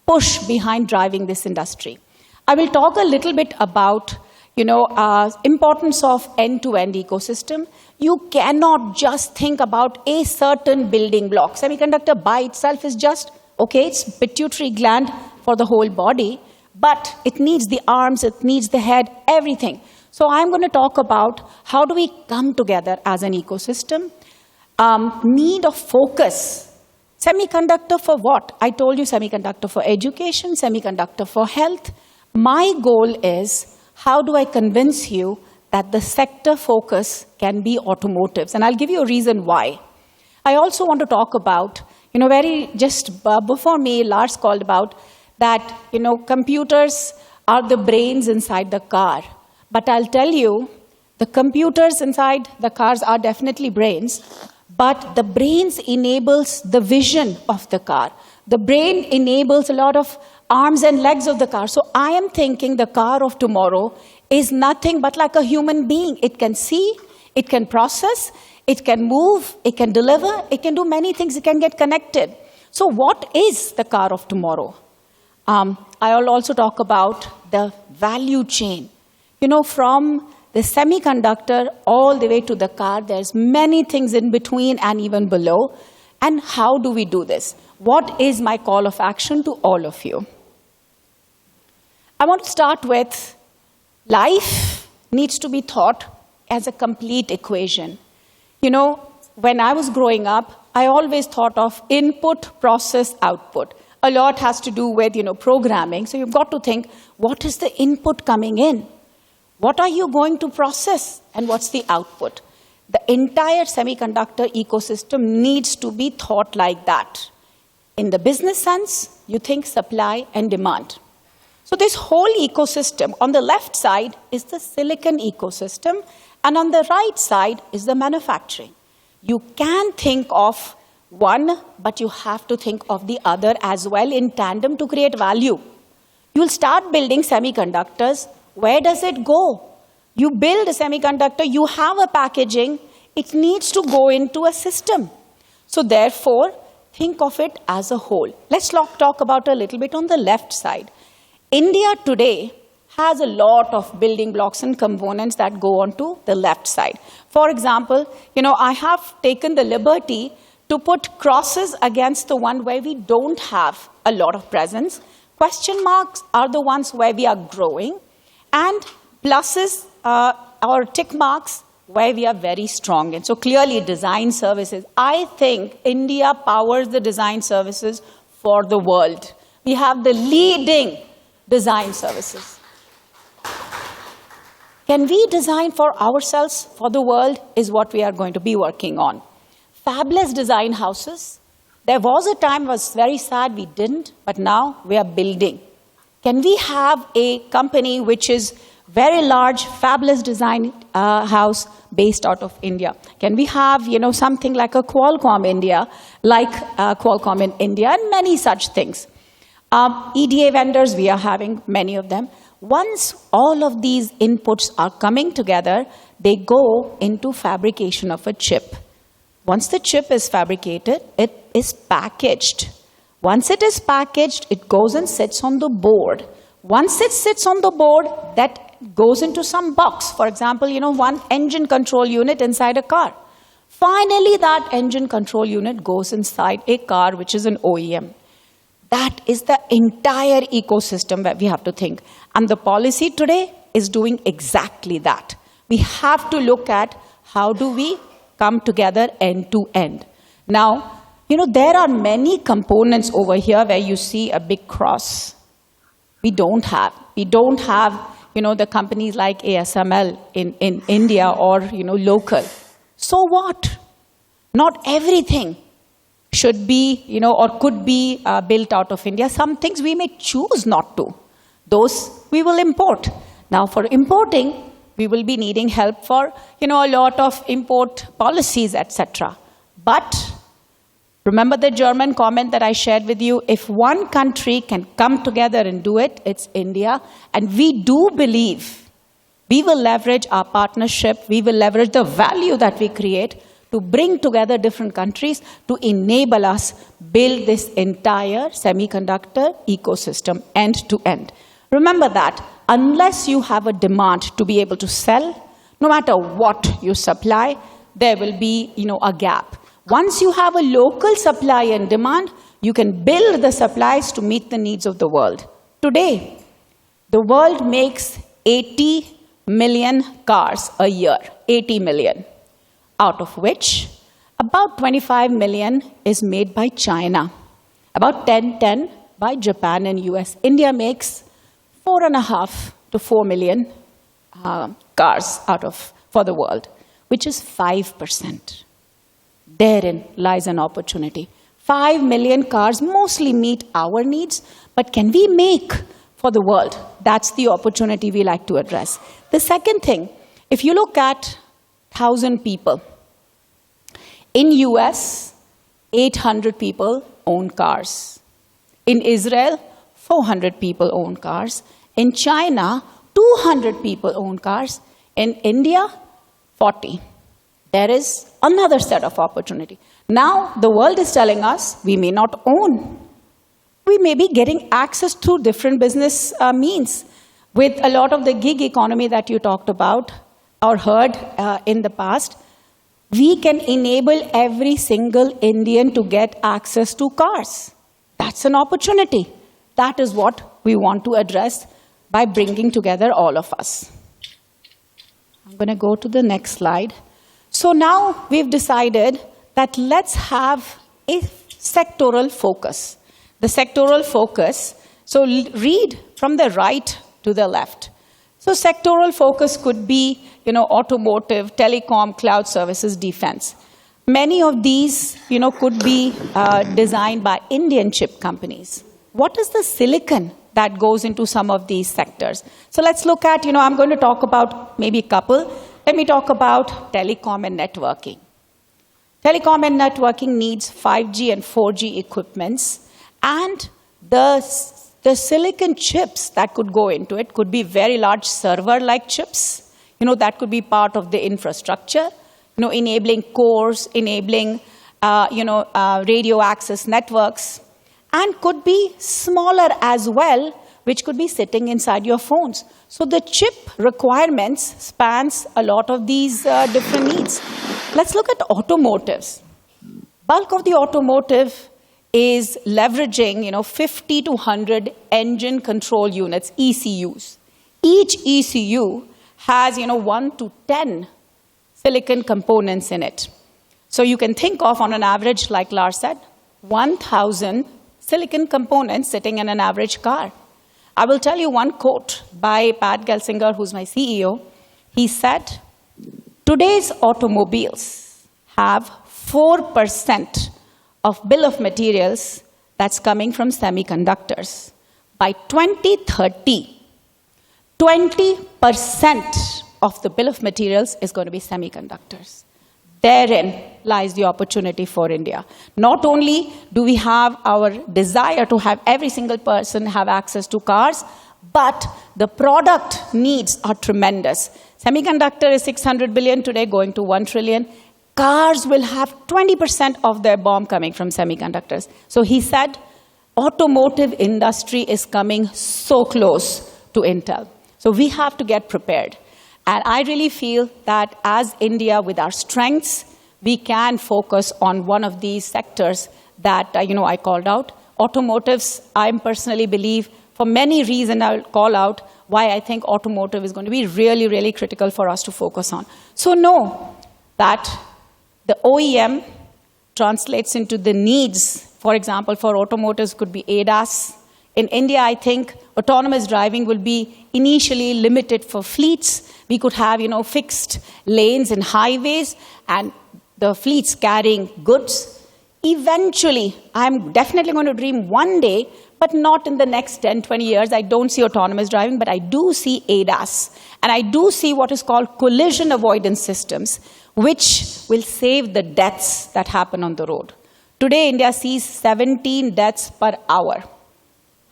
push behind driving this industry. I will talk a little bit about, importance of end-to-end ecosystem. You cannot just think about a certain building block. Semiconductor by itself is just, okay, it's pituitary gland for the whole body, but it needs the arms, it needs the head, everything. So I'm going to talk about how do we come together as an ecosystem. Need of focus. Semiconductor for what? I told you semiconductor for education, semiconductor for health. My goal is, how do I convince you that the sector focus can be automotives? And I'll give you a reason why. I also want to talk about, before me, Lars called about that, computers are the brains inside the car. But I'll tell you, the computers inside the cars are definitely brains, but the brains enables the vision of the car. The brain enables a lot of arms and legs of the car. So I am thinking the car of tomorrow is nothing but like a human being. It can see, it can process, it can move, it can deliver, it can do many things, it can get connected. So what is the car of tomorrow? I'll also talk about the value chain. From the semiconductor all the way to the car, there's many things in between and even below. And how do we do this? What is my call of action to all of you? I want to start with life needs to be thought as a complete equation. When I was growing up, I always thought of input, process, output. A lot has to do with, programming. So you've got to think, what is the input coming in? What are you going to process? And what's the output? The entire semiconductor ecosystem needs to be thought like that. In the business sense, you think supply and demand. So this whole ecosystem, on the left side is the silicon ecosystem, and on the right side is the manufacturing. You can think of one, but you have to think of the other as well in tandem to create value. You'll start building semiconductors. Where does it go? You build a semiconductor, you have a packaging, it needs to go into a system. So therefore, think of it as a whole. Let's talk about a little bit on the left side. India today has a lot of building blocks and components that go onto the left side. For example, I have taken the liberty to put crosses against the one where we don't have a lot of presence. Question marks are the ones where we are growing, and pluses or tick marks where we are very strong in. So clearly design services. I think India powers the design services for the world. We have the leading design services. Can we design for ourselves, for the world, is what we are going to be working on. Fabless design houses. There was a time, was very sad we didn't, but now we are building. Can we have a company which is very large, fabulous design house based out of India? Can we have, something like a Qualcomm India, like Qualcomm in India, and many such things? EDA vendors, we are having many of them. Once all of these inputs are coming together, they go into fabrication of a chip. Once the chip is fabricated, it is packaged. Once it is packaged, it goes and sits on the board. Once it sits on the board, that goes into some box. For example, one engine control unit inside a car. Finally, that engine control unit goes inside a car, which is an OEM. That is the entire ecosystem that we have to think. And the policy today is doing exactly that. We have to look at how do we come together end to end. Now, there are many components over here where you see a big cross. We don't have. We don't have, the companies like ASML in India or, local. So what? Not everything should be, or could be built out of India. Some things we may choose not to. Those we will import. Now, for importing, we will be needing help for, a lot of import policies, etc. But remember the German comment that I shared with you? If one country can come together and do it, it's India. And we do believe we will leverage our partnership, we will leverage the value that we create to bring together different countries to enable us build this entire semiconductor ecosystem end to end. Remember that unless you have a demand to be able to sell, no matter what you supply, there will be, a gap. Once you have a local supply and demand, you can build the supplies to meet the needs of the world. Today, the world makes 80 million cars a year, 80 million, out of which about 25 million is made by China, about 10 by Japan and US. India makes 4.5 to 4 million cars for the world, which is 5%. Therein lies an opportunity. 5 million cars mostly meet our needs, but can we make for the world? That's the opportunity we like to address. The second thing, if you look at 1,000 people, in US, 800 people own cars. In Israel, 400 people own cars. In China, 200 people own cars. In India, 40. There is another set of opportunity. Now, the world is telling us we may not own. We may be getting access through different business means. With a lot of the gig economy that you talked about or heard in the past, we can enable every single Indian to get access to cars. That's an opportunity. That is what we want to address by bringing together all of us. I'm going to go to the next slide. So now we've decided that let's have a sectoral focus. The sectoral focus, so read from the right to the left. So sectoral focus could be, automotive, telecom, cloud services, defense. Many of these, could be designed by Indian chip companies. What is the silicon that goes into some of these sectors? So let's look at, I'm going to talk about maybe a couple. Let me talk about telecom and networking. Telecom and networking needs 5G and 4G equipments, and the silicon chips that could go into it could be very large server-like chips, that could be part of the infrastructure, enabling cores, enabling, radio access networks, and could be smaller as well, which could be sitting inside your phones. So the chip requirements spans a lot of these different needs. Let's look at automotives. Bulk of the automotive is leveraging, 50 to 100 engine control units, ECUs. Each ECU has, 1 to 10 silicon components in it. So you can think of, on an average, like Lars said, 1,000 silicon components sitting in an average car. I will tell you one quote by Pat Gelsinger, who's my CEO. He said, today's automobiles have 4% of bill of materials that's coming from semiconductors. By 2030, 20% of the bill of materials is going to be semiconductors. Therein lies the opportunity for India. Not only do we have our desire to have every single person have access to cars, but the product needs are tremendous. Semiconductor is 600 billion today, going to 1 trillion. Cars will have 20% of their BOM coming from semiconductors. So he said, automotive industry is coming so close to Intel. So we have to get prepared. And I really feel that as India, with our strengths, we can focus on one of these sectors that, I called out. Automotives, I personally believe, for many reasons I'll call out why I think automotive is going to be really, really critical for us to focus on. So know that the OEM translates into the needs. For example, for automotives could be ADAS. In India, I think autonomous driving will be initially limited for fleets. We could have, fixed lanes and highways and the fleets carrying goods. Eventually, I'm definitely going to dream one day, but not in the next 10, 20 years. I don't see autonomous driving, but I do see ADAS. And I do see what is called collision avoidance systems, which will save the deaths that happen on the road. Today, India sees 17 deaths per hour.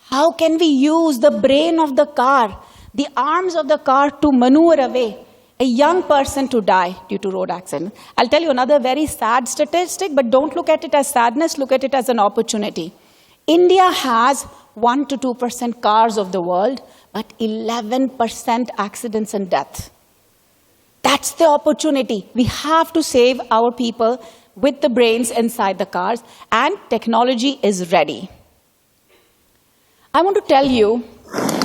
How can we use the brain of the car, the arms of the car to maneuver away a young person to die due to road accident? I'll tell you another very sad statistic, but don't look at it as sadness, look at it as an opportunity. India has 1 to 2% cars of the world, but 11% accidents and death. That's the opportunity. We have to save our people with the brains inside the cars, and technology is ready. I want to tell you,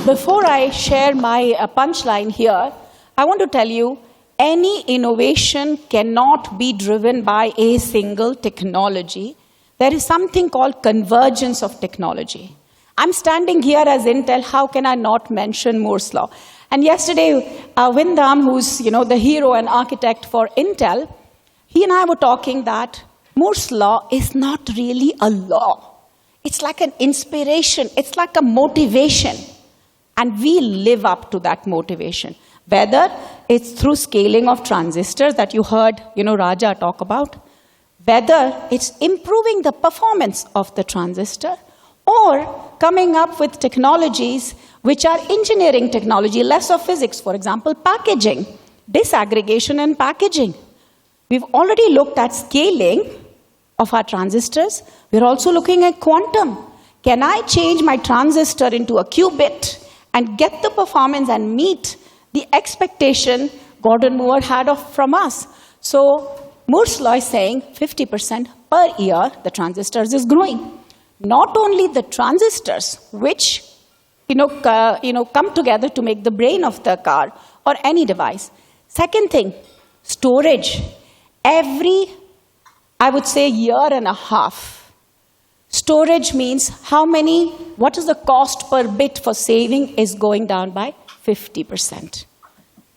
before I share my punchline here, I want to tell you, any innovation cannot be driven by a single technology. There is something called convergence of technology. I'm standing here as Intel, how can I not mention Moore's Law? And yesterday, Vindam, who's the hero and architect for Intel, he and I were talking that Moore's Law is not really a law. It's like an inspiration. It's like a motivation. And we live up to that motivation. Whether it's through scaling of transistors that you heard, Raja talk about, whether it's improving the performance of the transistor, or coming up with technologies which are engineering technology, less of physics, for example, packaging, disaggregation and packaging. We've already looked at scaling of our transistors. We're also looking at quantum. Can I change my transistor into a qubit and get the performance and meet the expectation Gordon Moore had from us? So Moore's Law is saying 50% per year the transistors is growing. Not only the transistors, which come together to make the brain of the car or any device. Second thing, storage. Every, I would say, year and a half, storage means what is the cost per bit for saving is going down by 50%.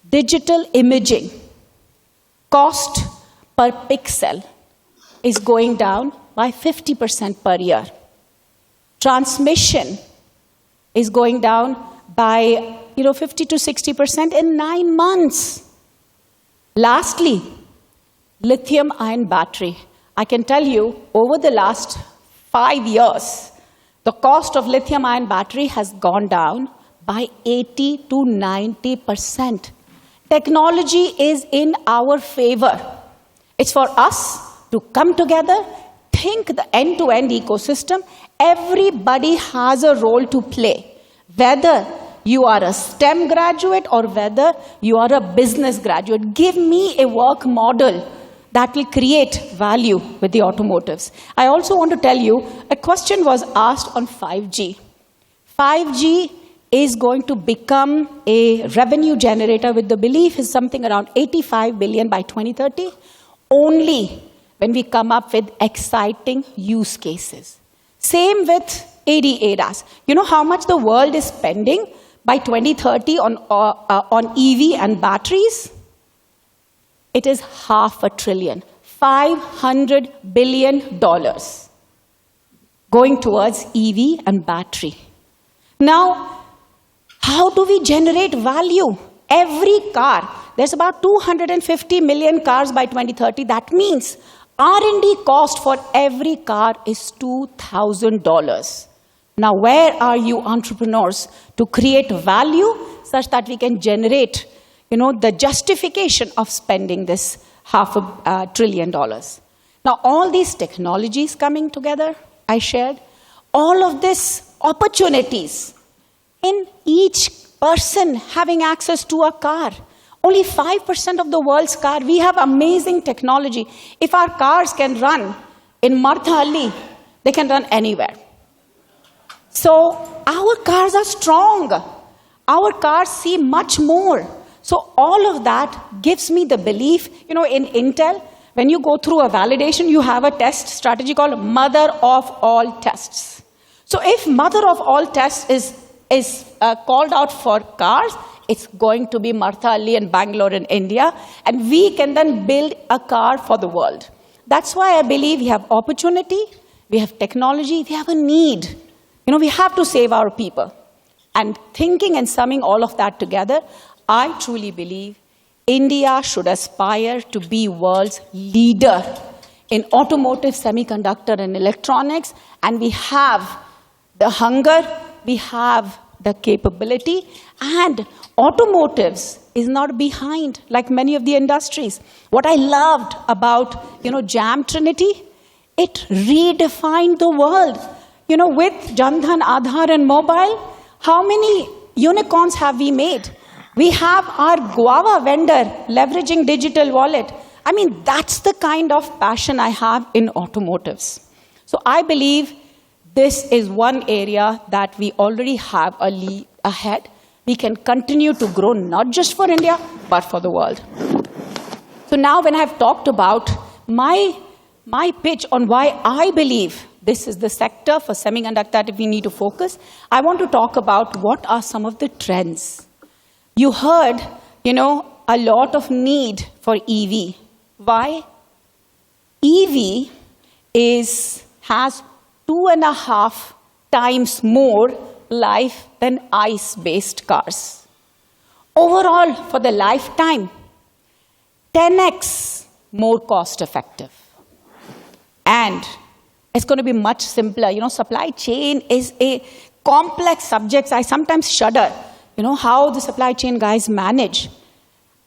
Digital imaging, cost per pixel is going down by 50% per year. Transmission is going down by 50 to 60% in 9 months. Lastly, lithium-ion battery. I can tell you, over the last 5 years, the cost of lithium-ion battery has gone down by 80 to 90%. Technology is in our favor. It's for us to come together, think the end-to-end ecosystem. Everybody has a role to play, whether you are a STEM graduate or whether you are a business graduate. Give me a work model that will create value with the automotives. I also want to tell you, a question was asked on 5G. 5G is going to become a revenue generator with the belief is something around 85 billion by 2030, only when we come up with exciting use cases. Same with AD/ADAS. You know how much the world is spending by 2030 on EV and batteries? It is $500 billion, $500 billion going towards EV and battery. Now, how do we generate value? Every car, there's about 250 million cars by 2030. That means R&D cost for every car is $2,000. Now, where are you entrepreneurs to create value such that we can generate, the justification of spending this $500 billion? Now, all these technologies coming together, I shared, all of these opportunities in each person having access to a car. Only 5% of the world's car, we have amazing technology. If our cars can run in Marthahalli, they can run anywhere. So our cars are strong. Our cars see much more. So all of that gives me the belief, in Intel, when you go through a validation, you have a test strategy called mother of all tests. So if mother of all tests is called out for cars, it's going to be Marthahalli and Bangalore in India, and we can then build a car for the world. That's why I believe we have opportunity, we have technology, we have a need. We have to save our people. And thinking and summing all of that together, I truly believe India should aspire to be world's leader in automotive, semiconductor, and electronics, and we have the hunger, we have the capability, and automotives is not behind like many of the industries. What I loved about, Jam Trinity, it redefined the world. With Jandhan, Aadhaar, and mobile, how many unicorns have we made? We have our guava vendor leveraging digital wallet. I mean, that's the kind of passion I have in automotives. So I believe this is one area that we already have a lead ahead. we can continue to grow not just for India, but for the world. So now when I've talked about my pitch on why I believe this is the sector for semiconductor that we need to focus, I want to talk about what are some of the trends. You heard, a lot of need for EV. Why? EV has 2.5 times more life than ICE-based cars. Overall, for the lifetime, 10x more cost-effective. And it's going to be much simpler. Supply chain is a complex subject. I sometimes shudder, how the supply chain guys manage.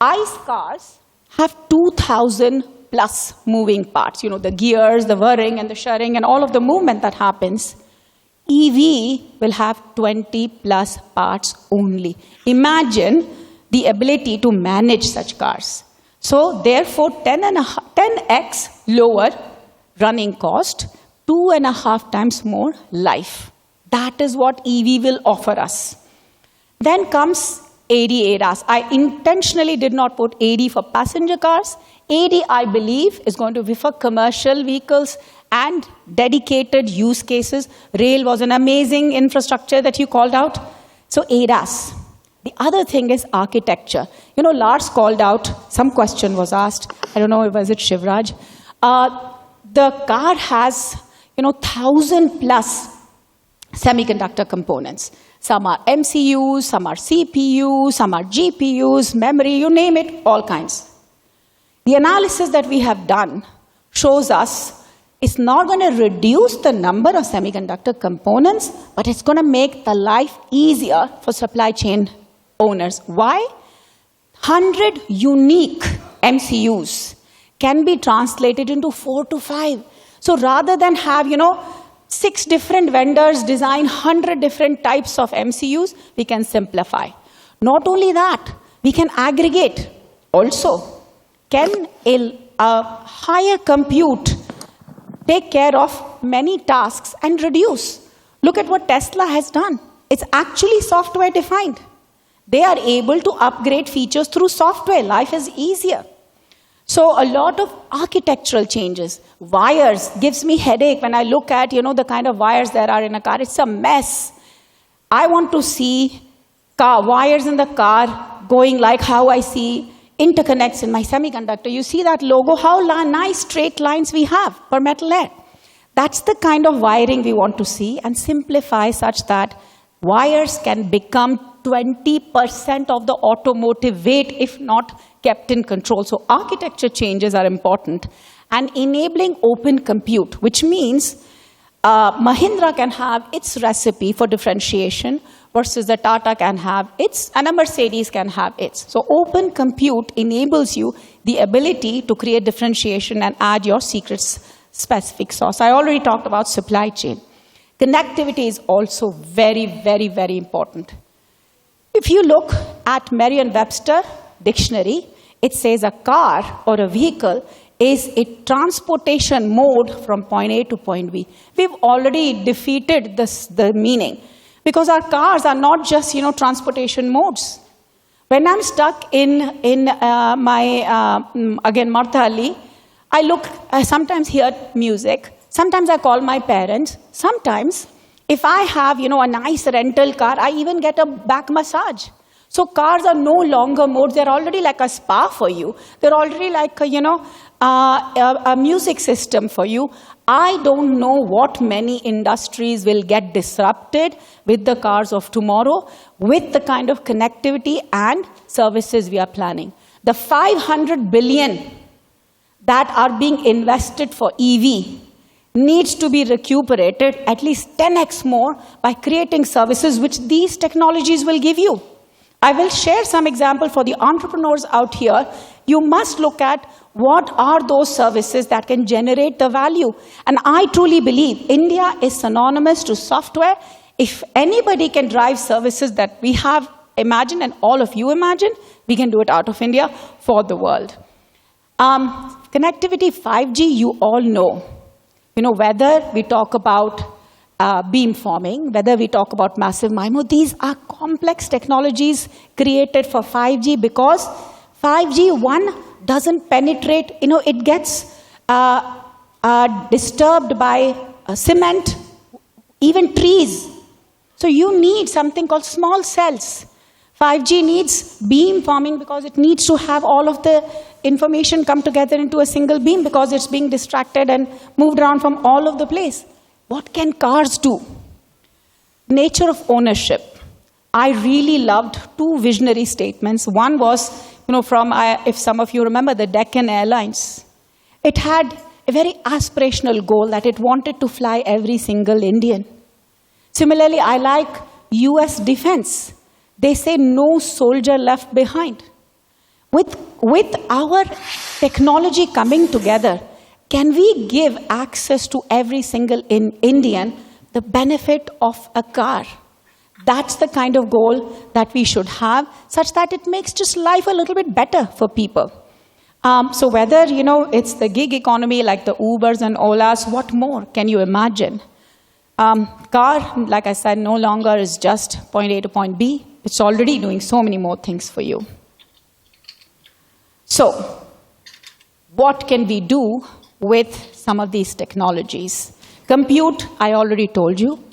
ICE cars have 2,000 plus moving parts, the gears, the whirring and the shirring and all of the movement that happens. EV will have 20 plus parts only. Imagine the ability to manage such cars. So therefore, 10x lower running cost, 2.5 times more life. That is what EV will offer us. Then comes AD ADAS. I intentionally did not put AD for passenger cars. AD, I believe, is going to be for commercial vehicles and dedicated use cases. Rail was an amazing infrastructure that you called out. So ADAS. The other thing is architecture. Lars called out, some question was asked. I don't know, was it Shivraj? The car has, 1,000 plus semiconductor components. Some are MCUs, some are CPUs, some are GPUs, memory, you name it, all kinds. The analysis that we have done shows us it's not going to reduce the number of semiconductor components, but it's going to make the life easier for supply chain owners. Why? 100 unique MCUs can be translated into 4 to 5. So rather than have, 6 different vendors design 100 different types of MCUs, we can simplify. Not only that, we can aggregate. Also, can a higher compute take care of many tasks and reduce? Look at what Tesla has done. It's actually software defined. They are able to upgrade features through software. Life is easier. So a lot of architectural changes. Wires gives me headache when I look at, the kind of wires there are in a car. It's a mess. I want to see wires in the car going like how I see interconnects in my semiconductor. You see that logo, how nice straight lines we have per metal layer. That's the kind of wiring we want to see and simplify such that wires can become 20% of the automotive weight, if not kept in control. So architecture changes are important. And enabling open compute, which means Mahindra can have its recipe for differentiation versus the Tata can have its, and a Mercedes can have its. So open compute enables you the ability to create differentiation and add your secret specific sauce. I already talked about supply chain. Connectivity is also very, very, very important. If you look at Merriam-Webster dictionary, it says a car or a vehicle is a transportation mode from point A to point B. We've already defeated the meaning because our cars are not just, transportation modes. When I'm stuck in my, again, Martha Ali, I sometimes hear music. Sometimes I call my parents. Sometimes, if I have, a nice rental car, I even get a back massage. So cars are no longer modes. They're already like a spa for you. They're already like, a music system for you. I don't know what many industries will get disrupted with the cars of tomorrow, with the kind of connectivity and services we are planning. The 500 billion that are being invested for EV needs to be recuperated at least 10x more by creating services which these technologies will give you. I will share some example for the entrepreneurs out here. You must look at what are those services that can generate the value. And I truly believe India is synonymous to software. If anybody can drive services that we have imagined and all of you imagine, we can do it out of India for the world. Connectivity 5G, you all know. Whether we talk about beamforming, whether we talk about massive MIMO, these are complex technologies created for 5G because 5G, one, doesn't penetrate, it gets disturbed by cement, even trees. So you need something called small cells. 5G needs beamforming because it needs to have all of the information come together into a single beam because it's being distracted and moved around from all of the place. What can cars do? Nature of ownership. I really loved two visionary statements. One was, from, if some of you remember, the Deccan Airlines. It had a very aspirational goal that it wanted to fly every single Indian. Similarly, I like US defense. They say no soldier left behind. With our technology coming together, can we give access to every single Indian the benefit of a car? That's the kind of goal that we should have, such that it makes just life a little bit better for people. So whether, it's the gig economy like the Ubers and Olas, what more can you imagine? Car, like I said, no longer is just point A to point B. It's already doing so many more things for you. So, what can we do with some of these technologies? Compute, I already told you,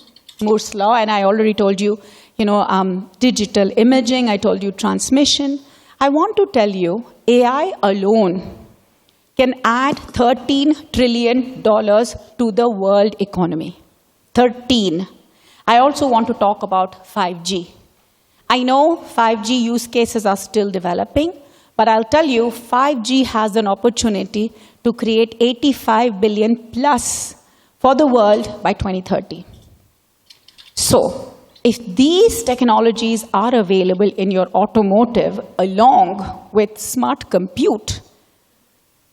Moore's law, and I already told you, digital imaging, I told you transmission. I want to tell you, AI alone can add $13 trillion to the world economy. 13. I also want to talk about 5G. I know 5G use cases are still developing, but I'll tell you, 5G has an opportunity to create 85 billion plus for the world by 2030. So, if these technologies are available in your automotive along with smart compute,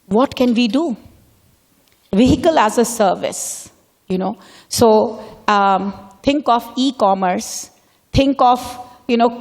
what can we do? Vehicle as a service, So, think of e-commerce, think of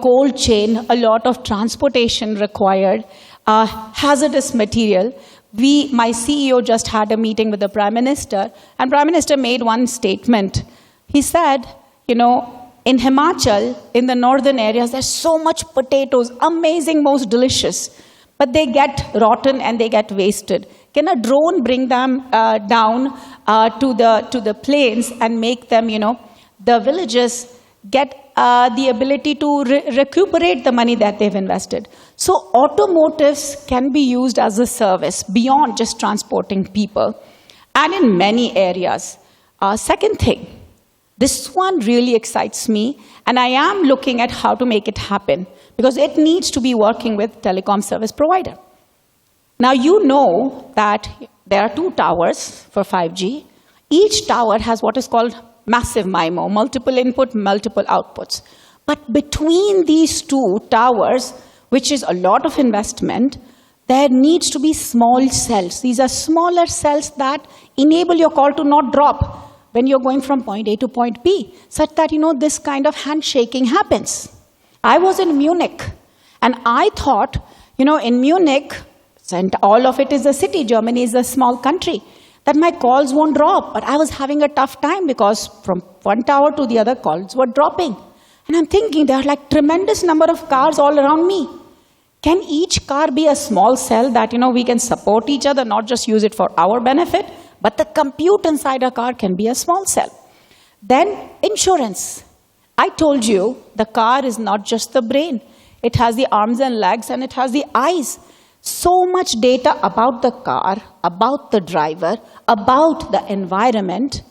cold chain, a lot of transportation required, hazardous material. My CEO just had a meeting with the Prime Minister, and Prime Minister made one statement. He said, in Himachal, in the northern areas, there's so much potatoes, amazing, most delicious, but they get rotten and they get wasted. Can a drone bring them down to the plains and make them, the villages get the ability to recuperate the money that they've invested? So automotives can be used as a service beyond just transporting people, and in many areas. Second thing, this one really excites me, and I am looking at how to make it happen, because it needs to be working with telecom service provider. Now, you know that there are two towers for 5G. Each tower has what is called massive MIMO, multiple input, multiple outputs. But between these two towers, which is a lot of investment, there needs to be small cells. These are smaller cells that enable your call to not drop when you're going from point A to point B, such that, this kind of handshaking happens. I was in Munich, and I thought, in Munich, and all of it is a city, Germany is a small country, that my calls won't drop. But I was having a tough time because from one tower to the other, calls were dropping. And I'm thinking, there are like tremendous number of cars all around me. Can each car be a small cell that, we can support each other, not just use it for our benefit, but the compute inside a car can be a small cell. Then insurance. I told you, the car is not just the brain. It has the arms and legs, and it has the eyes. So much data about the car, about the driver, about the environment.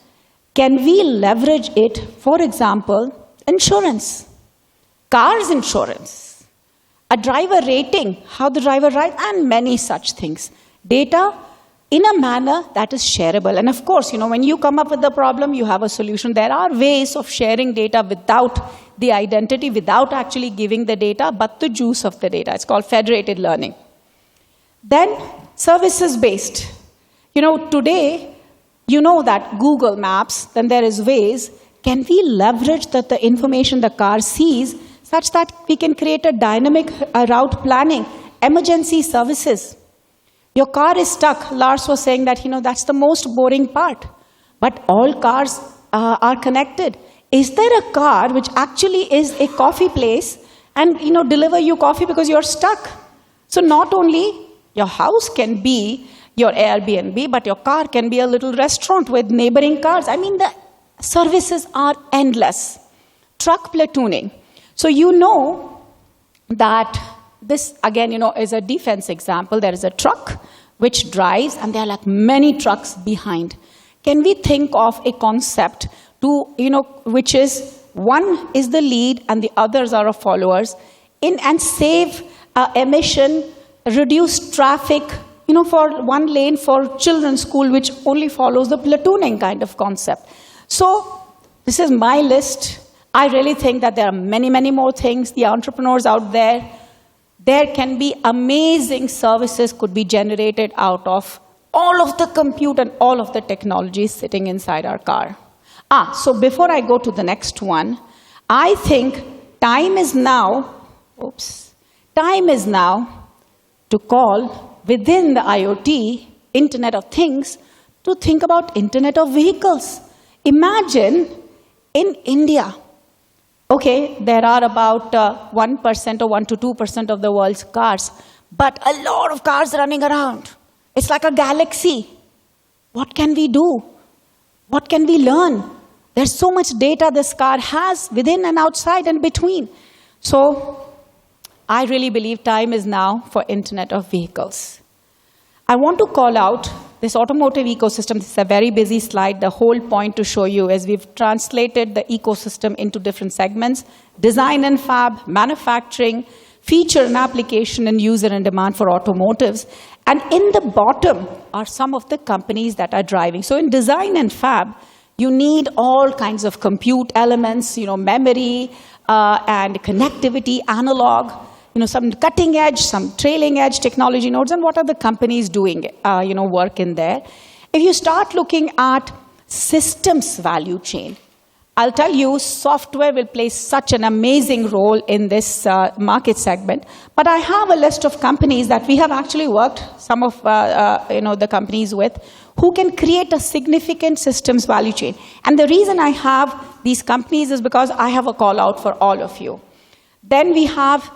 Can we leverage it? For example, insurance, cars insurance, a driver rating, how the driver rides, and many such things. Data in a manner that is shareable. And of course, when you come up with the problem, you have a solution. There are ways of sharing data without the identity, without actually giving the data, but the juice of the data. It's called federated learning. Then services-based. Today, that Google Maps, then there is ways. Can we leverage the information the car sees such that we can create a dynamic route planning, emergency services? Your car is stuck. Lars was saying that, that's the most boring part. But all cars are connected. Is there a car which actually is a coffee place and deliver you coffee because you're stuck? So not only your house can be your Airbnb, but your car can be a little restaurant with neighboring cars. I mean, the services are endless. Truck platooning. So that this, again, is a defense example. There is a truck which drives, and there are like many trucks behind. Can we think of a concept which is one is the lead and the others are followers, and save emission, reduce traffic, for one lane for children's school, which only follows the platooning kind of concept. So this is my list. I really think that there are many, many more things. The entrepreneurs out there can be amazing services could be generated out of all of the compute and all of the technology sitting inside our car. So before I go to the next one, I think time is now to call within the IoT, Internet of Things, to think about Internet of Vehicles. Imagine in India, there are about 1% or 1 to 2% of the world's cars, but a lot of cars running around. It's like a galaxy. What can we do? What can we learn? There's so much data this car has within and outside and between. So I really believe time is now for Internet of Vehicles. I want to call out this automotive ecosystem. This is a very busy slide. The whole point to show you is we've translated the ecosystem into different segments: design and fab, manufacturing, feature and application, and user and demand for automotives. And in the bottom are some of the companies that are driving. So in design and fab, you need all kinds of compute elements, memory and connectivity, analog, some cutting edge, some trailing edge technology nodes, and what are the companies doing, work in there. If you start looking at systems value chain, I'll tell you, software will play such an amazing role in this market segment. But I have a list of companies that we have actually worked, some of the companies with, who can create a significant systems value chain. And the reason I have these companies is because I have a call out for all of you. Then we have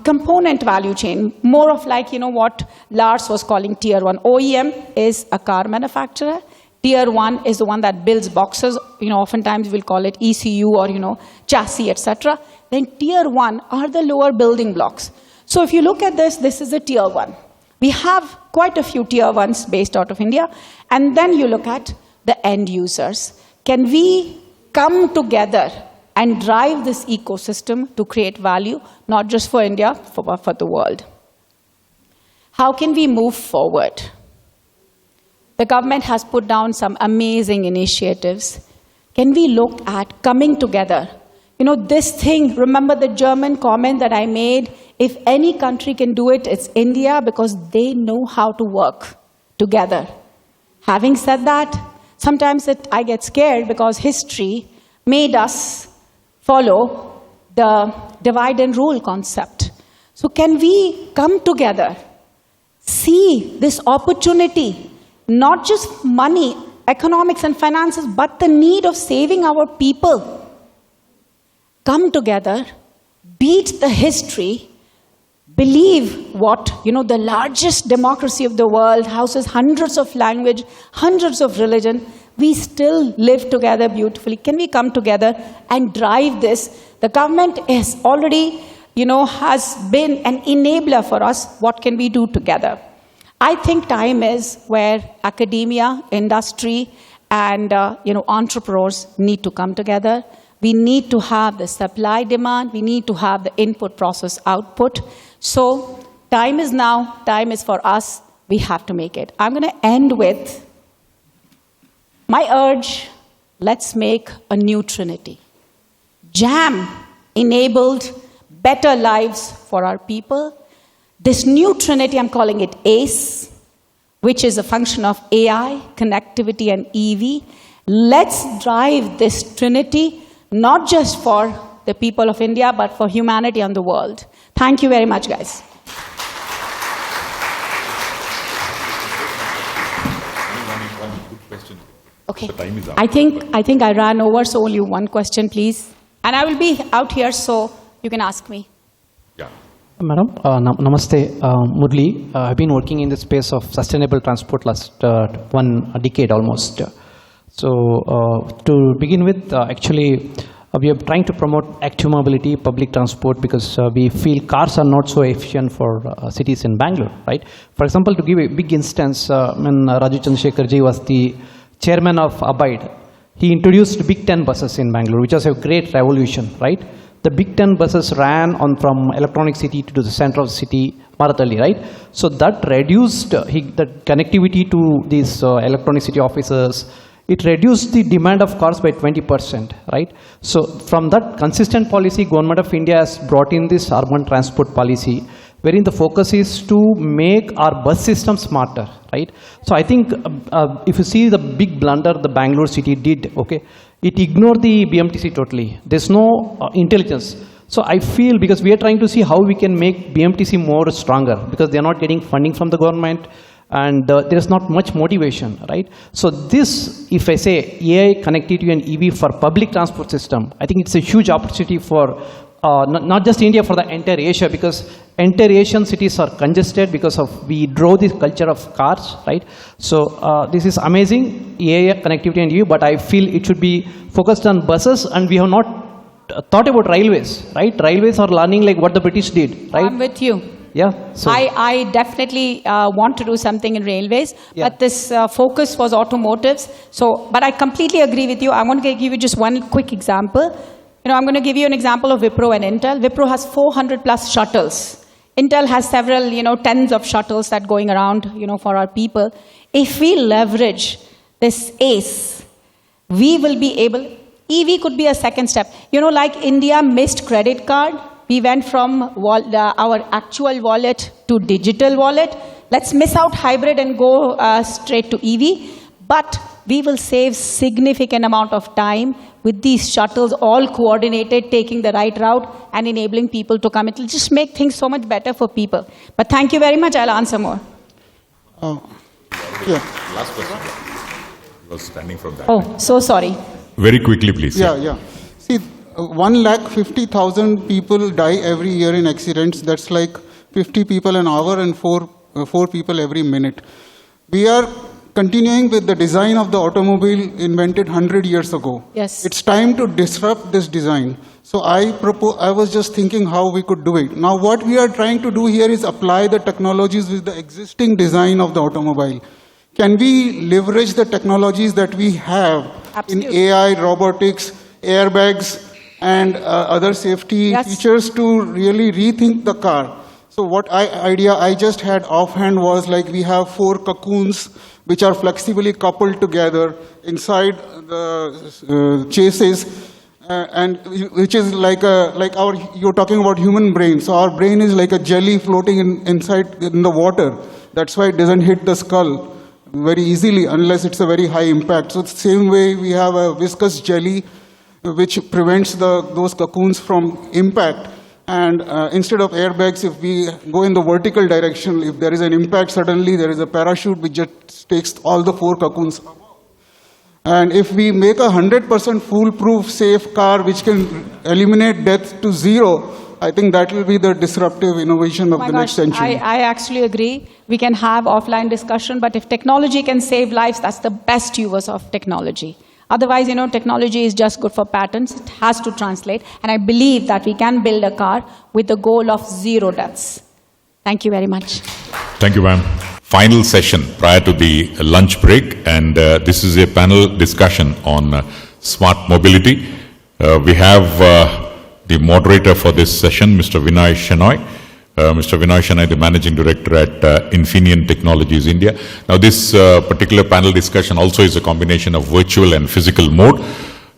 component value chain, more of like, what Lars was calling tier one. OEM is a car manufacturer. Tier one is the one that builds boxes. Oftentimes we'll call it ECU or, chassis, etc. Then tier one are the lower building blocks. So if you look at this, this is a tier one. We have quite a few tier ones based out of India. And then you look at the end users. Can we come together and drive this ecosystem to create value, not just for India, but for the world? How can we move forward? The government has put down some amazing initiatives. Can we look at coming together? This thing, remember the German comment that I made? If any country can do it, it's India, because they know how to work together. Having said that, sometimes I get scared because history made us follow the divide and rule concept. So can we come together, see this opportunity, not just money, economics and finances, but the need of saving our people? Come together, beat the history, believe what, the largest democracy of the world houses hundreds of languages, hundreds of religion. We still live together beautifully. Can we come together and drive this? The government is already, has been an enabler for us. What can we do together? I think time is where academia, industry, and entrepreneurs need to come together. We need to have the supply demand. We need to have the input process output. So time is now. Time is for us. We have to make it. I'm going to end with my urge. Let's make a new Trinity. JAM enabled better lives for our people. This new Trinity, I'm calling it ACE, which is a function of AI, connectivity, and EV. Let's drive this Trinity, not just for the people of India, but for humanity and the world. Thank you very much, guys. One quick question. Okay. The time is up. I think I ran over, so only one question, please. And I will be out here, so you can ask me. Yeah. Madam, namaste, Murli. I've been working in the space of sustainable transport last one decade almost. So to begin with, actually, we are trying to promote active mobility, public transport, because we feel cars are not so efficient for cities in Bangalore, right? For example, to give a big instance, when Raju Chandrasekhar ji was the chairman of Abide, he introduced Big 10 buses in Bangalore, which was a great revolution, right? The Big 10 buses ran on from Electronic City to the center of the city, Marathalli, right? So that reduced the connectivity to these Electronic City offices. It reduced the demand of cars by 20%, right? So from that consistent policy, Government of India has brought in this urban transport policy, wherein the focus is to make our bus system smarter, right? So I think if you see the big blunder the Bangalore city did, okay, it ignored the BMTC totally. There's no intelligence. So I feel, because we are trying to see how we can make BMTC more stronger, because they're not getting funding from the government, and there is not much motivation, right? So this, if I say AI connectivity and EV for public transport system, I think it's a huge opportunity for not just India, for the entire Asia, because entire Asian cities are congested because of we drove this culture of cars, right? So this is amazing, AI connectivity and EV, but I feel it should be focused on buses, and we have not thought about railways, right? Railways are learning like what the British did, right? I'm with you. Yeah. So I definitely want to do something in railways, but this focus was automotives. So, but I completely agree with you. I want to give you just one quick example. You know, I'm going to give you an example of Wipro and Intel. Wipro has 400 plus shuttles. Intel has several, tens of shuttles that going around, for our people. If we leverage this ACE, we will be able, EV could be a second step. Like India missed credit card. We went from our actual wallet to digital wallet. Let's miss out hybrid and go straight to EV. But we will save significant amount of time with these shuttles all coordinated, taking the right route and enabling people to come. It will just make things so much better for people. But thank you very much. I'll answer more. Last question. I was standing from that. Oh, so sorry. Very quickly, please. Yeah. See, 150,000 people die every year in accidents. That's like 50 people an hour and four people every minute. We are continuing with the design of the automobile invented 100 years ago. Yes. It's time to disrupt this design. So I was just thinking how we could do it. Now what we are trying to do here is apply the technologies with the existing design of the automobile. Can we leverage the technologies that we have in AI, robotics, airbags, and other safety features to really rethink the car? So what idea I just had offhand was like we have 4 cocoons which are flexibly coupled together inside the chassis, and which is you're talking about human brain. So our brain is like a jelly floating inside in the water. That's why it doesn't hit the skull very easily unless it's a very high impact. So the same way we have a viscous jelly which prevents those cocoons from impact. And instead of airbags, if we go in the vertical direction, if there is an impact, suddenly there is a parachute which just takes all the 4 cocoons. And if we make a 100% foolproof, safe car which can eliminate death to 0, I think that will be the disruptive innovation of the next century. I actually agree. We can have offline discussion, but if technology can save lives, that's the best use of technology. Otherwise, technology is just good for patents. It has to translate. And I believe that we can build a car with the goal of 0 deaths. Thank you very much. Thank you, ma'am. Final session prior to the lunch break, and this is a panel discussion on smart mobility. We have the moderator for this session, Mr. Vinay Shenoy. Mr. Vinay Shenoy, the Managing Director at Infineon Technologies India. Now this particular panel discussion also is a combination of virtual and physical mode.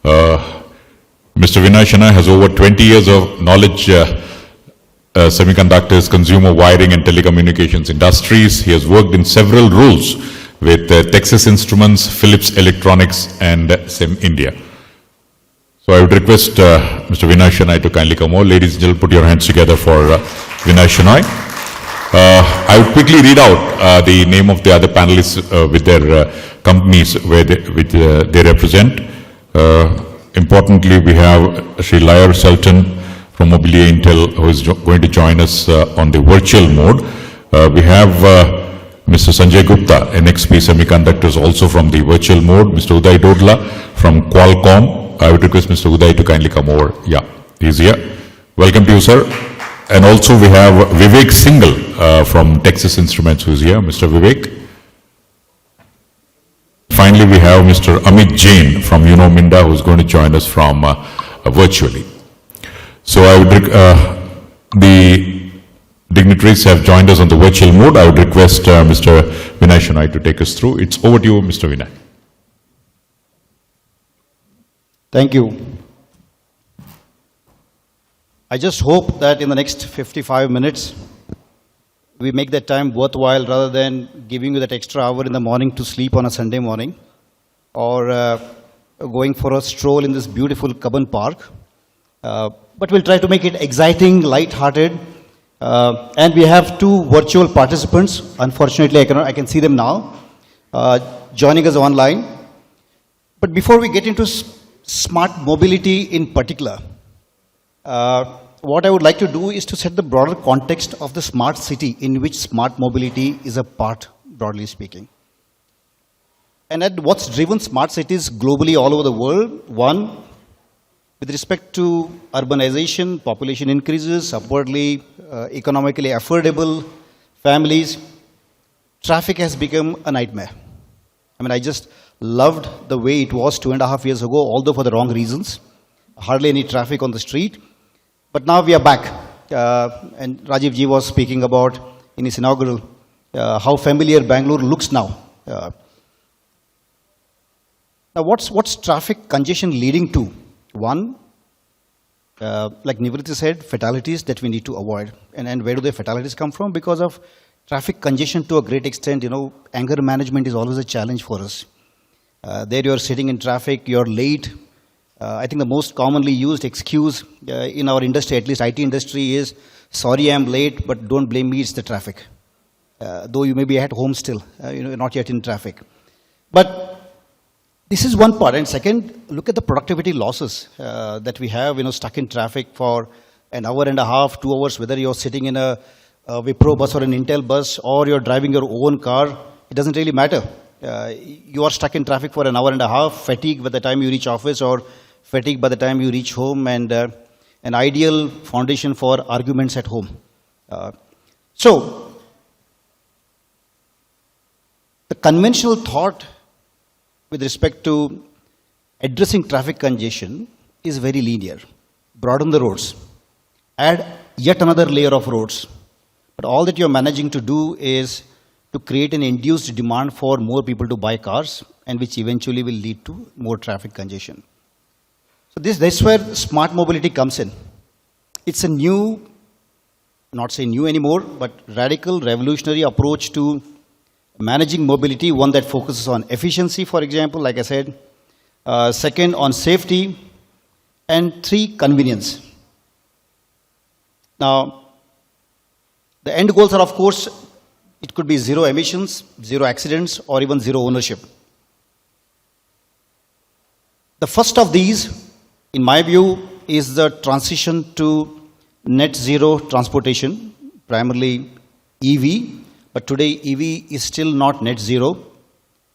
Mr. Vinay Shenoy has over 20 years of knowledge semiconductors, consumer wiring and telecommunications industries. He has worked in several roles with Texas Instruments, Philips Electronics and SEM India. So I would request Mr. Vinay Shenoy to kindly come over. Ladies and gentlemen, put your hands together for Vinay Shenoy. I would quickly read out the name of the other panelists with their companies which they represent. Importantly, we have Sri Lyre Selton from Mobilia Intel, who is going to join us on the virtual mode. We have Mr. Sanjay Gupta, NXP Semiconductors, also from the virtual mode. Mr. Uday Dodla from Qualcomm. I would request Mr. Uday to kindly come over. Yeah, he's here. Welcome to you, sir. And also we have Vivek Singhal from Texas Instruments, who is here. Mr. Vivek. Finally, we have Mr. Amit Jain from Minda, who is going to join us from virtually. So I would, the dignitaries have joined us on the virtual mode. I would request Mr. Vinay Shenoy to take us through. It's over to you, Mr. Vinay. Thank you. I just hope that in the next 55 minutes, we make that time worthwhile rather than giving you that extra hour in the morning to sleep on a Sunday morning or going for a stroll in this beautiful Cubbon Park. But we'll try to make it exciting, light-hearted. And we have two virtual participants. Unfortunately, I can see them now, joining us online. But before we get into smart mobility in particular, what I would like to do is to set the broader context of the smart city in which smart mobility is a part, broadly speaking. And at what's driven smart cities globally all over the world. One, with respect to urbanization, population increases, upwardly economically affordable families, traffic has become a nightmare. I mean, I just loved the way it was 2.5 years ago, although for the wrong reasons. Hardly any traffic on the street. But now we are back. And Rajiv Ji was speaking about, in his inaugural, how familiar Bangalore looks now. Now, what's traffic congestion leading to? One, like Nivriti said, fatalities that we need to avoid. And where do the fatalities come from? Because of traffic congestion to a great extent, anger management is always a challenge for us. There you're sitting in traffic, you're late. I think the most commonly used excuse in our industry, at least IT industry, is, sorry I'm late, but don't blame me, it's the traffic. Though you may be at home still, not yet in traffic. But this is one part. And second, look at the productivity losses that we have, stuck in traffic for an hour and a half, 2 hours, whether you're sitting in a Wipro bus or an Intel bus, or you're driving your own car, it doesn't really matter. You are stuck in traffic for an hour and a half, fatigue by the time you reach office, or fatigue by the time you reach home, and an ideal foundation for arguments at home. So, the conventional thought with respect to addressing traffic congestion is very linear. Broaden the roads. Add yet another layer of roads. But all that you're managing to do is to create an induced demand for more people to buy cars, and which eventually will lead to more traffic congestion. So that's where smart mobility comes in. It's a new, not say new anymore, but radical, revolutionary approach to managing mobility, one that focuses on efficiency, for example, like I said. Second, on safety. And 3, convenience. Now, the end goals are, of course, it could be zero emissions, zero accidents, or even zero ownership. The first of these, in my view, is the transition to net zero transportation, primarily EV. But today, EV is still not net zero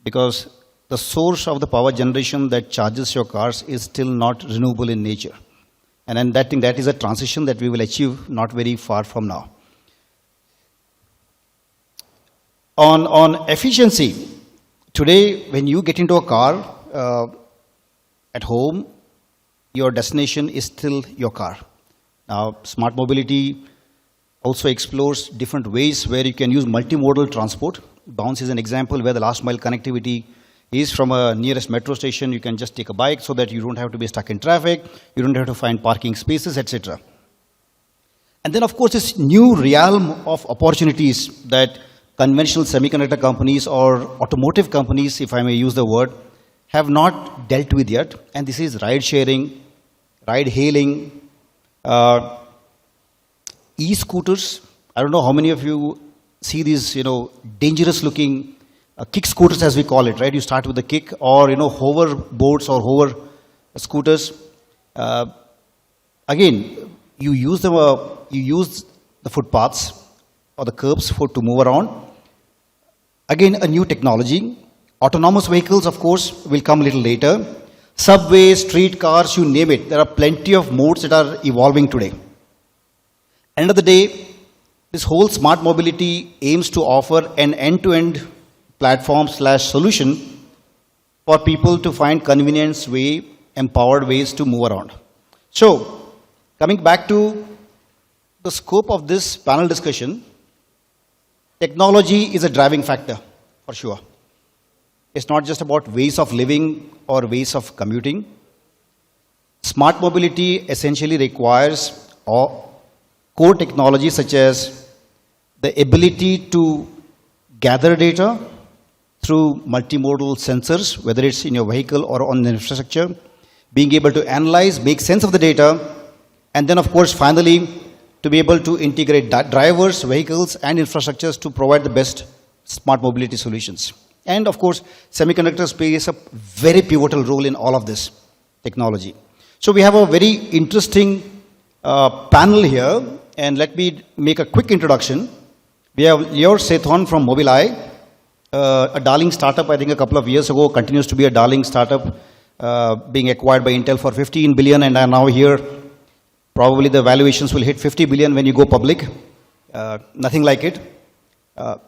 because the source of the power generation that charges your cars is still not renewable in nature. And then that is a transition that we will achieve not very far from now. On efficiency, today when you get into a car at home, your destination is still your car. Now, smart mobility also explores different ways where you can use multimodal transport. Bounce is an example where the last mile connectivity is from a nearest metro station. You can just take a bike so that you don't have to be stuck in traffic, you don't have to find parking spaces, etc. And then, of course, this new realm of opportunities that conventional semiconductor companies or automotive companies, if I may use the word, have not dealt with yet. And this is ride sharing, ride hailing, e-scooters. I don't know how many of you see these, dangerous looking kick scooters as we call it, right? You start with the kick, or, hover boards or hover scooters. Again, you use the footpaths or the curbs to move around. Again, a new technology. Autonomous vehicles, of course, will come a little later. Subways, street cars, you name it. There are plenty of modes that are evolving today. End of the day, this whole smart mobility aims to offer an end-to-end platform/solution for people to find convenience way, empowered ways to move around. So, coming back to the scope of this panel discussion, technology is a driving factor, for sure. It's not just about ways of living or ways of commuting. Smart mobility essentially requires core technology such as the ability to gather data through multimodal sensors, whether it's in your vehicle or on the infrastructure, being able to analyze, make sense of the data, and then, of course, finally, to be able to integrate drivers, vehicles, and infrastructures to provide the best smart mobility solutions. And, of course, semiconductors plays a very pivotal role in all of this technology. So we have a very interesting panel here, and let me make a quick introduction. We have Lior Sethon from Mobileye, a darling startup, I think a couple of years ago, continues to be a darling startup, being acquired by Intel for 15 billion, and are now here. Probably the valuations will hit 50 billion when you go public. Nothing like it.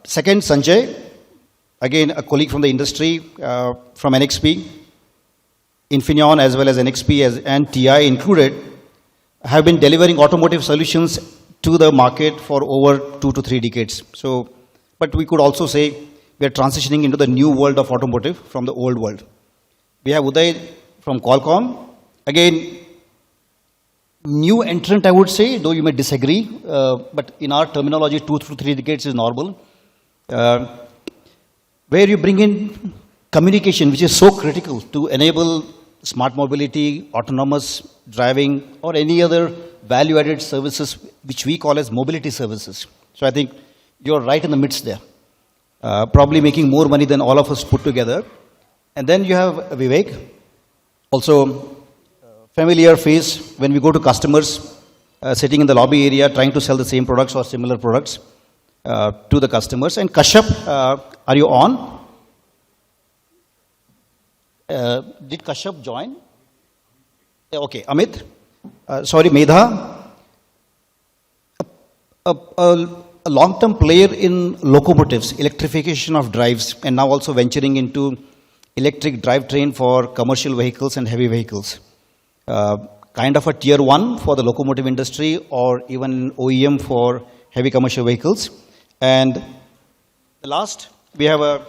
Second, Sanjay, again a colleague from the industry, from NXP, Infineon as well as NXP and TI included, have been delivering automotive solutions to the market for over 2 to 3 decades. So, but we could also say we are transitioning into the new world of automotive from the old world. We have Uday from Qualcomm. Again, new entrant, I would say, though you may disagree, but in our terminology, 2 to 3 decades is normal. Where you bring in communication, which is so critical to enable smart mobility, autonomous driving, or any other value-added services, which we call as mobility services. So I think you're right in the midst there. Probably making more money than all of us put together. And then you have Vivek, also familiar face when we go to customers, sitting in the lobby area, trying to sell the same products or similar products to the customers. And Kashyap, are you on? Did Kashyap join? Okay, Amit. Sorry, Medha. A long-term player in locomotives, electrification of drives, and now also venturing into electric drivetrain for commercial vehicles and heavy vehicles. Kind of a tier 1 for the locomotive industry, or even OEM for heavy commercial vehicles. And the last, we have a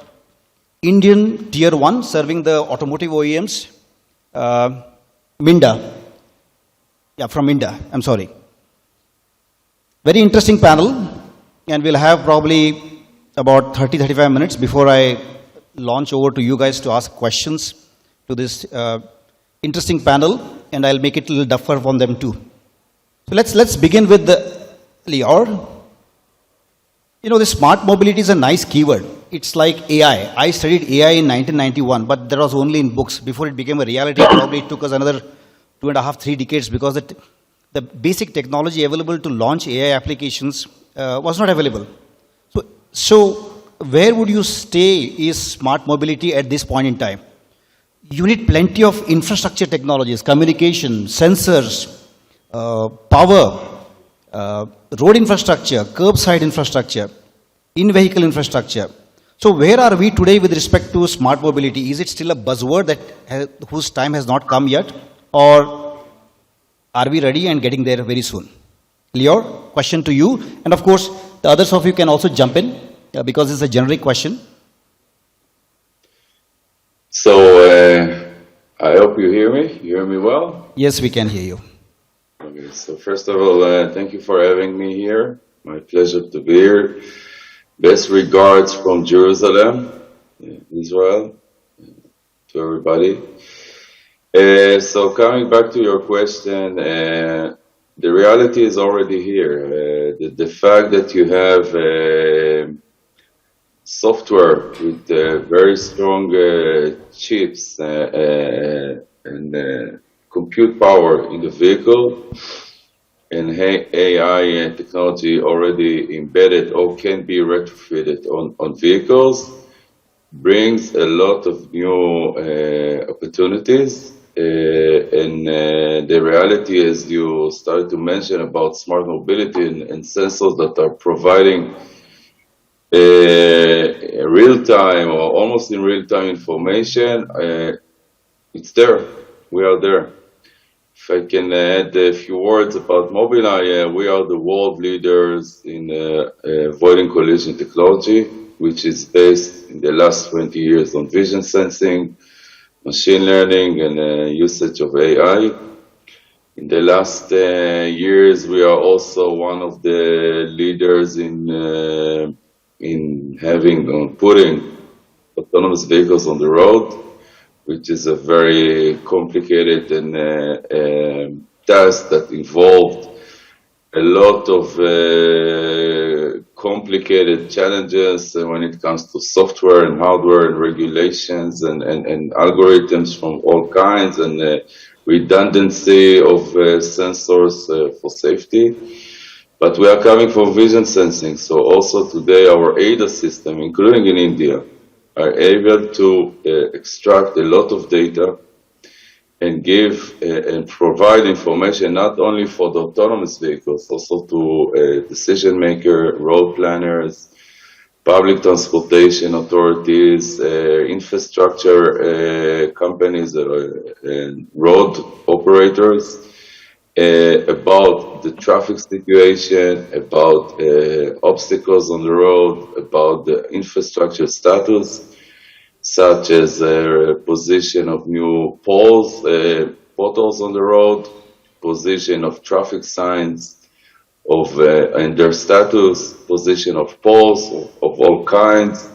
Indian tier 1 serving the automotive OEMs, Minda. Yeah, from Minda, I'm sorry. Very interesting panel, and we'll have probably about 30-35 minutes before I launch over to you guys to ask questions to this interesting panel, and I'll make it a little tougher on them too. So let's begin with Lior. You know, the smart mobility is a nice keyword. It's like AI. I studied AI in 1991, but that was only in books. Before it became a reality, probably it took us another 2.5, 3 decades, because the basic technology available to launch AI applications was not available. So where would you stay is smart mobility at this point in time? You need plenty of infrastructure technologies, communication, sensors, power, road infrastructure, curbside infrastructure, in-vehicle infrastructure. So where are we today with respect to smart mobility? Is it still a buzzword whose time has not come yet? Or are we ready and getting there very soon? Lior, question to you. And of course, the others of you can also jump in because it's a generic question. So I hope you hear me. You hear me well? Yes, we can hear you. Okay, so first of all, thank you for having me here. My pleasure to be here. Best regards from Jerusalem, Israel, to everybody. So coming back to your question, the reality is already here. The fact that you have software with very strong chips and compute power in the vehicle, and AI technology already embedded or can be retrofitted on vehicles, brings a lot of new opportunities. And the reality, as you started to mention about smart mobility and sensors that are providing real-time or almost in real-time information, it's there. We are there. If I can add a few words about Mobileye, we are the world leaders in avoiding collision technology, which is based in the last 20 years on vision sensing, machine learning, and usage of AI. In the last years, we are also one of the leaders in putting autonomous vehicles on the road, which is a very complicated and task that involved a lot of complicated challenges when it comes to software and hardware and regulations and algorithms from all kinds and redundancy of sensors for safety. But we are coming from vision sensing, so also today our ADAS system, including in India, are able to extract a lot of data and give and provide information not only for the autonomous vehicles, also to decision maker, road planners, public transportation authorities, infrastructure companies, and road operators, about the traffic situation, about obstacles on the road, about the infrastructure status, such as position of new poles, potholes on the road, position of traffic signs, and their status, position of poles of all kinds,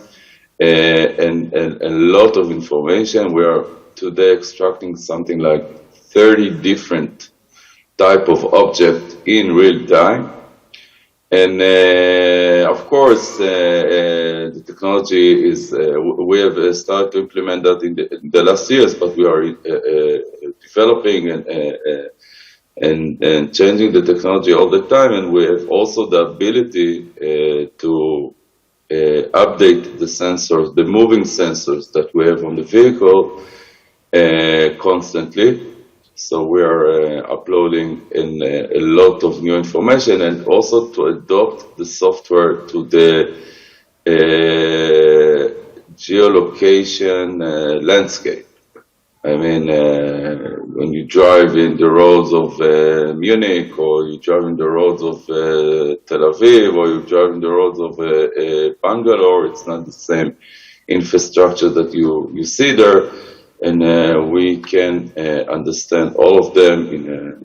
and a lot of information. We are today extracting something like 30 different type of object in real time. And of course, the technology is, we have started to implement that in the last years, but we are developing and changing the technology all the time. And we have also the ability to update the sensors, the moving sensors that we have on the vehicle constantly. So we are uploading in a lot of new information, and also to adopt the software to the geolocation landscape. I mean, when you drive in the roads of Munich, or you drive in the roads of Tel Aviv, or you drive in the roads of Bangalore, it's not the same infrastructure that you see there. And we can understand all of them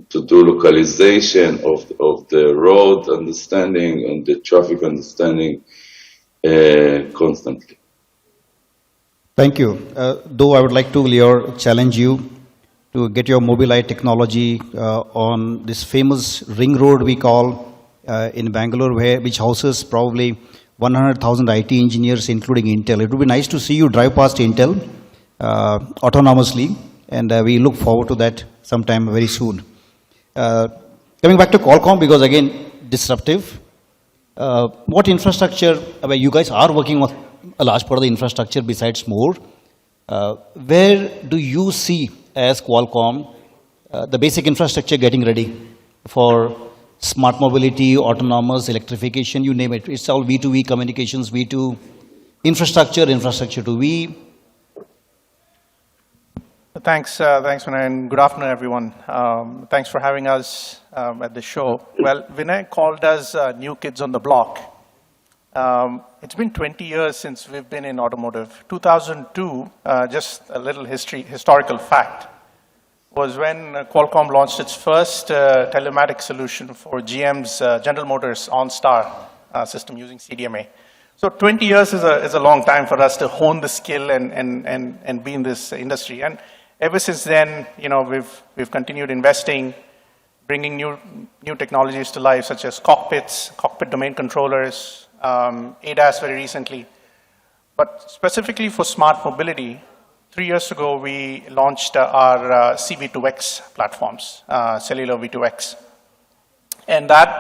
to do localization of the road understanding and the traffic understanding constantly. Thank you. Though I would like to, Lior, challenge you to get your Mobileye technology on this famous ring road we call in Bangalore, which houses probably 100,000 IT engineers, including Intel. It would be nice to see you drive past Intel autonomously, and we look forward to that sometime very soon. Coming back to Qualcomm, because again, disruptive. What infrastructure, I mean, you guys are working on a large part of the infrastructure besides more. Where do you see as Qualcomm the basic infrastructure getting ready for smart mobility, autonomous, electrification, you name it? It's all V2V communications, V2 infrastructure to V. Thanks, Vinay, and good afternoon, everyone. Thanks for having us at the show. Well, Vinay called us new kids on the block. It's been 20 years since we've been in automotive. 2002, just a little historical fact, was when Qualcomm launched its first telematics solution for GM's General Motors OnStar system using CDMA. So 20 years is a long time for us to hone the skill and be in this industry. And ever since then, you know, we've continued investing bringing new technologies to life, such as cockpits, cockpit domain controllers, ADAS very recently. But specifically for smart mobility, 3 years ago, we launched our CV2X platforms, cellular V2X. And that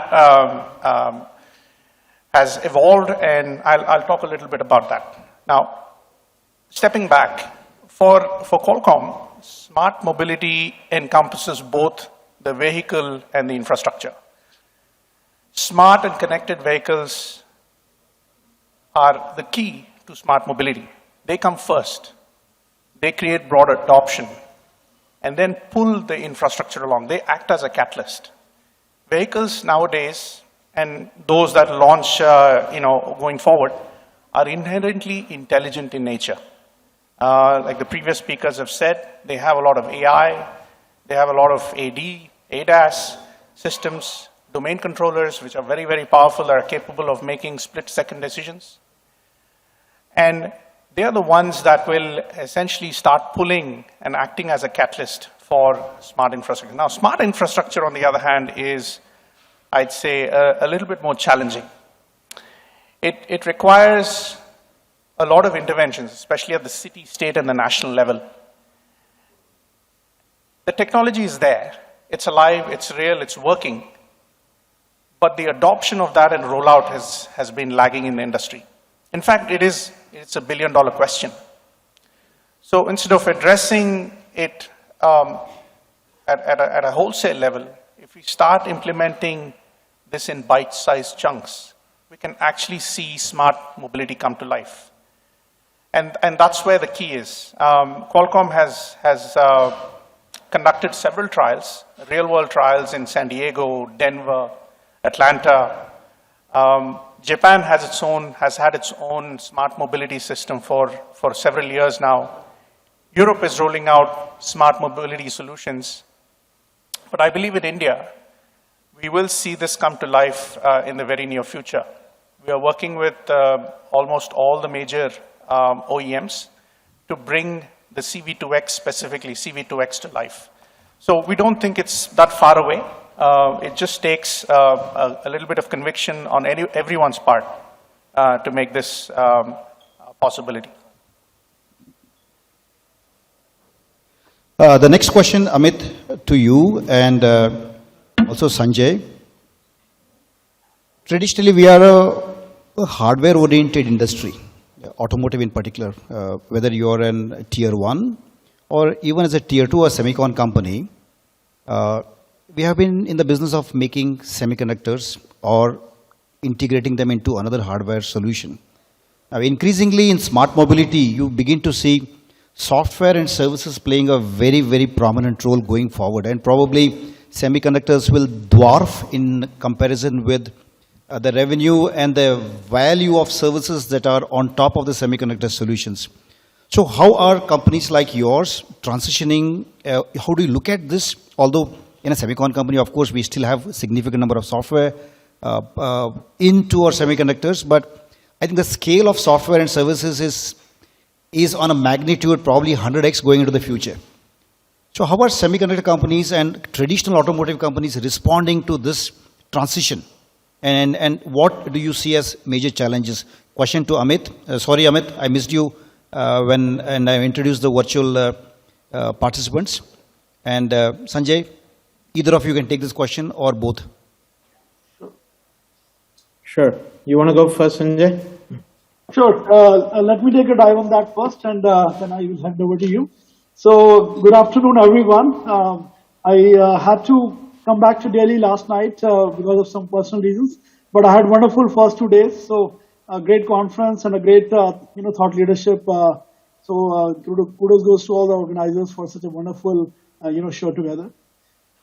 has evolved, and I'll talk a little bit about that. Now, stepping back, for Qualcomm, smart mobility encompasses both the vehicle and the infrastructure. Smart and connected vehicles are the key to smart mobility. They come first. They create broad adoption and then pull the infrastructure along. They act as a catalyst. Vehicles nowadays, and those that launch going forward, are inherently intelligent in nature. Like the previous speakers have said, they have a lot of AI, they have a lot of ADAS systems, domain controllers, which are very, very powerful, are capable of making split-second decisions. And they are the ones that will essentially start pulling and acting as a catalyst for smart infrastructure. Now, smart infrastructure, on the other hand, is, I'd say, a little bit more challenging. It requires a lot of interventions, especially at the city, state, and the national level. The technology is there. It's alive, it's real, it's working. But the adoption of that and rollout has been lagging in the industry. In fact, it's a billion-dollar question. So instead of addressing it at a wholesale level, if we start implementing this in bite-sized chunks, we can actually see smart mobility come to life. And that's where the key is. Qualcomm has conducted several trials, real-world trials in San Diego, Denver, Atlanta. Japan has had its own smart mobility system for several years now. Europe is rolling out smart mobility solutions. But I believe in India, we will see this come to life in the very near future. We are working with almost all the major OEMs to bring the CV2X, specifically CV2X, to life. So we don't think it's that far away. It just takes a little bit of conviction on everyone's part to make this a possibility. The next question, Amit, to you and also Sanjay. Traditionally, we are a hardware-oriented industry, automotive in particular, whether you are in tier 1 or even as a tier 2 or semicon company. We have been in the business of making semiconductors or integrating them into another hardware solution. Now, increasingly in smart mobility, you begin to see software and services playing a very, very prominent role going forward, and probably semiconductors will dwarf in comparison with the revenue and the value of services that are on top of the semiconductor solutions. So how are companies like yours transitioning? How do you look at this? Although in a semicon company, of course, we still have a significant number of software into our semiconductors, but I think the scale of software and services is on a magnitude probably 100x going into the future. So how are semiconductor companies and traditional automotive companies responding to this transition? And what do you see as major challenges? Question to Amit. Sorry, Amit, I missed you when I introduced the virtual participants. And Sanjay, either of you can take this question or both. Sure. You want to go first, Sanjay? Sure. Let me take a dive on that first, and then I will hand over to you. So, good afternoon, everyone. I had to come back to Delhi last night because of some personal reasons, but I had wonderful first 2 days. So, a great conference and a great, thought leadership. Kudos goes to all the organizers for such a wonderful, show together.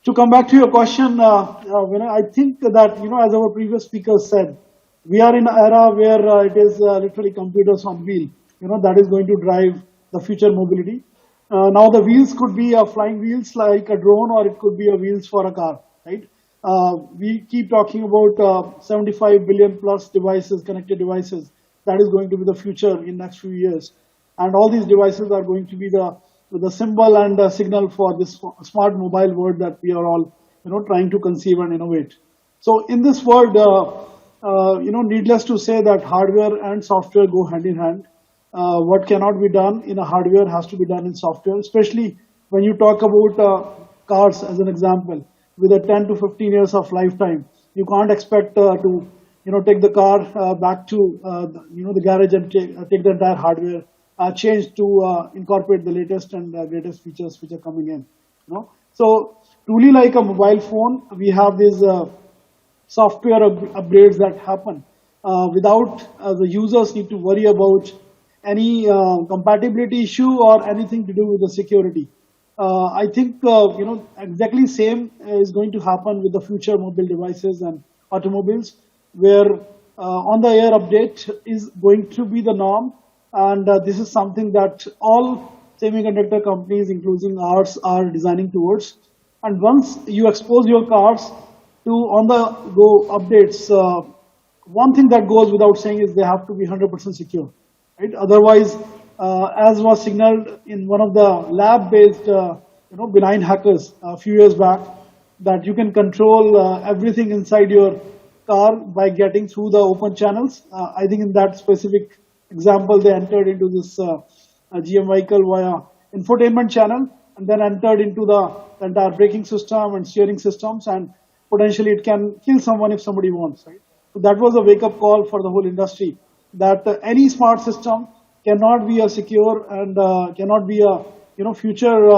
To come back to your question, I think that, as our previous speaker said, we are in an era where it is literally computers on wheel, that is going to drive the future mobility. Now the wheels could be flying wheels like a drone, or it could be wheels for a car, right? We keep talking about 75 billion plus devices, connected devices. That is going to be the future in next few years. And all these devices are going to be the symbol and the signal for this smart mobile world that we are all, trying to conceive and innovate. So in this world, needless to say that hardware and software go hand in hand. What cannot be done in a hardware has to be done in software, especially when you talk about cars as an example. With a 10 to 15 years of lifetime, you can't expect to take the car back to the garage and take the entire hardware change to incorporate the latest and greatest features which are coming in. So truly, like a mobile phone, we have these software upgrades that happen without the users need to worry about any compatibility issue or anything to do with the security. I think exactly same is going to happen with the future mobile devices and automobiles, where on-the-air update is going to be the norm, and this is something that all semiconductor companies, including ours, are designing towards. And once you expose your cars to on-the-go updates, one thing that goes without saying is they have to be 100% secure, right? Otherwise, as was signaled in one of the lab-based, benign hackers a few years back, that you can control everything inside your car by getting through the open channels. I think in that specific example, they entered into this GM vehicle via infotainment channel, and then entered into the entire braking system and steering systems, and potentially it can kill someone if somebody wants, right? So that was a wake-up call for the whole industry, that any smart system cannot be a secure and cannot be a future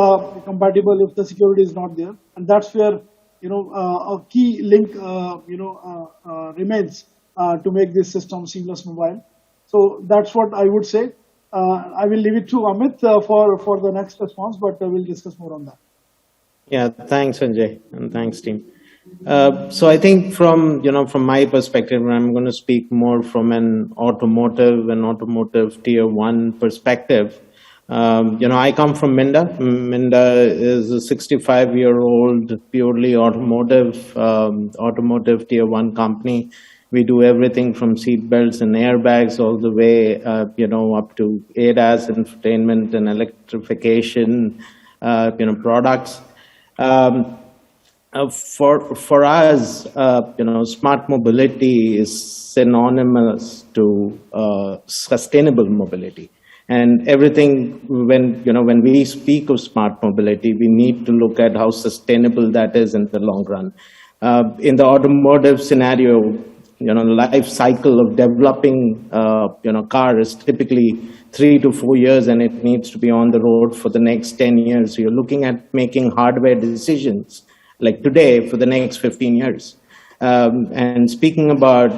compatible if the security is not there. And that's where a key link remains to make this system seamless mobile. So that's what I would say. I will leave it to Amit for the next response, but we'll discuss more on that. Yeah, thanks, Sanjay, and thanks, team. So I think from my perspective, I'm going to speak more from an automotive tier one perspective. I come from Minda. Minda is a 65-year-old purely automotive tier one company. We do everything from seat belts and airbags all the way, up to ADAS, infotainment and electrification, products. For us, smart mobility is synonymous to sustainable mobility. And everything, when we speak of smart mobility, we need to look at how sustainable that is in the long run. In the automotive scenario, the life cycle of developing, car is typically 3 to 4 years, and it needs to be on the road for the next 10 years. So you're looking at making hardware decisions like today for the next 15 years. And speaking about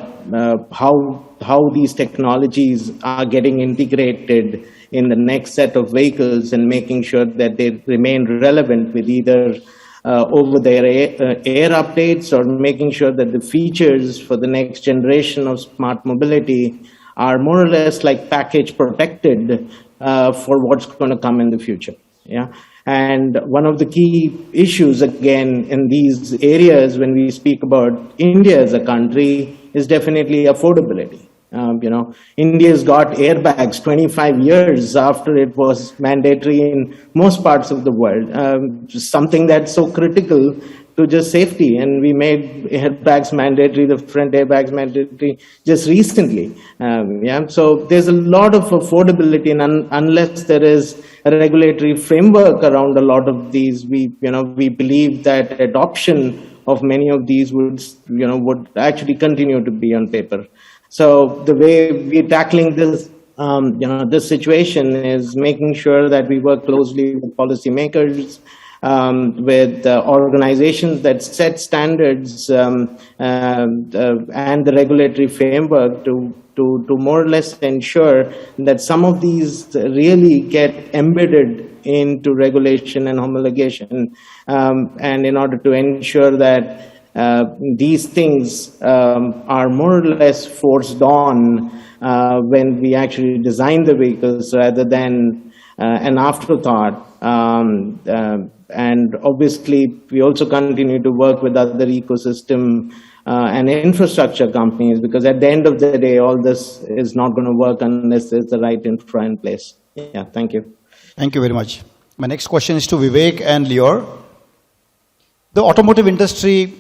how these technologies are getting integrated in the next set of vehicles and making sure that they remain relevant with either over-the-air updates or making sure that the features for the next generation of smart mobility are more or less like package protected for what's going to come in the future. Yeah. And one of the key issues, again, in these areas when we speak about India as a country is definitely affordability. India's got airbags 25 years after it was mandatory in most parts of the world, something that's so critical to just safety. And we made airbags mandatory, the front airbags mandatory just recently. So there's a lot of affordability, and unless there is a regulatory framework around a lot of these, we believe that adoption of many of these would actually continue to be on paper. So the way we're tackling this, this situation is making sure that we work closely with policymakers, with organizations that set standards and the regulatory framework to more or less ensure that some of these really get embedded into regulation and homologation, and in order to ensure that these things are more or less forced on when we actually design the vehicles rather than an afterthought. And obviously, we also continue to work with other ecosystem and infrastructure companies, because at the end of the day, all this is not going to work unless there's the right infra in place. Yeah, thank you. Thank you very much. My next question is to Vivek and Lior. The automotive industry,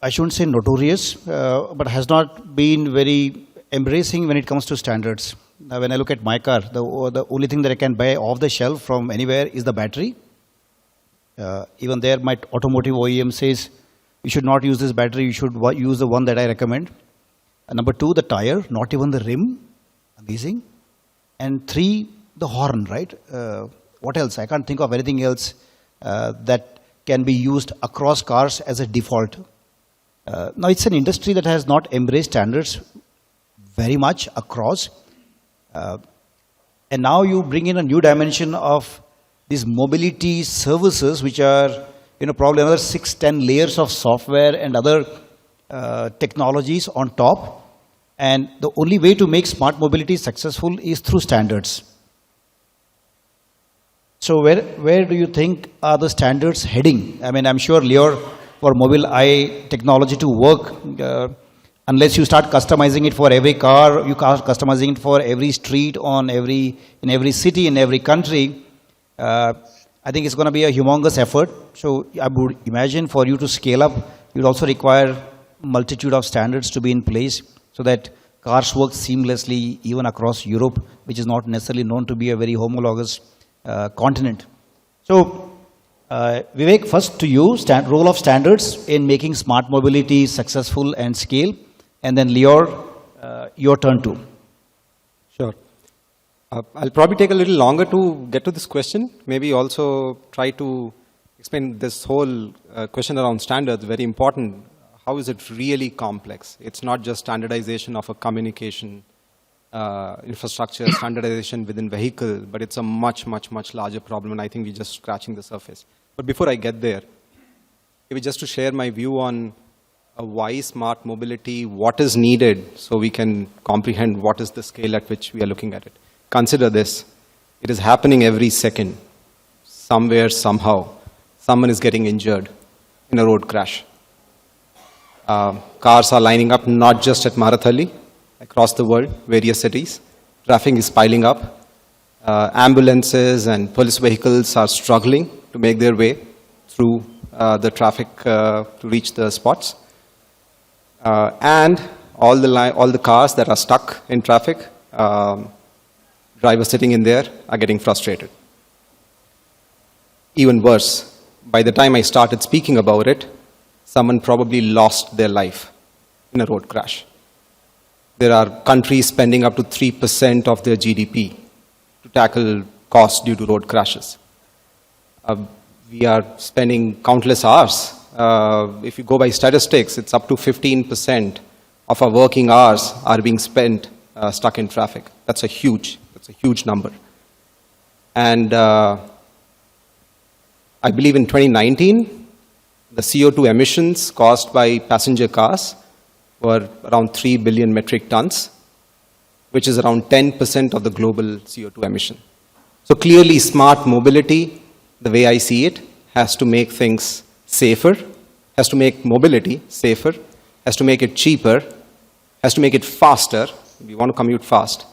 I shouldn't say notorious, but has not been very embracing when it comes to standards. Now, when I look at my car, the only thing that I can buy off the shelf from anywhere is the battery. Even there, my automotive OEM says, you should not use this battery, you should use the one that I recommend. Number two, the tire, not even the rim. Amazing. And three, the horn, right? What else? I can't think of anything else that can be used across cars as a default. Now, it's an industry that has not embraced standards very much across. And now you bring in a new dimension of these mobility services, which are, probably another 6-10 layers of software and other technologies on top. And the only way to make smart mobility successful is through standards. So where do you think are the standards heading? I mean, I'm sure, Lior, for mobile eye technology to work, unless you start customizing it for every car, you are customizing it for every street, in every city, in every country, I think it's going to be a humongous effort. So I would imagine for you to scale up, you'll also require multitude of standards to be in place so that cars work seamlessly even across Europe, which is not necessarily known to be a very homologous continent. So, Vivek, first to you, role of standards in making smart mobility successful and scale, and then Lior, your turn too. Sure. I'll probably take a little longer to get to this question. Maybe also try to explain this whole question around standards, very important. How is it really complex? It's not just standardization of a communication infrastructure, standardization within vehicle, but it's a much, much, much larger problem, and I think we're just scratching the surface. But before I get there, maybe just to share my view on why smart mobility, what is needed, so we can comprehend what is the scale at which we are looking at it. Consider this. It is happening every second. Somewhere, somehow, someone is getting injured in a road crash. Cars are lining up not just at Marathali, across the world, various cities. Traffic is piling up. Ambulances and police vehicles are struggling to make their way through the traffic to reach the spots. And all the cars that are stuck in traffic, drivers sitting in there are getting frustrated. Even worse, by the time I started speaking about it, someone probably lost their life in a road crash. There are countries spending up to 3% of their GDP to tackle costs due to road crashes. We are spending countless hours. If you go by statistics, it's up to 15% of our working hours are being spent stuck in traffic. That's a huge number. And I believe in 2019, the CO2 emissions caused by passenger cars were around 3 billion metric tons, which is around 10% of the global CO2 emission. So clearly, smart mobility, the way I see it, has to make things safer, has to make mobility safer, has to make it cheaper, has to make it faster. We want to commute fast.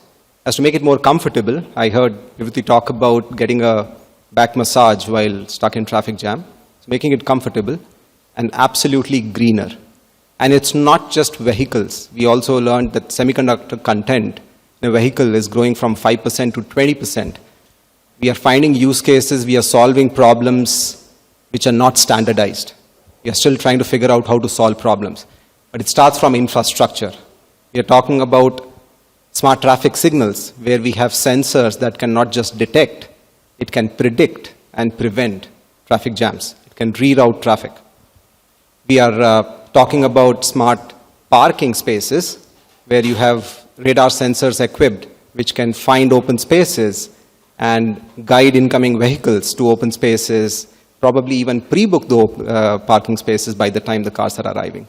Has to make it more comfortable. I heard Viviti talk about getting a back massage while stuck in traffic jam. So making it comfortable and absolutely greener. And it's not just vehicles. We also learned that semiconductor content in a vehicle is growing from 5% to 20%. We are finding use cases, we are solving problems which are not standardized. We are still trying to figure out how to solve problems. But it starts from infrastructure. We are talking about smart traffic signals, where we have sensors that can not just detect, it can predict and prevent traffic jams. It can reroute traffic. We are talking about smart parking spaces, where you have radar sensors equipped, which can find open spaces and guide incoming vehicles to open spaces, probably even pre-book the parking spaces by the time the cars are arriving.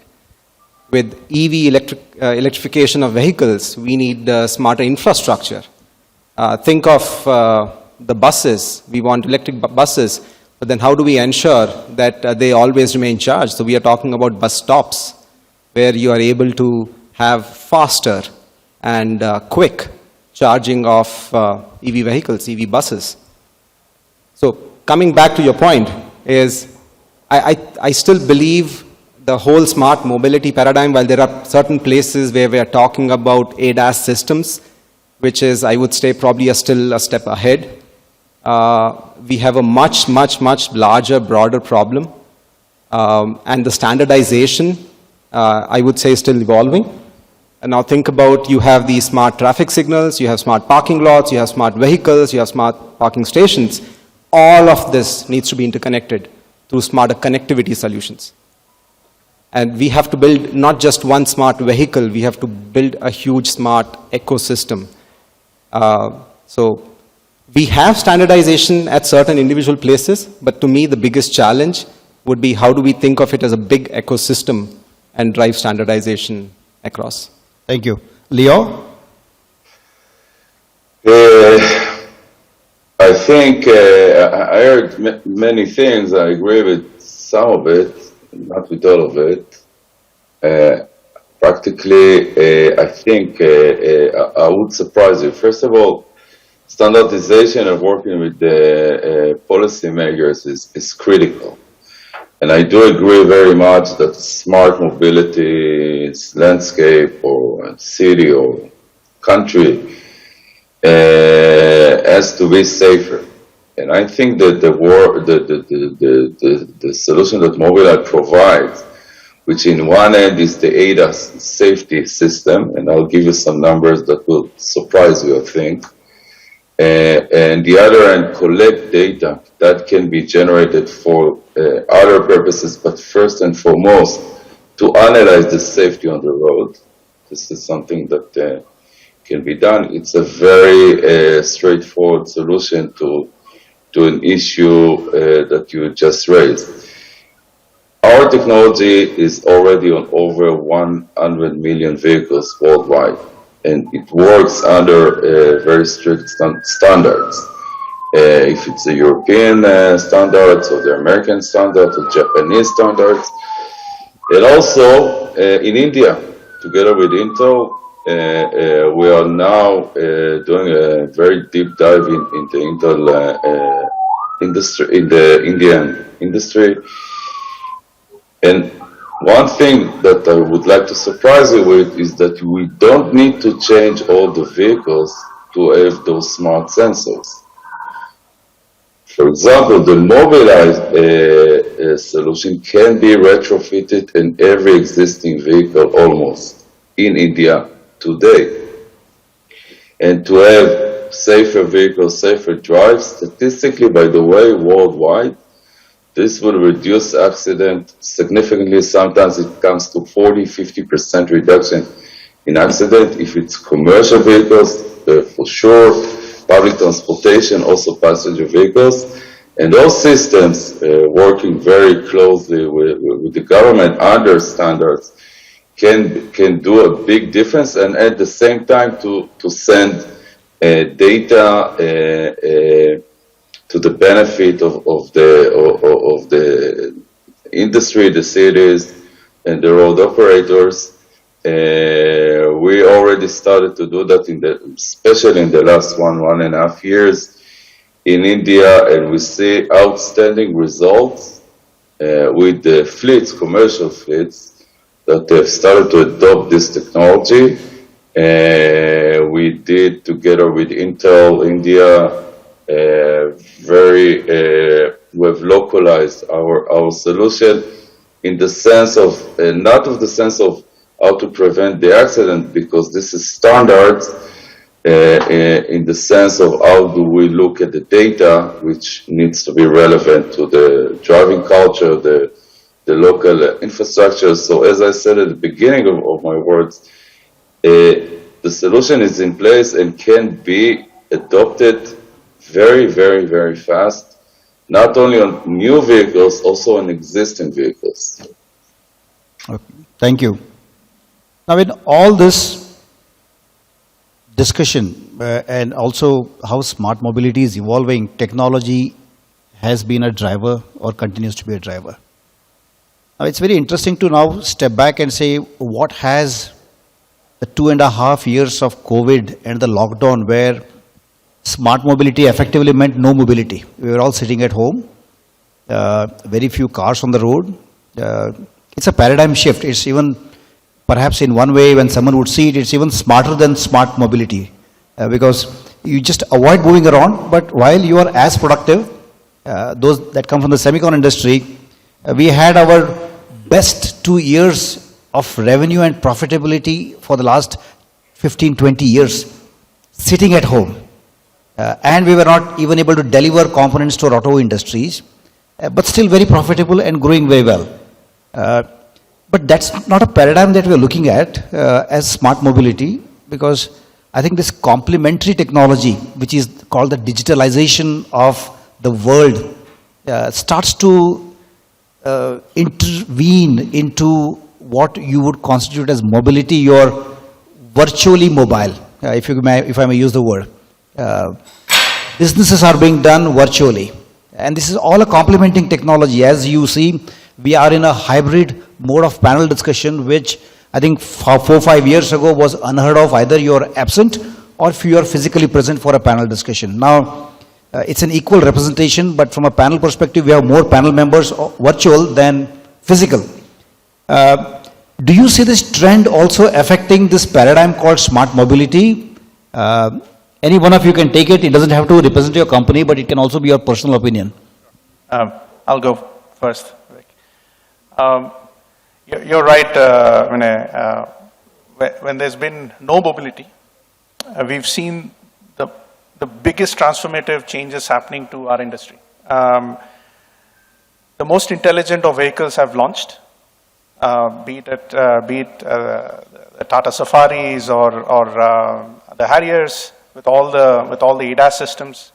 With EV electrification of vehicles, we need smarter infrastructure. Think of the buses. We want electric buses, but then how do we ensure that they always remain charged? So we are talking about bus stops, where you are able to have faster and quick charging of EV vehicles, EV buses. So coming back to your point is, I still believe the whole smart mobility paradigm, while there are certain places where we are talking about ADAS systems, which is, I would say, probably still a step ahead. We have a much larger, broader problem. And the standardization, I would say, is still evolving. And now think about, you have these smart traffic signals, you have smart parking lots, you have smart vehicles, you have smart parking stations. All of this needs to be interconnected through smarter connectivity solutions. And we have to build not just one smart vehicle, we have to build a huge smart ecosystem. So we have standardization at certain individual places, but to me the biggest challenge would be how do we think of it as a big ecosystem and drive standardization across. Thank you. Leo? I think I heard many things. I agree with some of it, not with all of it. Practically, I think I would surprise you. First of all, standardization and working with the policymakers is critical. And I do agree very much that smart mobility, landscape or city or country has to be safer. And I think that the solution that Mobileye provides, which in one end is the ADAS safety system, and I'll give you some numbers that will surprise you, I think. And the other end, collect data that can be generated for other purposes, but first and foremost, to analyze the safety on the road. This is something that can be done. It's a very straightforward solution to an issue that you just raised. Our technology is already on over 100 million vehicles worldwide, and it works under very strict standards. If it's the European standards or the American standards or Japanese standards. And also in India, together with Intel, we are now doing a very deep dive in the Intel industry, in the Indian industry. And one thing that I would like to surprise you with is that we don't need to change all the vehicles to have those smart sensors. For example, the Mobileye solution can be retrofitted in every existing vehicle almost in India today. And to have safer vehicles, safer drives, statistically, by the way, worldwide, this will reduce accident significantly. Sometimes it comes to 40–50% reduction in accident. If it's commercial vehicles, for sure, public transportation, also passenger vehicles. And those systems, working very closely with the government under standards, can do a big difference, and at the same time to send data to the benefit of the industry, the cities, and the road operators. We already started to do that especially in the last 1.5 years in India, and we see outstanding results with the fleets, commercial fleets, that have started to adopt this technology. We did, together with Intel India, we've localized our solution in the sense of, not of the sense of how to prevent the accident, because this is standards, in the sense of how do we look at the data, which needs to be relevant to the driving culture, the local infrastructure. So as I said at the beginning of my words, the solution is in place and can be adopted very, very, very fast, not only on new vehicles, also on existing vehicles. Okay. Thank you. Now, in all this discussion and also how smart mobility is evolving, technology has been a driver or continues to be a driver. Now, it's very interesting to now step back and say, what has the 2.5 years of COVID and the lockdown, where smart mobility effectively meant no mobility. We were all sitting at home. very few cars on the road. It's a paradigm shift. It's even, perhaps in one way, when someone would see it, it's even smarter than smart mobility. Because you just avoid moving around, but while you are as productive, those that come from the semicon industry, we had our best 2 years of revenue and profitability for the last 15, 20 years, sitting at home. And we were not even able to deliver components to our auto industries, but still very profitable and growing very well. But that's not a paradigm that we're looking at as smart mobility, because I think this complementary technology, which is called the digitalization of the world, starts to intervene into what you would constitute as mobility. You're virtually mobile, if I may use the word. Businesses are being done virtually. And this is all a complementing technology. As you see, we are in a hybrid mode of panel discussion, which I think 4 or 5 years ago was unheard of. Either you're absent or if you are physically present for a panel discussion. Now, it's an equal representation, but from a panel perspective, we have more panel members virtual than physical. Do you see this trend also affecting this paradigm called smart mobility? Any one of you can take it. It doesn't have to represent your company, but it can also be your personal opinion. I'll go first. You're right, Vinay. When there's been no mobility, we've seen the biggest transformative changes happening to our industry. The most intelligent of vehicles have launched, be it the Tata Safaris or the Harriers with all the ADAS systems,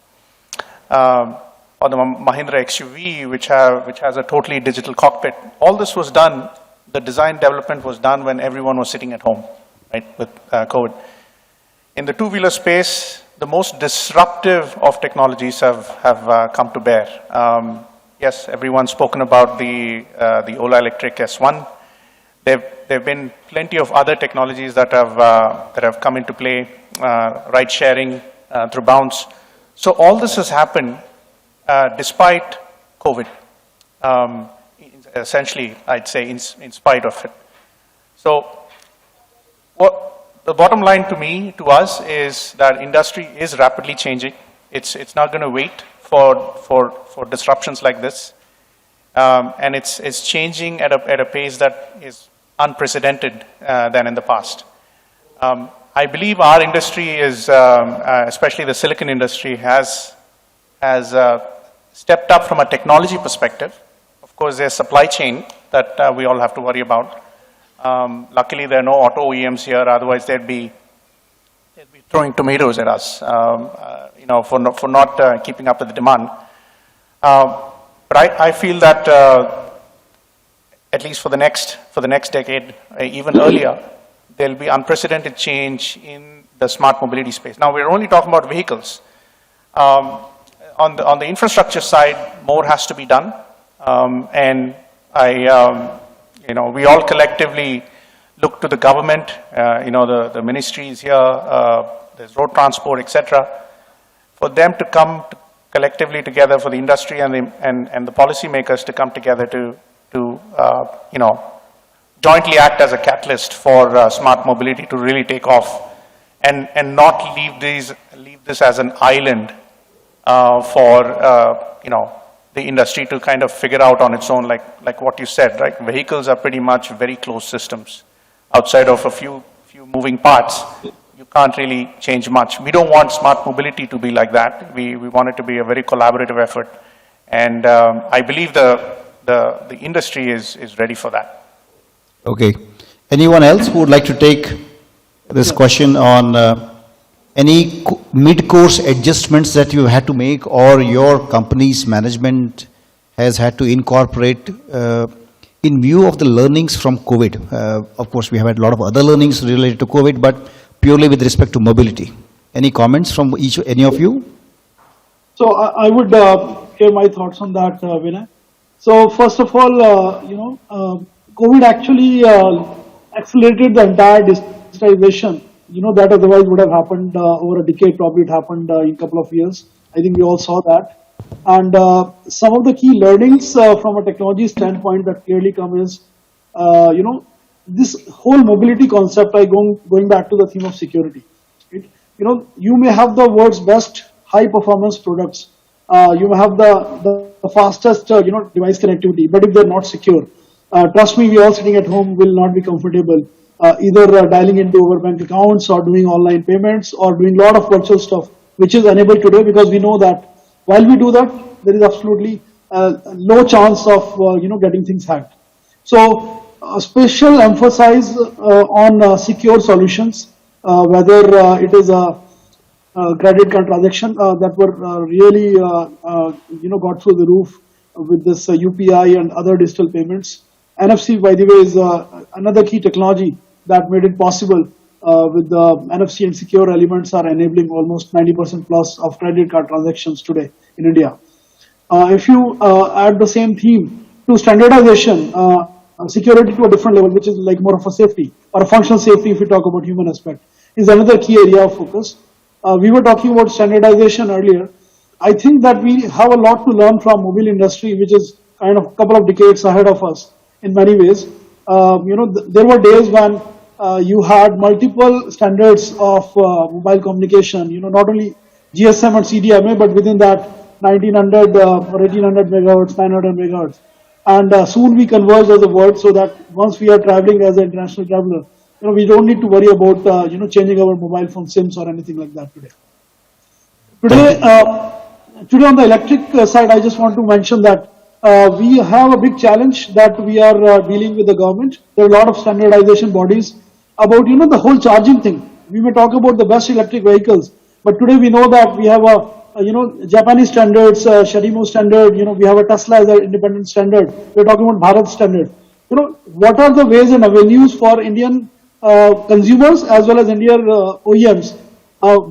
or the Mahindra XUV, which has a totally digital cockpit. All this was done. The design development was done when everyone was sitting at home, right, with COVID. In the two-wheeler space, the most disruptive of technologies have come to bear. Yes, everyone's spoken about the Ola Electric S1. There've been plenty of other technologies that have come into play, ride sharing through Bounce. So all this has happened despite COVID. Essentially, I'd say in spite of it. So what the bottom line to us is that industry is rapidly changing. It's not going to wait for disruptions like this, and it's changing at a pace that is unprecedented than in the past. I believe our industry is, especially the silicon industry, has stepped up from a technology perspective. Of course, there's supply chain that we all have to worry about. Luckily, there are no auto OEMs here; otherwise, they'd be throwing tomatoes at us, for not keeping up with the demand. But I feel that at least for the next decade, even earlier, there'll be unprecedented change in the smart mobility space. Now, we're only talking about vehicles. On the infrastructure side, more has to be done. And we all collectively look to the government, the ministries here, there's road transport, etc., for them to come collectively together, for the industry and the policymakers to come together to jointly act as a catalyst for smart mobility to really take off, and not leave this as an island for the industry to kind of figure out on its own, like what you said, right? Vehicles are pretty much very closed systems. Outside of a few moving parts, you can't really change much. We don't want smart mobility to be like that. We want it to be a very collaborative effort, and I believe the industry is ready for that. Okay. Anyone else who would like to take this question on any mid-course adjustments that you had to make or your company's management has had to incorporate in view of the learnings from COVID? Of course, we have had a lot of other learnings related to COVID, but purely with respect to mobility. Any comments from any of you? So I would share my thoughts on that, Vinay. So first of all, COVID actually accelerated the entire digitization. That otherwise would have happened over a decade. Probably it happened in a couple of years. I think we all saw that. And some of the key learnings from a technology standpoint that clearly come is, this whole mobility concept, going back to the theme of security. Right? You may have the world's best high performance products. You may have the fastest, device connectivity, but if they're not secure, trust me, we all sitting at home will not be comfortable either dialing into our bank accounts or doing online payments or doing a lot of virtual stuff, which is enabled today because we know that while we do that, there is absolutely low chance of getting things hacked. So special emphasis on secure solutions, whether it is a credit card transaction that were really got through the roof with this UPI and other digital payments. NFC, by the way, is another key technology that made it possible with the NFC and secure elements are enabling almost 90% plus of credit card transactions today in India. If you add the same theme to standardization, security to a different level, which is like more of a safety or a functional safety if you talk about human aspect, is another key area of focus. We were talking about standardization earlier. I think that we have a lot to learn from mobile industry, which is kind of a couple of decades ahead of us in many ways. There were days when you had multiple standards of mobile communication, not only GSM and CDMA, but within that 1900 or 1800 megahertz, 900 megahertz. And soon we converge as a world so that once we are traveling as an international traveler, we don't need to worry about, changing our mobile phone SIMs or anything like that today. Today on the electric side, I just want to mention that we have a big challenge that we are dealing with the government. There are a lot of standardization bodies about, the whole charging thing. We may talk about the best electric vehicles, but today we know that we have Japanese standards, Sharimo standard, we have a Tesla as an independent standard. We're talking about Bharat standard. What are the ways and avenues for Indian consumers as well as Indian OEMs,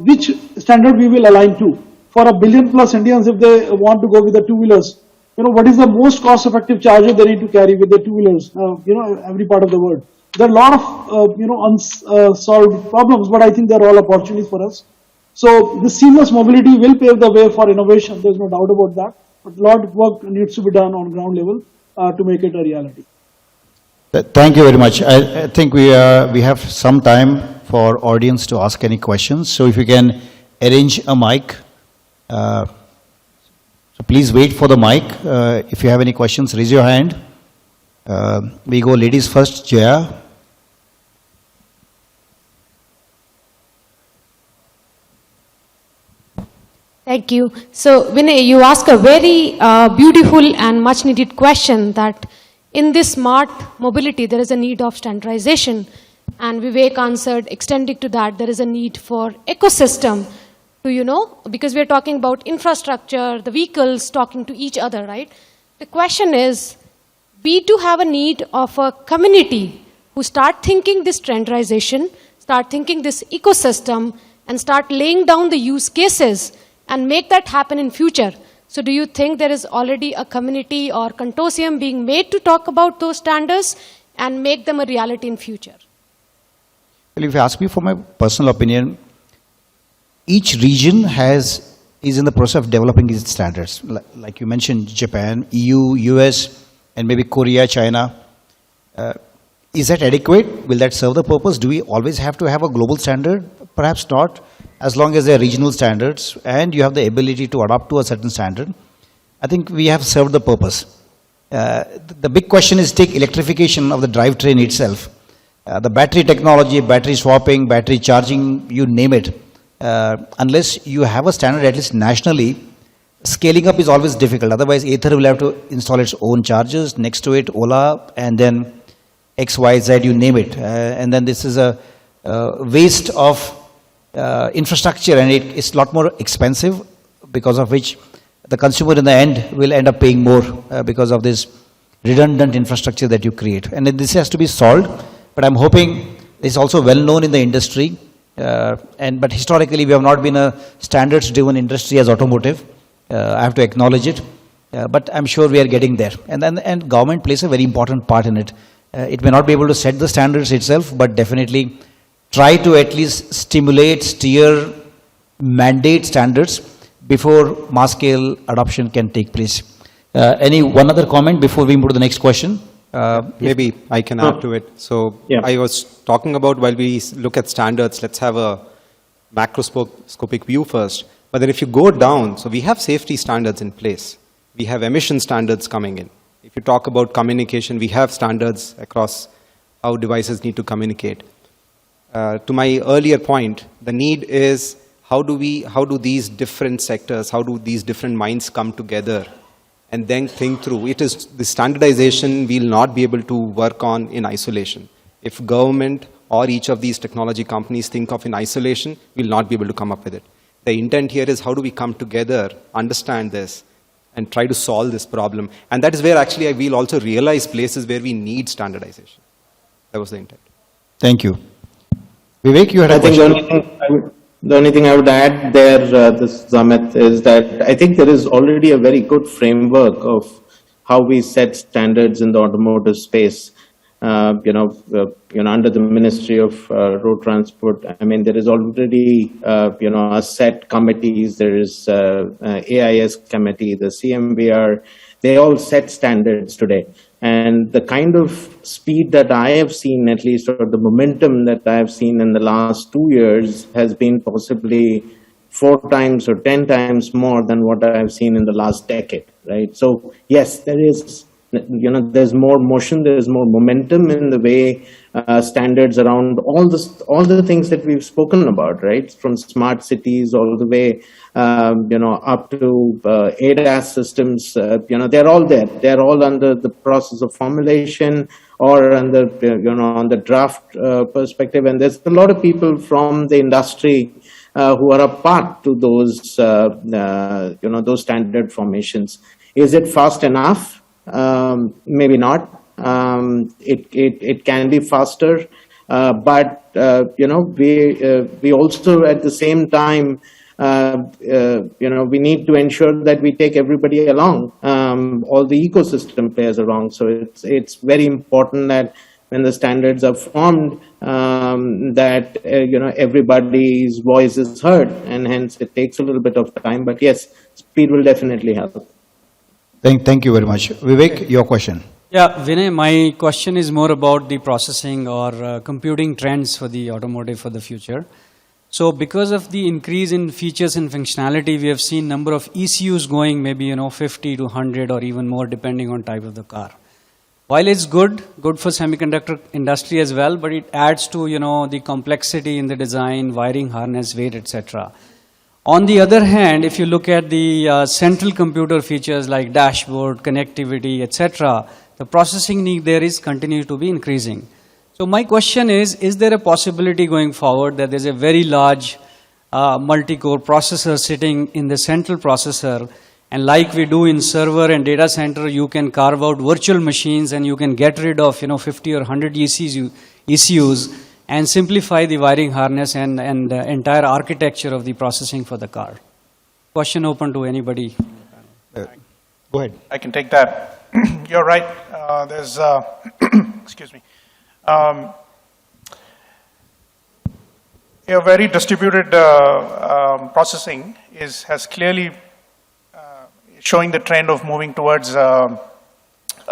which standard we will align to? For 1 billion plus Indians, if they want to go with the two-wheelers, what is the most cost-effective charger they need to carry with the two-wheelers, every part of the world. There are a lot of, unsolved problems, but I think they're all opportunities for us. So this seamless mobility will pave the way for innovation. There's no doubt about that. But a lot of work needs to be done on ground level to make it a reality. Thank you very much. I think we have some time for audience to ask any questions. So if you can arrange a mic. So please wait for the mic. If you have any questions, raise your hand. We go ladies first, Jaya. Thank you. So, Vinay, you ask a very beautiful and much needed question that in this smart mobility, there is a need of standardization. And Vivek answered, extending to that, there is a need for ecosystem to, because we are talking about infrastructure, the vehicles talking to each other, right? The question is, we do have a need of a community who start thinking this standardization, start thinking this ecosystem, and start laying down the use cases and make that happen in future. So do you think there is already a community or consortium being made to talk about those standards and make them a reality in future? Well, if you ask me for my personal opinion, each region is in the process of developing its standards. Like you mentioned, Japan, EU, US, and maybe Korea, China. Is that adequate? Will that serve the purpose? Do we always have to have a global standard? Perhaps not. As long as there are regional standards and you have the ability to adapt to a certain standard, I think we have served the purpose. The big question is take electrification of the drivetrain itself. The battery technology, battery swapping, battery charging, you name it. Unless you have a standard at least nationally, scaling up is always difficult. Otherwise, Ather will have to install its own chargers, next to it Ola, and then X, Y, Z, you name it. And then this is a waste of infrastructure, and it's a lot more expensive, because of which the consumer in the end will end up paying more because of this redundant infrastructure that you create. And this has to be solved, but I'm hoping it's also well known in the industry. But historically, we have not been a standards-driven industry as automotive. I have to acknowledge it. But I'm sure we are getting there. And government plays a very important part in it. It may not be able to set the standards itself, but definitely try to at least stimulate, steer, mandate standards before mass scale adoption can take place. Any one other comment before we move to the next question? Maybe I can add to it. So I was talking about, while we look at standards, let's have a macroscopic view first. But then if you go down, so we have safety standards in place. We have emission standards coming in. If you talk about communication, we have standards across how devices need to communicate. To my earlier point, the need is how do these different sectors, how do these different minds come together and then think through. It is the standardization we'll not be able to work on in isolation. If government or each of these technology companies think of in isolation, we'll not be able to come up with it. The intent here is how do we come together, understand this, and try to solve this problem. And that is where actually we'll also realize places where we need standardization. That was the intent. Thank you. Vivek, you had a question. The only thing I would add there, Zamit, is that I think there is already a very good framework of how we set standards in the automotive space. Under the Ministry of Road Transport, I mean, there is already, a set committees. There is AIS committee, the CMVR. They all set standards today. And the kind of speed that I have seen, at least, or the momentum that I have seen in the last 2 years has been possibly 4 times or 10 times more than what I have seen in the last decade, right? So, yes, there is, there's more motion, there's more momentum in the way standards around all the things that we've spoken about, right? From smart cities all the way, up to ADAS systems, they're all there. They're all under the process of formulation or under, on the draft perspective. And there's a lot of people from the industry who are a part to those, those standard formations. Is it fast enough? Maybe not. It can be faster, but we also at the same time we need to ensure that we take everybody along, all the ecosystem players along. So it's very important that when the standards are formed, that everybody's voice is heard, and hence it takes a little bit of time. But yes, speed will definitely help. Thank you very much. Vivek, your question. Yeah, Vinay, my question is more about the processing or computing trends for the automotive for the future. So because of the increase in features and functionality, we have seen number of ECUs going maybe 50 to 100 or even more depending on type of the car. While it's good for semiconductor industry as well, but it adds to the complexity in the design, wiring harness, weight, etc. On the other hand, if you look at the central computer features like dashboard, connectivity, etc., the processing need there is continue to be increasing. So my question is there a possibility going forward that there's a very large multi-core processor sitting in the central processor, and like we do in server and data center, you can carve out virtual machines and you can get rid of 50 or 100 ECUs and simplify the wiring harness and the entire architecture of the processing for the car. Question open to anybody. Go ahead. I can take that. You're right. There's, excuse me. Very distributed processing has clearly showing the trend of moving towards a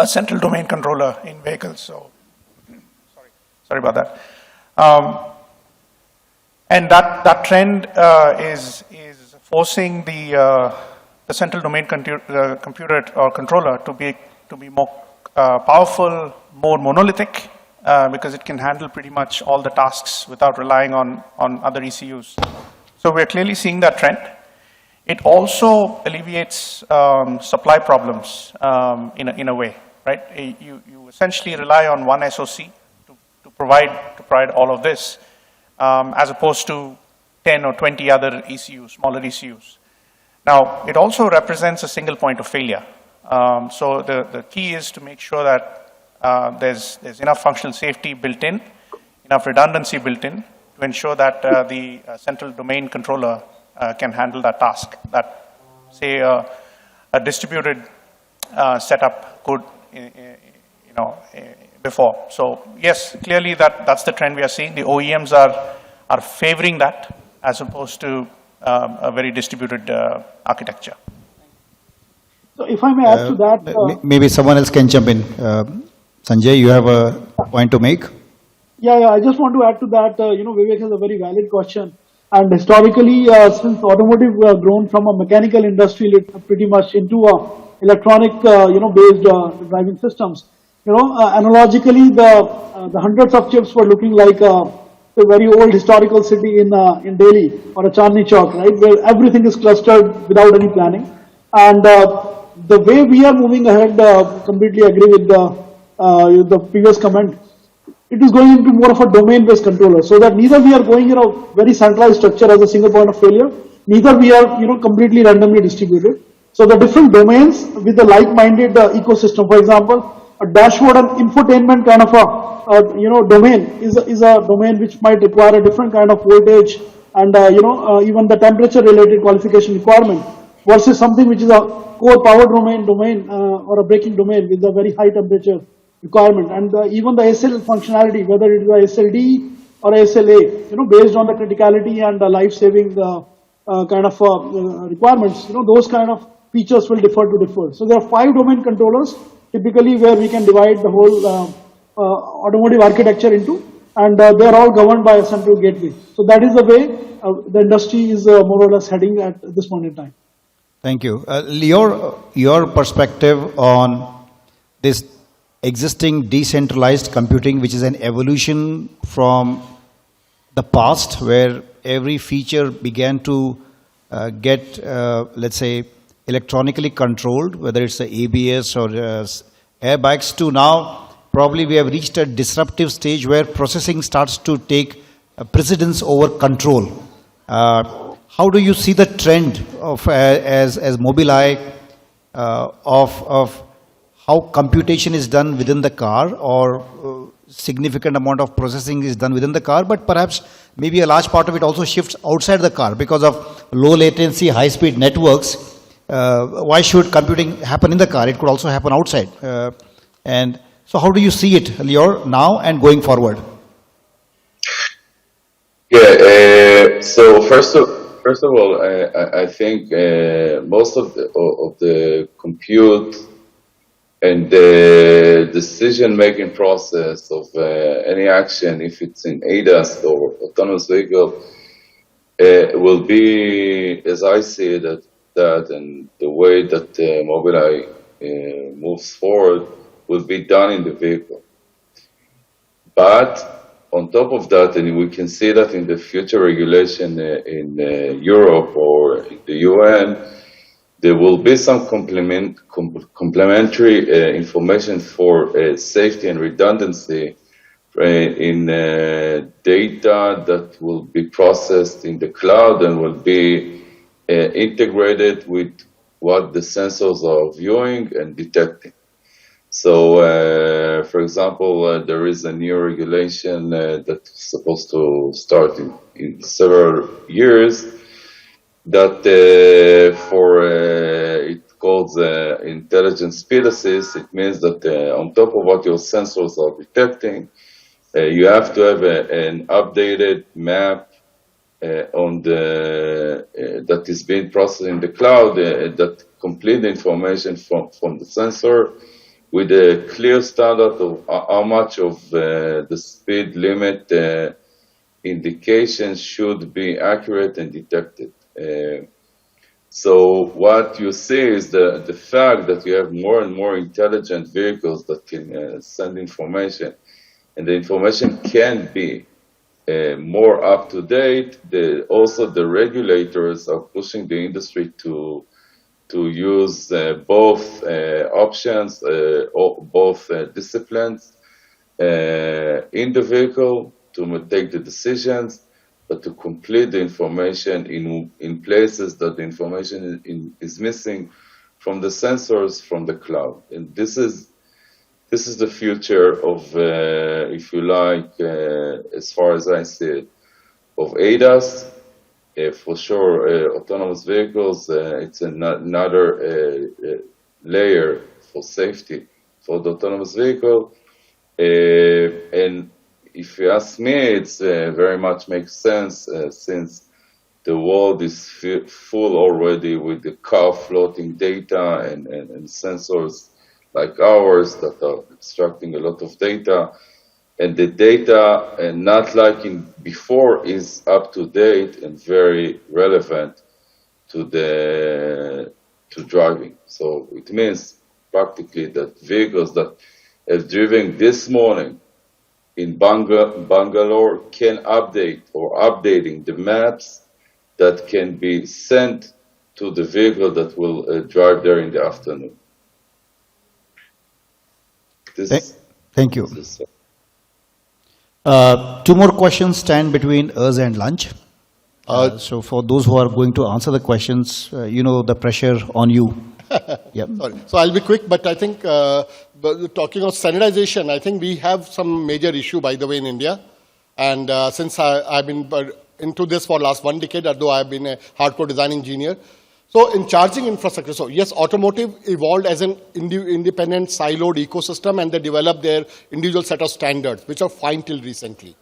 central domain controller in vehicles. So, sorry about that. And that trend is forcing the central domain computer or controller to be more powerful, more monolithic, because it can handle pretty much all the tasks without relying on other ECUs. So we're clearly seeing that trend. It also alleviates supply problems in a way, right? You essentially rely on one SoC to provide all of this, as opposed to 10 or 20 other ECUs, smaller ECUs. Now, it also represents a single point of failure. So the key is to make sure that there's enough functional safety built in, enough redundancy built in to ensure that the central domain controller can handle that task that, say, a distributed setup could, before. So yes, clearly that's the trend we are seeing. The OEMs are favoring that as opposed to a very distributed architecture. So if I may add to that. Maybe someone else can jump in. Sanjay, you have a point to make? Yeah, I just want to add to that, Vivek has a very valid question. And historically, since automotive grown from a mechanical industry pretty much into a electronic, based driving systems, analogically, the hundreds of chips were looking like a very old historical city in Delhi or a Chandni Chowk, right, where everything is clustered without any planning. And the way we are moving ahead, completely agree with the previous comment. It is going into more of a domain-based controller, so that neither we are going in a very centralized structure as a single point of failure, neither we are completely randomly distributed. So the different domains with the like-minded ecosystem, for example, a dashboard and infotainment kind of a domain is a domain which might require a different kind of voltage and even the temperature-related qualification requirement versus something which is a core power domain or a braking domain with a very high temperature requirement, and even the SL functionality, whether it is a SLD or a SLA, based on the criticality and the life-saving kind of requirements, those kind of features will differ. So there are 5 domain controllers typically where we can divide the whole automotive architecture into, and they are all governed by a central gateway. So that is the way the industry is more or less heading at this point in time. Thank you. Your perspective on this existing decentralized computing, which is an evolution from the past, where every feature began to get, let's say, electronically controlled, whether it's the ABS or airbags, to now probably we have reached a disruptive stage where processing starts to take precedence over control. How do you see the trend of as Mobileye of how computation is done within the car, or significant amount of processing is done within the car, but perhaps maybe a large part of it also shifts outside the car because of low latency, high speed networks? Why should computing happen in the car? It could also happen outside. And so how do you see it, Lior, now and going forward? Yeah, so first of all, I think most of the compute and the decision-making process of any action, if it's in ADAS or autonomous vehicle, will be, as I see it, that and the way that Mobileye moves forward will be done in the vehicle. But on top of that, and we can see that in the future regulation in Europe or in the UN, there will be some complementary information for safety and redundancy in data that will be processed in the cloud and will be integrated with what the sensors are viewing and detecting. So, for example, there is a new regulation that's supposed to start in several years that it calls intelligent speed assist. It means that on top of what your sensors are detecting, you have to have an updated map on that is being processed in the cloud that complete the information from the sensor with a clear standard of how much of the speed limit indications should be accurate and detected. So what you see is the fact that you have more and more intelligent vehicles that can send information, and the information can be more up to date. Also, the regulators are pushing the industry to use both options, both disciplines in the vehicle to take the decisions, but to complete the information in places that the information is missing from the sensors from the cloud. And this is the future of, if you like, as far as I see it, of ADAS. For sure, autonomous vehicles, it's another layer for safety for the autonomous vehicle. And if you ask me, it's very much makes sense since the world is full already with the car floating data and sensors like ours that are extracting a lot of data. And the data, and not like in before, is up to date and very relevant to driving. So it means practically that vehicles that have driven this morning in Bangalore can update or updating the maps that can be sent to the vehicle that will drive there in the afternoon. Thank you. Two more questions stand between us and lunch. So for those who are going to answer the questions, you know the pressure on you. Yep. Sorry. So I'll be quick, but I think talking of standardization, I think we have some major issue, by the way, in India. And since I've been into this for last 1 decade, although I've been a hardcore design engineer. So in charging infrastructure, so yes, automotive evolved as an independent siloed ecosystem, and they developed their individual set of standards, which are fine till recently.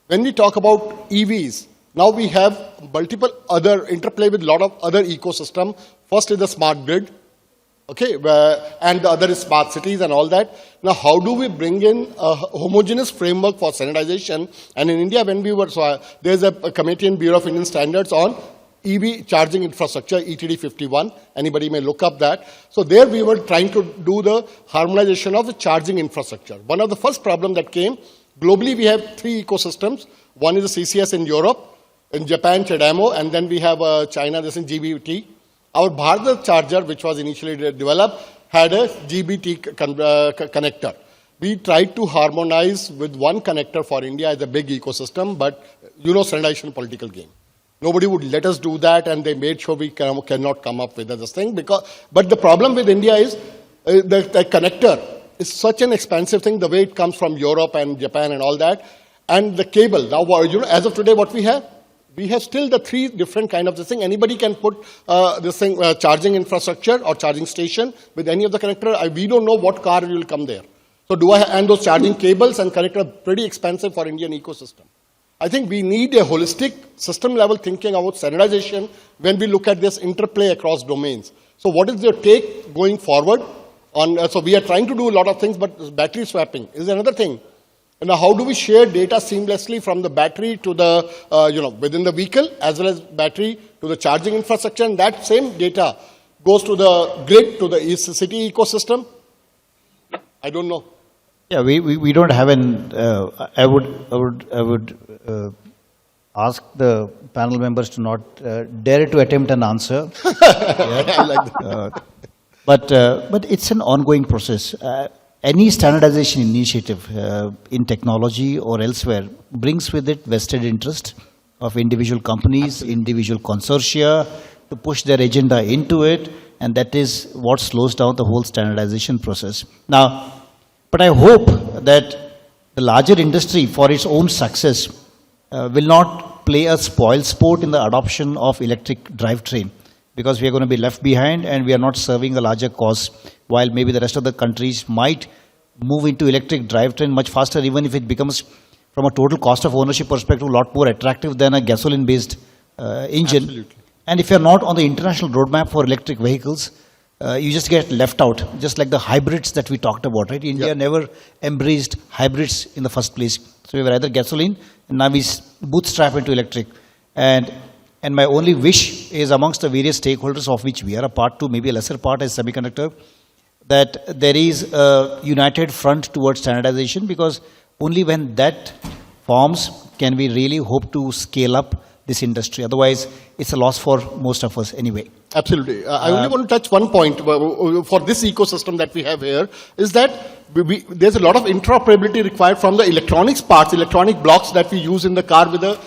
When we talk about EVs, now we have multiple other interplay with a lot of other ecosystem. First is the smart grid, okay, and the other is smart cities and all that. Now, how do we bring in a homogeneous framework for standardization? And in India, when we were, there's a committee in Bureau of Indian Standards on EV charging infrastructure, ETD 51. Anybody may look up that. So there we were trying to do the harmonization of the charging infrastructure. One of the first problems that came, globally we have 3 ecosystems. One is the CCS in Europe, in Japan, CHAdeMO, and then we have China, this is GBT. Our Bharat charger, which was initially developed, had a GBT connector. We tried to harmonize with one connector for India as a big ecosystem, but you know, standardization political game. Nobody would let us do that, and they made sure we cannot come up with this thing. But the problem with India is the connector is such an expensive thing, the way it comes from Europe and Japan and all that. And the cable, now, you know, as of today, what we have? We have still the 3 different kind of this thing. Anybody can put this thing, charging infrastructure or charging station with any of the connector. We don't know what car will come there. So and those charging cables and connector are pretty expensive for Indian ecosystem. I think we need a holistic system level thinking about standardization when we look at this interplay across domains. So what is your take going forward on, so we are trying to do a lot of things, but battery swapping is another thing. Now, how do we share data seamlessly from the battery to the, within the vehicle, as well as battery to the charging infrastructure, and that same data goes to the grid, to the city ecosystem? I don't know. Yeah, we don't have an, I would ask the panel members to not dare to attempt an answer. I like that. But it's an ongoing process. Any standardization initiative in technology or elsewhere brings with it vested interest of individual companies, individual consortia to push their agenda into it, and that is what slows down the whole standardization process. Now, but I hope that the larger industry, for its own success, will not play a spoil sport in the adoption of electric drivetrain, because we are going to be left behind and we are not serving a larger cause, while maybe the rest of the countries might move into electric drivetrain much faster, even if it becomes, from a total cost of ownership perspective, a lot more attractive than a gasoline-based engine. Absolutely. And if you are not on the international roadmap for electric vehicles, you just get left out, just like the hybrids that we talked about, right? India never embraced hybrids in the first place. So we were either gasoline, and now we bootstrap into electric. And my only wish is amongst the various stakeholders of which we are a part to, maybe a lesser part as Semiconductor, that there is a united front towards standardization, because only when that forms can we really hope to scale up this industry. Otherwise, it's a loss for most of us anyway. Absolutely. I only want to touch one point for this ecosystem that we have here, is that there's a lot of interoperability required from the electronics parts, electronic blocks that we use in the car with the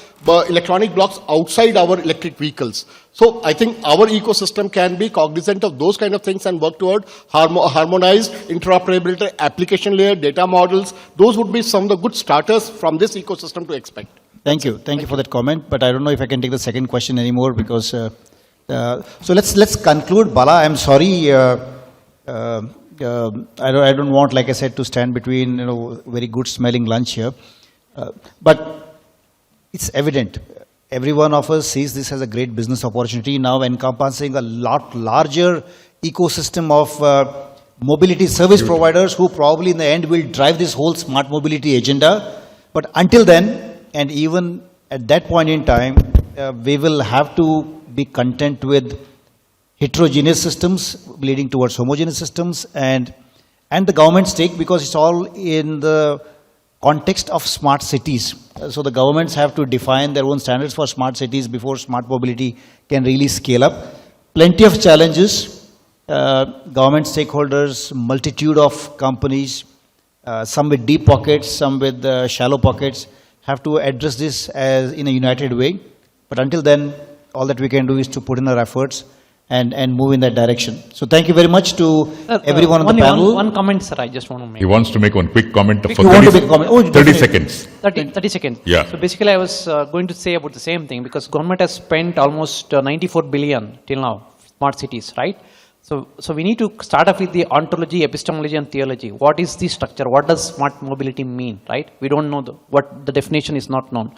electronic blocks outside our electric vehicles. So I think our ecosystem can be cognizant of those kind of things and work toward harmonized interoperability, application layer, data models. Those would be some of the good starters from this ecosystem to expect. Thank you. Thank you for that comment. But I don't know if I can take the second question anymore, because so let's conclude. Bala, I'm sorry. I don't want, like I said, to stand between very good smelling lunch here. But it's evident every one of us sees this as a great business opportunity now, encompassing a lot larger ecosystem of mobility service providers who probably in the end will drive this whole smart mobility agenda. But until then, and even at that point in time, we will have to be content with heterogeneous systems leading towards homogeneous systems, and the government's take, because it's all in the context of smart cities. So the governments have to define their own standards for smart cities before smart mobility can really scale up. Plenty of challenges, government stakeholders, multitude of companies, some with deep pockets, some with shallow pockets, have to address this as in a united way. But until then, all that we can do is to put in our efforts and move in that direction. So thank you very much to everyone on the panel. One comment, sir, I just want to make. He wants to make one quick comment for You want to make a comment? Oh, 30 seconds. 30 seconds. Yeah. So basically, I was going to say about the same thing, because government has spent almost 94 billion till now, smart cities, right? So we need to start off with the ontology, epistemology, and theology. What is the structure? What does smart mobility mean, right? We don't know what the definition is not known.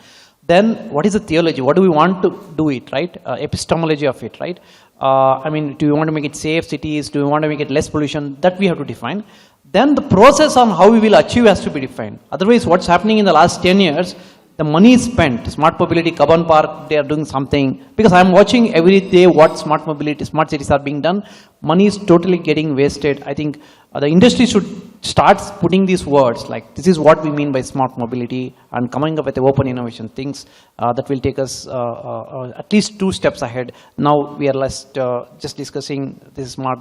Then what is the theology? What do we want to do it, right? Epistemology of it, right? I mean, do we want to make it safe cities? Do we want to make it less pollution? That we have to define. Then the process on how we will achieve has to be defined. Otherwise, what's happening in the last 10 years, the money is spent. Smart mobility, Kaban Park, they are doing something. Because I'm watching every day what smart mobility, smart cities are being done. Money is totally getting wasted. I think the industry should start putting these words, like this is what we mean by smart mobility, and coming up with the open innovation things that will take us at least 2 steps ahead. Now we are just discussing this smart.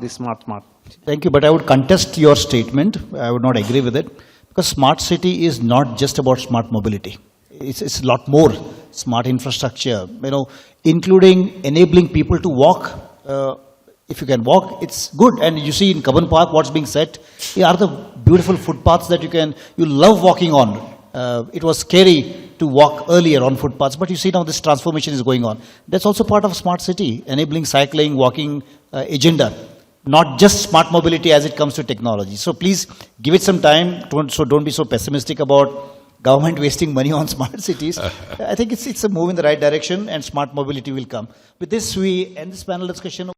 Thank you, but I would contest your statement. I would not agree with it, because smart city is not just about smart mobility. It's a lot more. Smart infrastructure, including enabling people to walk. If you can walk, it's good. And you see in Kaban Park, what's being set are the beautiful footpaths that you love walking on. It was scary to walk earlier on footpaths, but you see now this transformation is going on. That's also part of smart city, enabling cycling, walking agenda, not just smart mobility as it comes to technology. So please give it some time. Don't be so pessimistic about government wasting money on smart cities. I think it's a move in the right direction, and smart mobility will come. With this, we end this panel discussion.